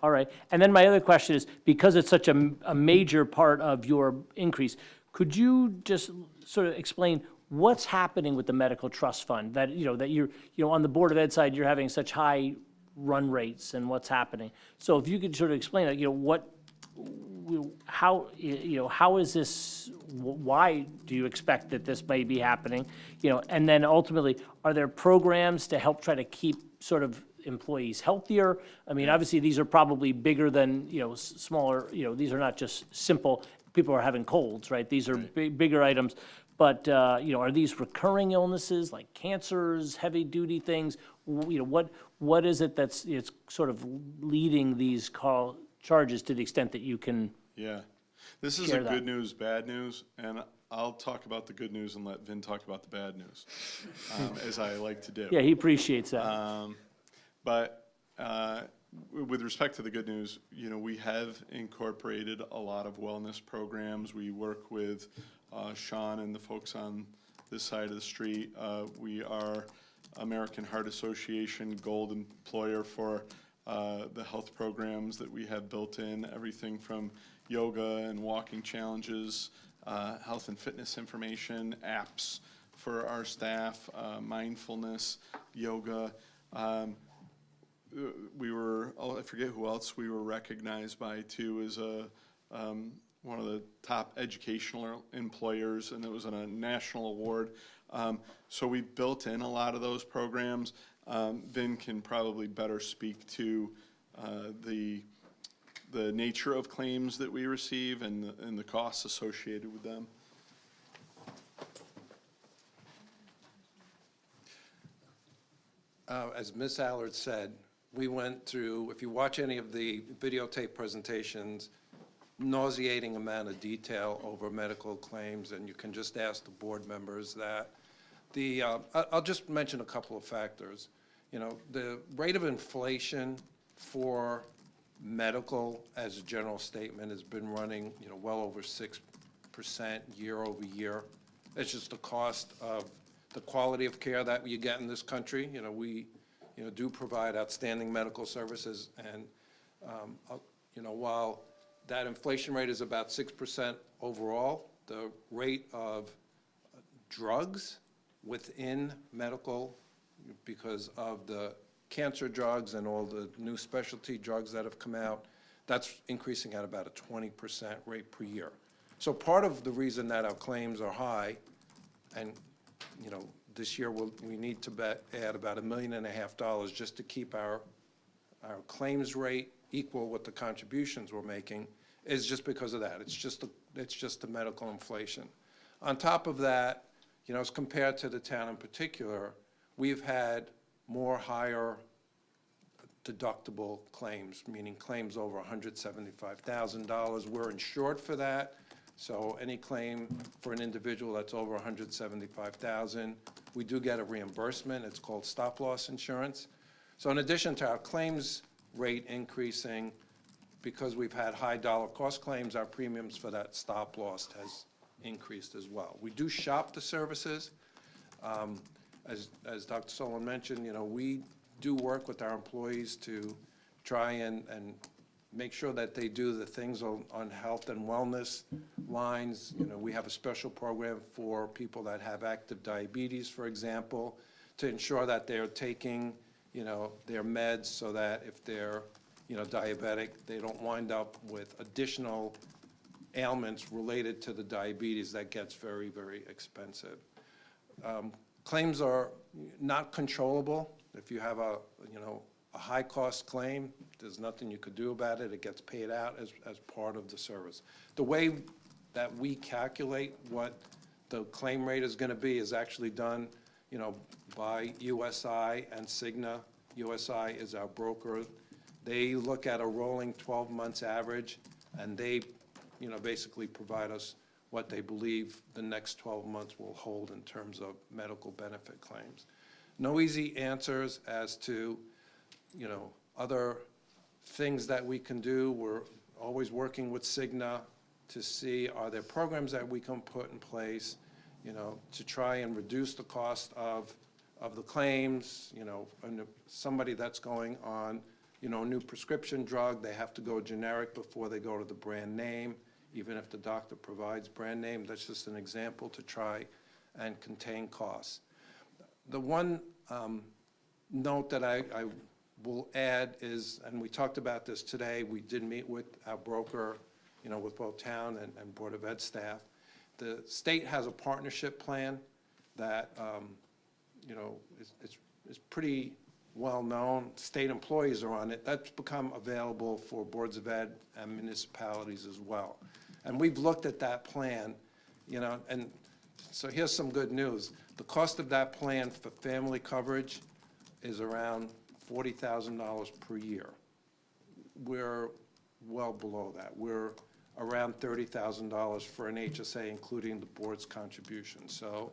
all right. And then my other question is, because it's such a major part of your increase, could you just sort of explain what's happening with the medical trust fund? That, that you're, on the Board of Ed side, you're having such high run rates and what's happening. So if you could sort of explain, how is this, why do you expect that this may be happening? And then ultimately, are there programs to help try to keep sort of employees healthier? I mean, obviously, these are probably bigger than, smaller, these are not just simple, people are having colds, right? These are bigger items. But, are these recurring illnesses like cancers, heavy-duty things? What is it that's, it's sort of leading these charges to the extent that you can? Yeah. This is a Share that. good news, bad news, and I'll talk about the good news and let Vin talk about the bad news, as I like to do. Yeah, he appreciates that. But with respect to the good news, we have incorporated a lot of wellness programs. We work with Sean and the folks on this side of the street. We are American Heart Association Gold Employer for the health programs that we have built in, everything from yoga and walking challenges, health and fitness information, apps for our staff, mindfulness, yoga. I forget who else we were recognized by too as one of the top educational employers, and it was on a national award. So we built in a lot of those programs. Vin can probably better speak to the nature of claims that we receive and the costs associated with them. As Ms. Allard said, we went through, if you watch any of the videotape presentations, nauseating amount of detail over medical claims, and you can just ask the board members that. I'll just mention a couple of factors. The rate of inflation for medical, as a general statement, has been running, well over 6% year over year. It's just the cost of the quality of care that you get in this country. We, do provide outstanding medical services, and, while that inflation rate is about 6% overall, the rate of drugs within medical, because of the cancer drugs and all the new specialty drugs that have come out, that's increasing at about a 20% rate per year. So part of the reason that our claims are high, and, this year we need to add about $1.5 million just to keep our claims rate equal with the contributions we're making, is just because of that. It's just the medical inflation. On top of that, as compared to the town in particular, we've had more higher deductible claims, meaning claims over $175,000. We're insured for that, so any claim for an individual that's over $175,000, we do get a reimbursement. It's called stop-loss insurance. So in addition to our claims rate increasing, because we've had high dollar cost claims, our premiums for that stop-loss has increased as well. We do shop the services. As Dr. Solon mentioned, we do work with our employees to try and make sure that they do the things on health and wellness lines. We have a special program for people that have active diabetes, for example, to ensure that they're taking, their meds so that if they're, diabetic, they don't wind up with additional ailments related to the diabetes that gets very, very expensive. Claims are not controllable. If you have a high-cost claim, there's nothing you could do about it. It gets paid out as part of the service. The way that we calculate what the claim rate is going to be is actually done, by USI and Cigna. USI is our broker. They look at a rolling 12 months average, and they, basically provide us what they believe the next 12 months will hold in terms of medical benefit claims. No easy answers as to, other things that we can do. We're always working with Cigna to see, are there programs that we can put in place, you know, to try and reduce the cost of the claims, you know, and somebody that's going on, you know, a new prescription drug, they have to go generic before they go to the brand name, even if the doctor provides brand name. That's just an example to try and contain costs. The one note that I will add is, and we talked about this today, we did meet with our broker, you know, with both town and Board of Ed staff. The state has a partnership plan that, you know, is pretty well-known. State employees are on it. That's become available for boards of ed and municipalities as well. And we've looked at that plan, you know, and so here's some good news. The cost of that plan for family coverage is around $40,000 per year. We're well below that. We're around $30,000 for an HSA, including the board's contribution. So,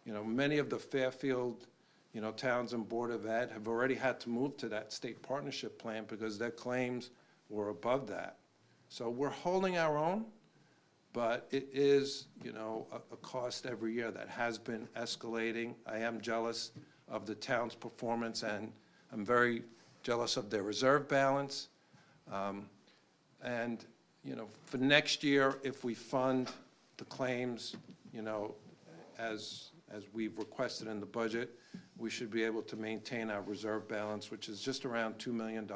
you know, many of the Fairfield, you know, towns and Board of Ed have already had to move to that state partnership plan because their claims were above that. So we're holding our own, but it is, you know, a cost every year that has been escalating. I am jealous of the town's performance, and I'm very jealous of their reserve balance. And, you know, for next year, if we fund the claims, you know, as we've requested in the budget, we should be able to maintain our reserve balance, which is just around $2 million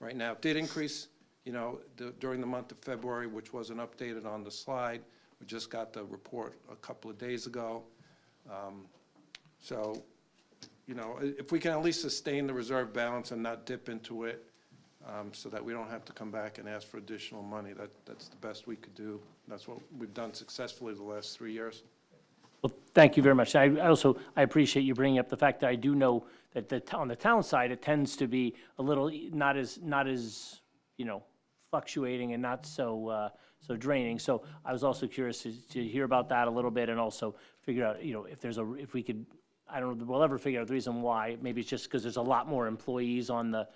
right now. It did increase, you know, during the month of February, which wasn't updated on the slide. We just got the report a couple of days ago. So, you know, if we can at least sustain the reserve balance and not dip into it, so that we don't have to come back and ask for additional money, that's the best we could do. That's what we've done successfully the last 3 years. Well, thank you very much. I appreciate you bringing up the fact that I do know that on the town side, it tends to be a little, not as, you know, fluctuating and not so, so draining. So I was also curious to hear about that a little bit and also figure out, you know, if we could, I don't know, we'll ever figure out the reason why. Maybe it's just because there's a lot more employees on the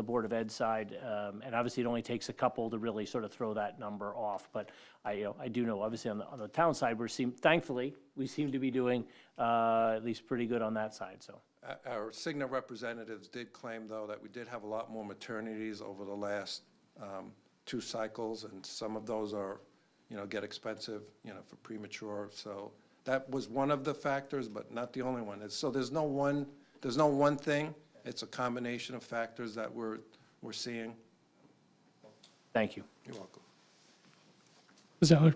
Board of Ed side, and obviously it only takes a couple to really sort of throw that number off. But I do know, obviously on the town side, thankfully, we seem to be doing at least pretty good on that side, so. Our Cigna representatives did claim, though, that we did have a lot more maternities over the last 2 cycles, and some of those are, you know, get expensive, you know, for premature. So that was one of the factors, but not the only one. So there's no one thing. It's a combination of factors that we're seeing. Thank you. You're welcome. Ms. Allard?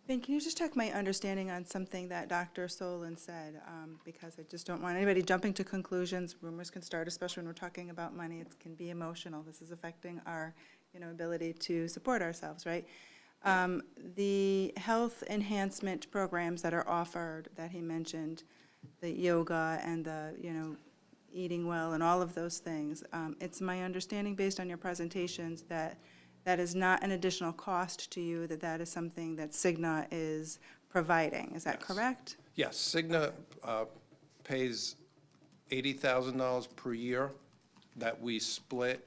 Ben, can you just check my understanding on something that Dr. Solon said? Because I just don't want anybody jumping to conclusions. Rumors can start, especially when we're talking about money. It can be emotional. This is affecting our, you know, ability to support ourselves, right? The health enhancement programs that are offered that he mentioned, the yoga and the, you know, eating well and all of those things. It's my understanding, based on your presentations, that that is not an additional cost to you, that is something that Cigna is providing. Is that correct? Yes, Cigna pays $80,000 per year that we split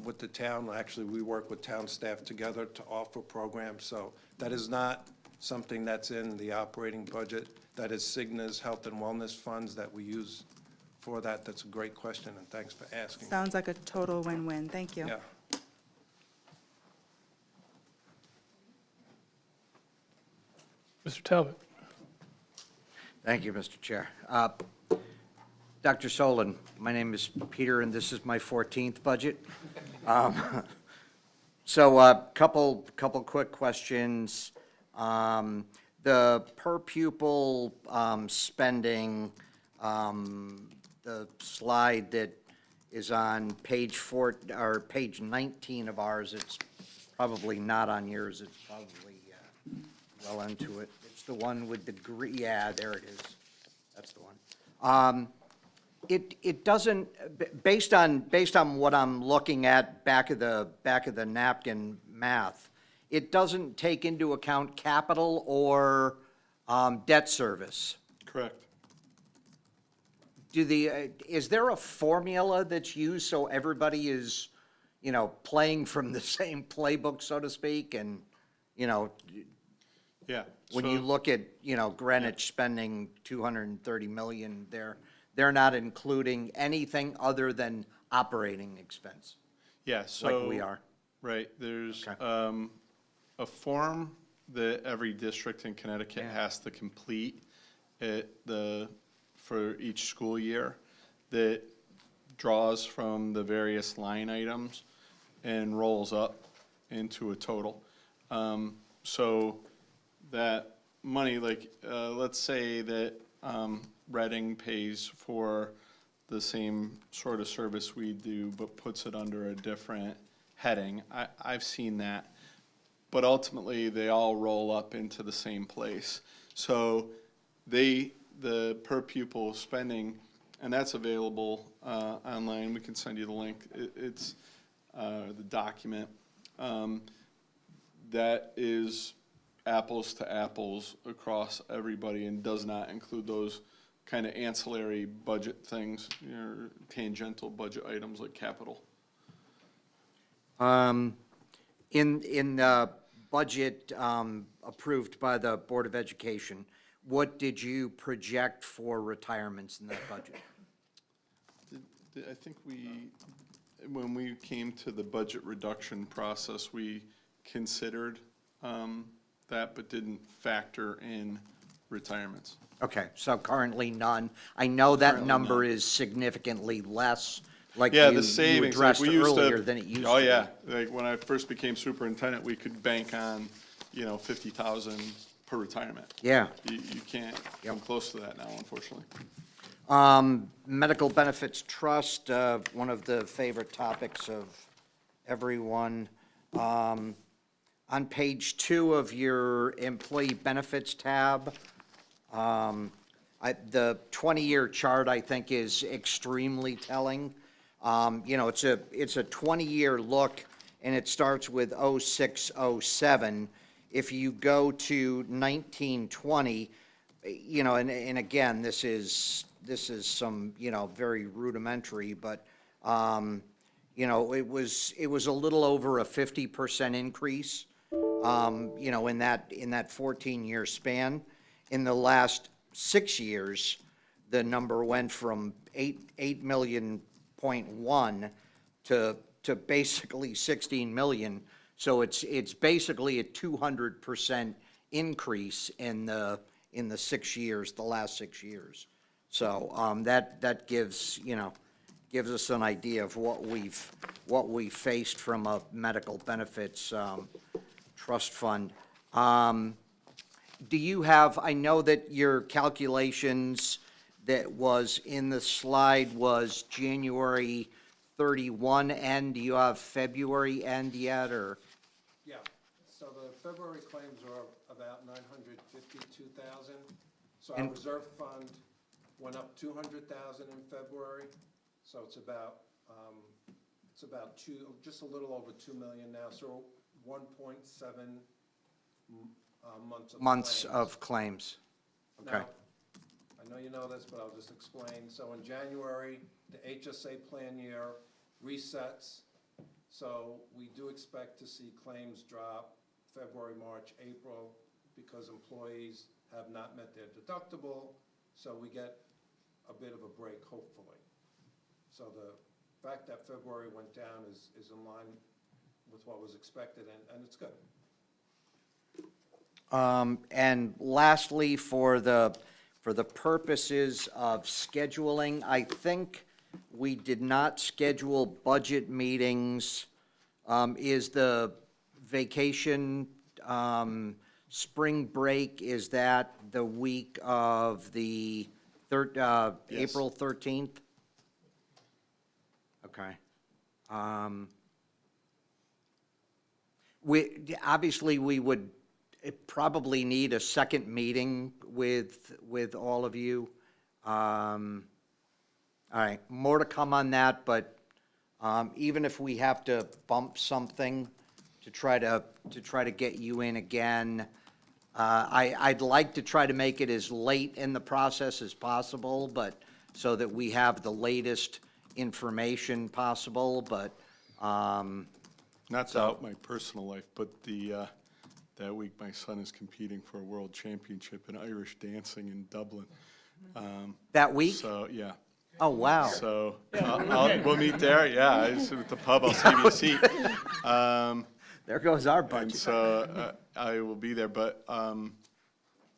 with the town. Actually, we work with town staff together to offer programs. So that is not something that's in the operating budget. That is Cigna's health and wellness funds that we use for that. That's a great question, and thanks for asking. Sounds like a total win-win. Thank you. Yeah. Mr. Talbot? Thank you, Mr. Chair. Dr. Solon, my name is Peter, and this is my 14th budget. So a couple quick questions. The per pupil spending, the slide that is on page 19 of ours, it's probably not on yours, it's probably well into it. It's the one with the green, yeah, there it is. That's the one. It doesn't, based on what I'm looking at back of the napkin math, it doesn't take into account capital or debt service. Correct. Is there a formula that's used so everybody is playing from the same playbook, so to speak, and, Yeah. when so- you look at, Greenwich spending 230 million, they're not including anything other than operating expense, Yeah, so. like we are. Right, there's Okay. a form that every district in Connecticut has to complete for each school year that draws from the various line items and rolls up into a total. So that money, like, let's say that Reading pays for the same sort of service we do, but puts it under a different heading. I've seen that. But ultimately, they all roll up into the same place. So the per pupil spending, and that's available online. We can send you the link. It's the document. That is apples to apples across everybody and does not include those kind of ancillary budget things, tangential budget items like capital. In the budget approved by the Board of Education, what did you project for retirements in that budget? I think when we came to the budget reduction process, we considered that, but didn't factor in retirements. Okay, so currently none. I know that Currently number none. is significantly less, like Yeah, you the savings, like addressed we used to. earlier than it used to Oh, be. yeah, like when I first became superintendent, we could bank on, 50,000 per retirement. Yeah. You can't come close to that now, unfortunately. Medical Benefits Trust, one of the favorite topics of everyone. On page 2 of your employee benefits tab, the 20-year chart, I think, is extremely telling. It's a 20-year look, and it starts with 06, 07. If you go to 1920, and again, this is some, very rudimentary, but, it was a little over a 50% increase, in that 14-year span. In the last 6 years, the number went from 8 million point one to basically 16 million. So it's basically a 200% increase in the 6 years, the last 6 years. So that gives us an idea of what we've faced from a medical benefits trust fund. Do you have, I know that your calculations that was in the slide was January 31 end. Do you have February end yet, or? Yeah, so the February claims are about 952,000. So our And- reserve fund went up 200,000 in February, so it's about just a little over 2 million now, so 1.7 months of claims. Okay. Now, I know you know this, but I'll just explain. So in January, the HSA plan year resets, so we do expect to see claims drop February, March, April, because employees have not met their deductible, so we get a bit of a break, hopefully. So the fact that February went down is in line with what was expected, and it's good. And lastly, for the purposes of scheduling, I think we did not schedule budget meetings. Is the vacation, spring break, is that the week of the Yes. April 13th? Okay. Obviously, we would probably need a second meeting with all of you. All right, more to come on that, but even if we have to bump something to try to get you in again, I'd like to try to make it as late in the process as possible, but so that we have the latest information possible, but Not to out my personal life, but that week, my son is competing for a world championship in Irish dancing in Dublin. That week? So, yeah. Oh, wow. So, we'll meet there, yeah, it's at the pub, I'll save you a seat. There goes our And budget. so, I will be there, but, I'm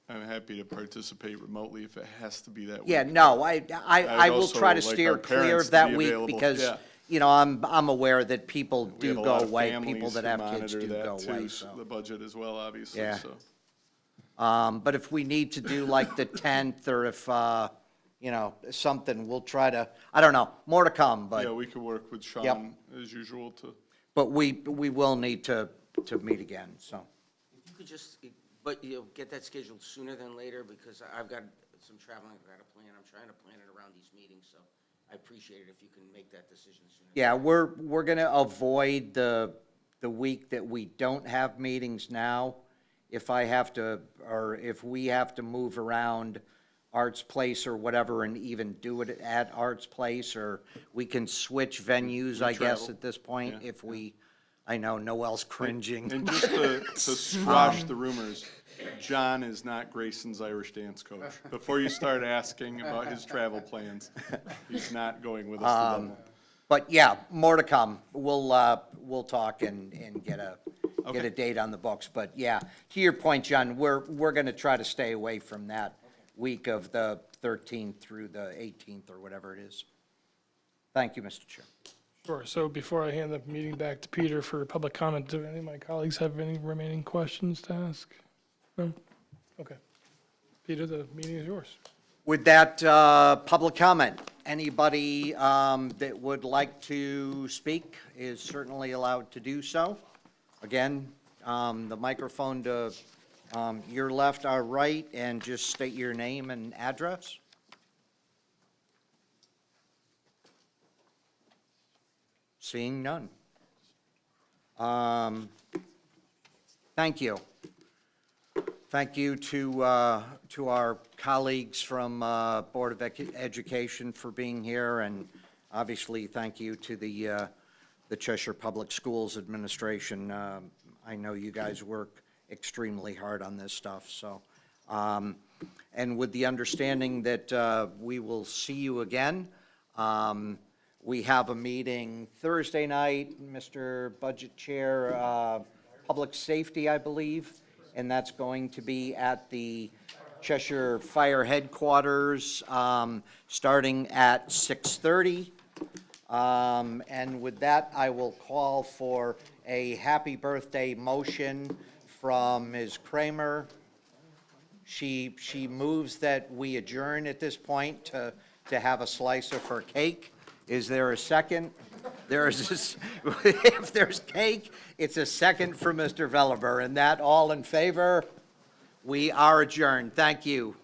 happy to participate remotely if it has to be that week. Yeah, no, I I'd will also try to like steer our clear parents of to that be week available, because, yeah. you know, I'm aware that people We do have a go lot of away, people families that who have kids monitor do that go too, away, s- so. The budget as well, obviously, Yeah. so. But if we need to do like the 10th, or if, you know, something, we'll try to, I don't know, more to come, Yeah, but, we could work with Sean as usual to. but we will need to meet again, so. If you could just, but you know, get that scheduled sooner than later, because I've got some traveling I've got to plan. I'm trying to plan it around these meetings, so I appreciate it if you can make that decision sooner. Yeah, we're gonna avoid the week that we don't have meetings now. If I have to, or if we have to move around Arts Place or whatever and even do it at Arts Place, or we can switch venues, I guess, travel. at this point, Yeah. if we, I know Noel's cringing. And just to squash the rumors, John is not Grayson's Irish dance coach. Before you start asking about his travel plans, he's not going with us to Dublin. But yeah, more to come. We'll talk and get a date on the books. But yeah, to your point, John, we're gonna try to stay away from that week of the 13th through the 18th or whatever it is. Thank you, Mr. Chair. Sure, so before I hand the meeting back to Peter for public comment, do any of my colleagues have any remaining questions to ask? No? Okay. Peter, the meeting is yours. With that, public comment, anybody that would like to speak is certainly allowed to do so. Again, the microphone to your left, our right, and just state your name and address. Seeing none. Thank you. Thank you to our colleagues from Board of Education for being here, and obviously, thank you to the Cheshire Public Schools Administration. I know you guys work extremely hard on this stuff, so. And with the understanding that we will see you again. We have a meeting Thursday night, Mr. Budget Chair, Public Safety, I believe, and that's going to be at the Cheshire Fire Headquarters, starting at 6:30. And with that, I will call for a happy birthday motion from Ms. Kramer. She moves that we adjourn at this point to have a slice of her cake. Is there a second? There is, this- if there's cake, it's a second for Mr. Veliver, and that all in favor? We are adjourned. Thank you.